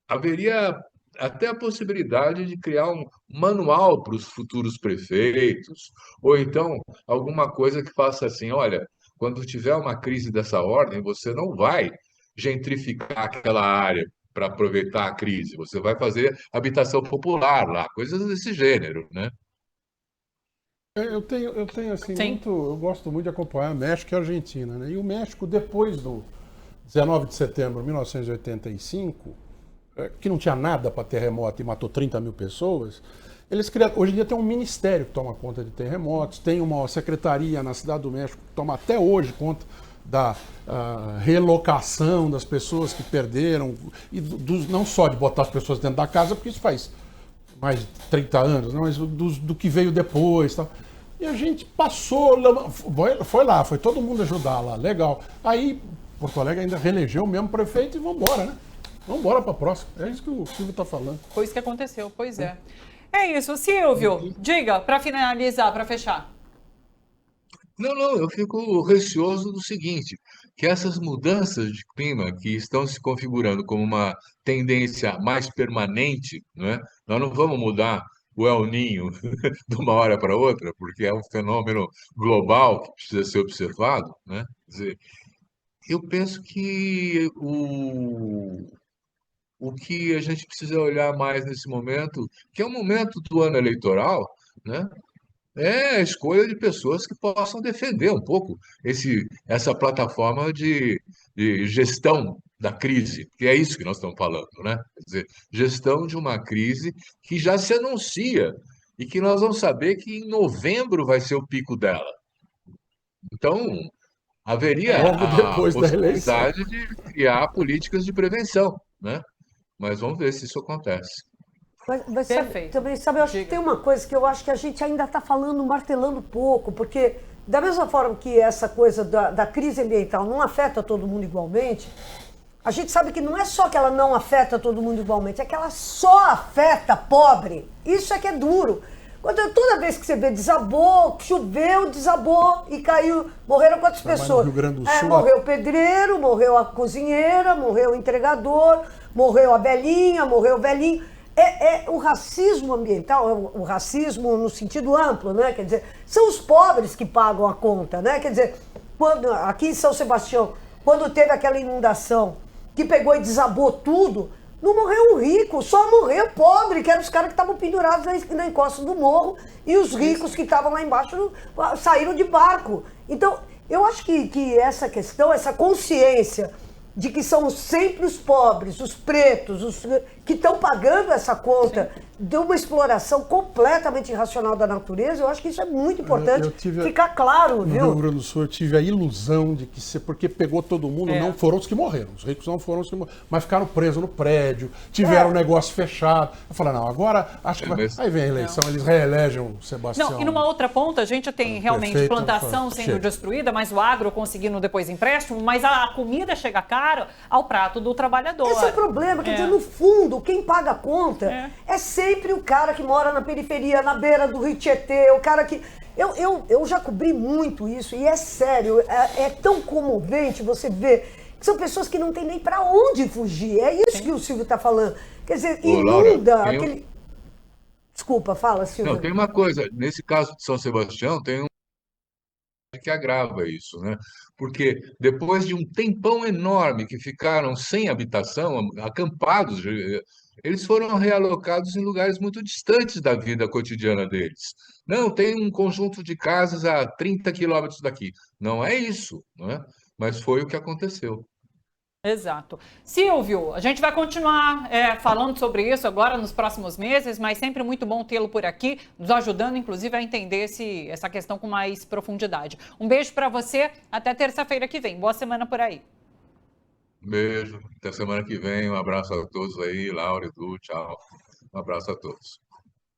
haveria até a possibilidade de criar um manual para os futuros prefeitos, ou então alguma coisa que faça assim, olha, quando tiver uma crise dessa ordem, você não vai gentrificar aquela área para aproveitar a crise, você vai fazer habitação popular lá, coisas desse gênero, né? Eu tenho assim, eu gosto muito de acompanhar México e Argentina, né? E o México, depois do 19 de setembro de 1985, que não tinha nada para terremoto e matou 30 mil pessoas, eles criaram, hoje em dia tem um ministério que toma conta de terremotos, tem uma secretaria na Cidade do México que toma até hoje conta da relocação das pessoas que perderam, e não só de botar as pessoas dentro da casa, porque isso faz mais de 30 anos, não, mas do que veio depois. Tal. E a gente passou, foi todo mundo ajudar lá, legal. Aí Porto Alegre ainda reelegeu o mesmo prefeito e vamos embora, né? Vamos embora para a próxima. É isso que o Silvio está falando. Foi isso que aconteceu, pois é. É isso, Silvio, diga, para finalizar, para fechar. Não, eu fico receoso do seguinte, que essas mudanças de clima que estão se configurando como uma tendência mais permanente, né? Nós não vamos mudar o El Niño de uma hora para outra, porque é um fenômeno global que precisa ser observado, né? Quer dizer, eu penso que o que a gente precisa olhar mais nesse momento, que é o momento do ano eleitoral, né? É a escolha de pessoas que possam defender um pouco essa plataforma de gestão da crise, que é isso que nós estamos falando, né? Quer dizer, gestão de uma crise que já se anuncia e que nós vamos saber que em novembro vai ser o pico dela. Então, haveria a possibilidade de criar políticas de prevenção, né? Mas vamos ver se isso acontece. Mas também, sabe, eu acho que tem uma coisa que eu acho que a gente ainda está falando, martelando pouco, porque da mesma forma que essa coisa da crise ambiental não afeta todo mundo igualmente, a gente sabe que não é só que ela não afeta todo mundo igualmente, é que ela só afeta pobre. Isso é que é duro. Toda vez que você vê desabou, choveu, desabou e caiu, morreram quantas pessoas? No Rio Grande do Sul, morreu o pedreiro, morreu a cozinheira, morreu o entregador, morreu a velhinha, morreu o velhinho. O racismo ambiental, o racismo no sentido amplo, né? Quer dizer, são os pobres que pagam a conta, né? Quer dizer, aqui em São Sebastião, quando teve aquela inundação que pegou e desabou tudo, não morreu o rico, só morreu o pobre, que eram os caras que estavam pendurados na encosta do morro, e os ricos que estavam lá embaixo saíram de barco. Então, eu acho que essa questão, essa consciência de que são sempre os pobres, os pretos, os que estão pagando essa conta de uma exploração completamente irracional da natureza, eu acho que isso é muito importante ficar claro, viu? No Rio Grande do Sul eu tive a ilusão de que porque pegou todo mundo, não foram os que morreram, os ricos não foram os que morreram, mas ficaram presos no prédio, tiveram o negócio fechado. Eu falei, não, agora acho que vai... Aí vem a eleição, eles reelegem o Sebastião. Não, e numa outra ponta, a gente tem realmente plantação sendo destruída, mas o agro conseguindo depois empréstimo, mas a comida chega cara ao prato do trabalhador. Esse é o problema, quer dizer, no fundo, quem paga a conta é sempre o cara que mora na periferia, na beira do Rio Tietê, o cara que... Eu já cobri muito isso, e é sério, é tão comovente você ver que são pessoas que não têm nem para onde fugir. É isso que o Silvio está falando. Quer dizer, inunda aquele... Desculpa, fala, Silvio. Não, tem uma coisa, nesse caso de São Sebastião, tem que agrava isso, né? Porque depois de um tempão enorme que ficaram sem habitação, acampados, eles foram realocados em lugares muito distantes da vida cotidiana deles. Não, tem um conjunto de casas a 30 quilômetros daqui. Não é isso, não é? Mas foi o que aconteceu. Exato. Silvio, a gente vai continuar falando sobre isso agora nos próximos meses, mas sempre muito bom tê-lo por aqui, nos ajudando, inclusive, a entender essa questão com mais profundidade. Um beijo para você, até terça-feira que vem. Boa semana por aí. Beijo, até semana que vem. Um abraço a todos aí, Laura, Edu, tchau. Um abraço a todos.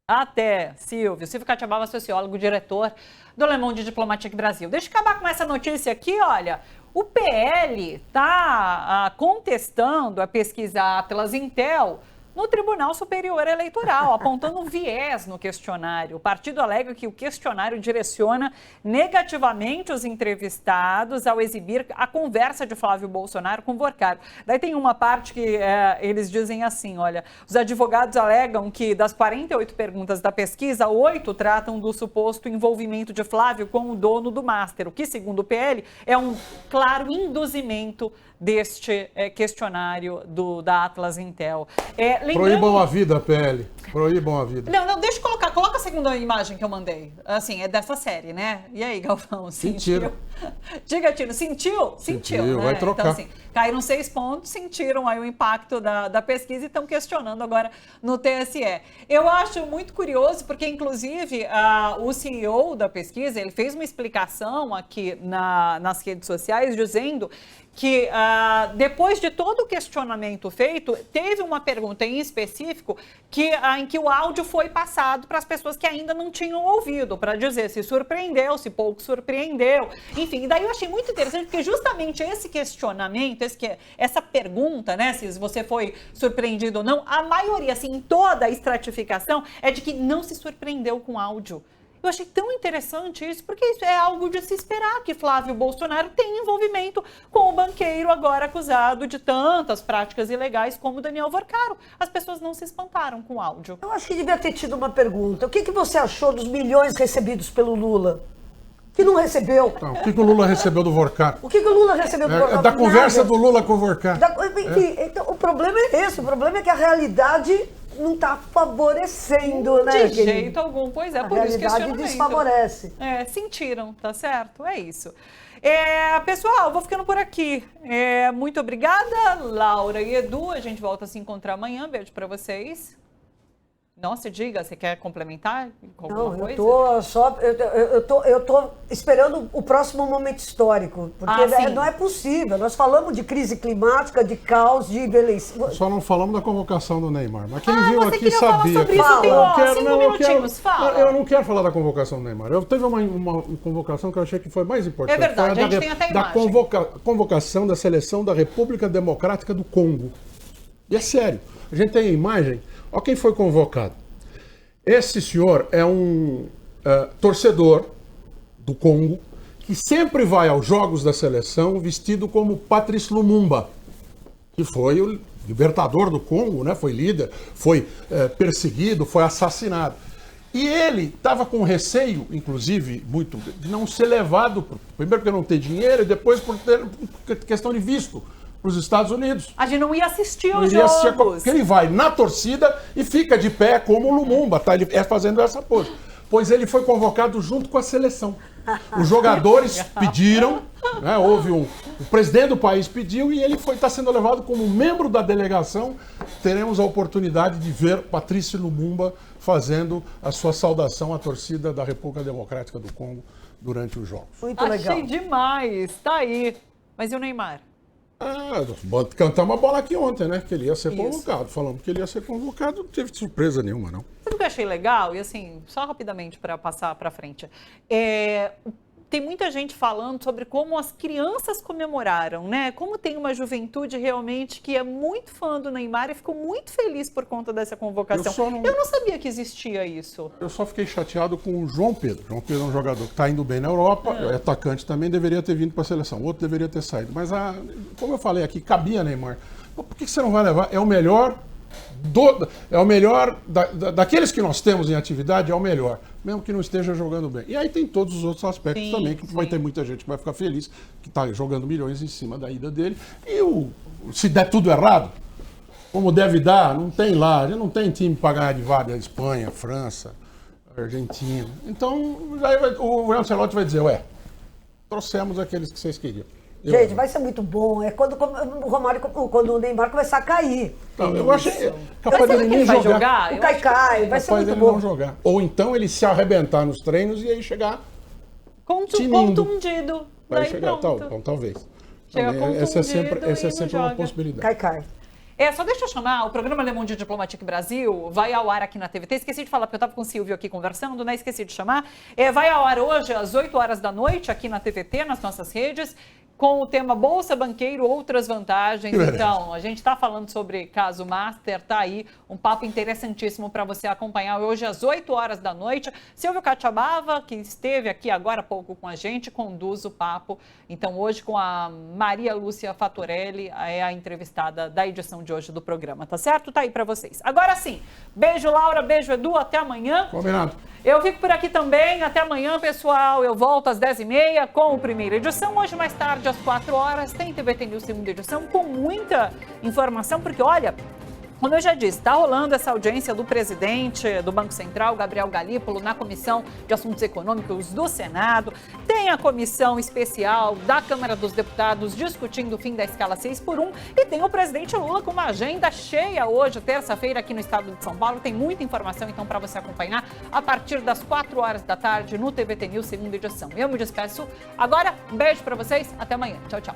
Até, Silvio. Silvio Catiabava, sociólogo, diretor do Le Monde Diplomatique Brasil. Deixa eu acabar com essa notícia aqui, olha. O PL está contestando a pesquisa Atlas Intel no Tribunal Superior Eleitoral, apontando um viés no questionário. O partido alega que o questionário direciona negativamente os entrevistados ao exibir a conversa de Flávio Bolsonaro com Vorcaro. Daí tem uma parte que eles dizem assim, olha, os advogados alegam que das 48 perguntas da pesquisa, 8 tratam do suposto envolvimento de Flávio com o dono do Master, o que, segundo o PL, é um claro induzimento deste questionário da Atlas Intel. Proíbam a vida, PL. Proíbam a vida. Não, deixa eu colocar. Coloca a segunda imagem que eu mandei. Assim, é dessa série, né? E aí, Galvão? Sentiu? Diga, Tino, sentiu? Sentiu, né? Vai trocar. Então, assim, caíram 6 pontos, sentiram aí o impacto da pesquisa e estão questionando agora no TSE. Eu acho muito curioso, porque, inclusive, o CEO da pesquisa, ele fez uma explicação aqui nas redes sociais, dizendo que depois de todo o questionamento feito, teve uma pergunta em específico em que o áudio foi passado para as pessoas que ainda não tinham ouvido, para dizer se surpreendeu, se pouco surpreendeu, enfim. E daí eu achei muito interessante, porque justamente esse questionamento, essa pergunta, né, se você foi surpreendido ou não, a maioria, assim, em toda a estratificação, é de que não se surpreendeu com áudio. Eu achei tão interessante isso, porque isso é algo de se esperar, que Flávio Bolsonaro tem envolvimento com o banqueiro agora acusado de tantas práticas ilegais como Daniel Vorcaro. As pessoas não se espantaram com o áudio. Eu acho que devia ter tido uma pergunta. O que você achou dos milhões recebidos pelo Lula? Que não recebeu. Não, o que o Lula recebeu do Vorcaro? O que o Lula recebeu do Vorcaro? Da conversa do Lula com o Vorcaro. Enfim, então, o problema é esse. O problema é que a realidade não está favorecendo, né? De jeito algum, pois é, por isso que a realidade desfavorece. Sentiram, tá certo? É isso. Pessoal, vou ficando por aqui. Muito obrigada, Laura e Edu. A gente volta a se encontrar amanhã. Beijo para vocês. Nossa, diga, você quer complementar alguma coisa? Eu tô esperando o próximo momento histórico, porque não é possível. Nós falamos de crise climática, de caos, de envelhecimento. Só não falamos da convocação do Neymar, mas quem viu aqui sabia. Eu não quero falar da convocação do Neymar. Teve uma convocação que eu achei que foi mais importante. É verdade, a gente tem até a imagem. Da convocação da seleção da República Democrática do Congo. E é sério, a gente tem a imagem. Olha quem foi convocado. Esse senhor é um torcedor do Congo que sempre vai aos jogos da seleção vestido como Patrice Lumumba, que foi o libertador do Congo, né? Foi líder, foi perseguido, foi assassinado. E ele estava com receio, inclusive, muito, de não ser levado, primeiro porque não tem dinheiro e depois por questão de visto, para os Estados Unidos. A gente não ia assistir aos jogos. Porque ele vai na torcida e fica de pé como o Lumumba, tá? Ele fazendo essa pose. Pois ele foi convocado junto com a seleção. Os jogadores pediram, né? O presidente do país pediu e ele está sendo levado como membro da delegação. Teremos a oportunidade de ver Patrice Lumumba fazendo a sua saudação à torcida da República Democrática do Congo durante os jogos. Muito legal. Achei demais, tá aí. Mas e o Neymar? Cantamos a bola aqui ontem, né? Que ele ia ser convocado. Falamos que ele ia ser convocado, não teve surpresa nenhuma, não. Sabe o que eu achei legal? E assim, só rapidamente para passar para frente. Tem muita gente falando sobre como as crianças comemoraram, né? Como tem uma juventude realmente que é muito fã do Neymar e ficou muito feliz por conta dessa convocação. Eu não sabia que existia isso. Eu só fiquei chateado com o João Pedro. João Pedro é um jogador que está indo bem na Europa, é atacante também, deveria ter vindo para a seleção. O outro deveria ter saído. Mas, como eu falei aqui, cabia Neymar. Por que você não vai levar? É o melhor É o melhor, daqueles que nós temos em atividade, é o melhor, mesmo que não esteja jogando bem. E aí tem todos os outros aspectos também, que vai ter muita gente que vai ficar feliz, que está jogando milhões em cima da ida dele. E se der tudo errado, como deve dar, não tem lá, a gente não tem time para ganhar de várias, Espanha, França, Argentina. Então, o Ancelotti vai dizer, trouxemos aqueles que vocês queriam. Gente, vai ser muito bom. É quando o Neymar começar a cair. Não, eu achei capaz dele nem jogar. O Caicai, vai ser muito dele bom. Não jogar. Ou então ele se arrebentar nos treinos e aí chegar contundido. Vai chegar, então, talvez. Essa é sempre uma possibilidade. Caicai. Só deixa eu chamar, o programa Le Monde Diplomatique Brasil vai ao ar aqui na TVT. Esqueci de falar, porque eu estava com o Silvio aqui conversando, né? Esqueci de chamar. Vai ao ar hoje às 8 horas da noite aqui na TVT, nas nossas redes, com o tema Bolsa Banqueiro, outras vantagens. Então, a gente está falando sobre caso Master, tá aí um papo interessantíssimo para você acompanhar hoje às 8 horas da noite. Silvio Catiabava, que esteve aqui agora há pouco com a gente, conduz o papo. Então, hoje com a Maria Lúcia Fatorelli, é a entrevistada da edição de hoje do programa, tá certo? Tá aí para vocês. Agora sim, beijo Laura, beijo Edu, até amanhã. Combinado. Eu fico por aqui também, até amanhã, pessoal. Eu volto às 10h30 com a primeira edição. Hoje, mais tarde, às 4 horas, tem TVT News segunda edição, com muita informação, porque, olha, como eu já disse, está rolando essa audiência do presidente do Banco Central, Gabriel Galípolo, na Comissão de Assuntos Econômicos do Senado. Tem a comissão especial da Câmara dos Deputados discutindo o fim da escala 6x1. E tem o presidente Lula com uma agenda cheia hoje, terça-feira, aqui no estado de São Paulo. Tem muita informação, então, para você acompanhar a partir das 4 horas da tarde no TVT News, segunda edição. Eu me despeço agora. Um beijo para vocês. Até amanhã. Tchau, tchau.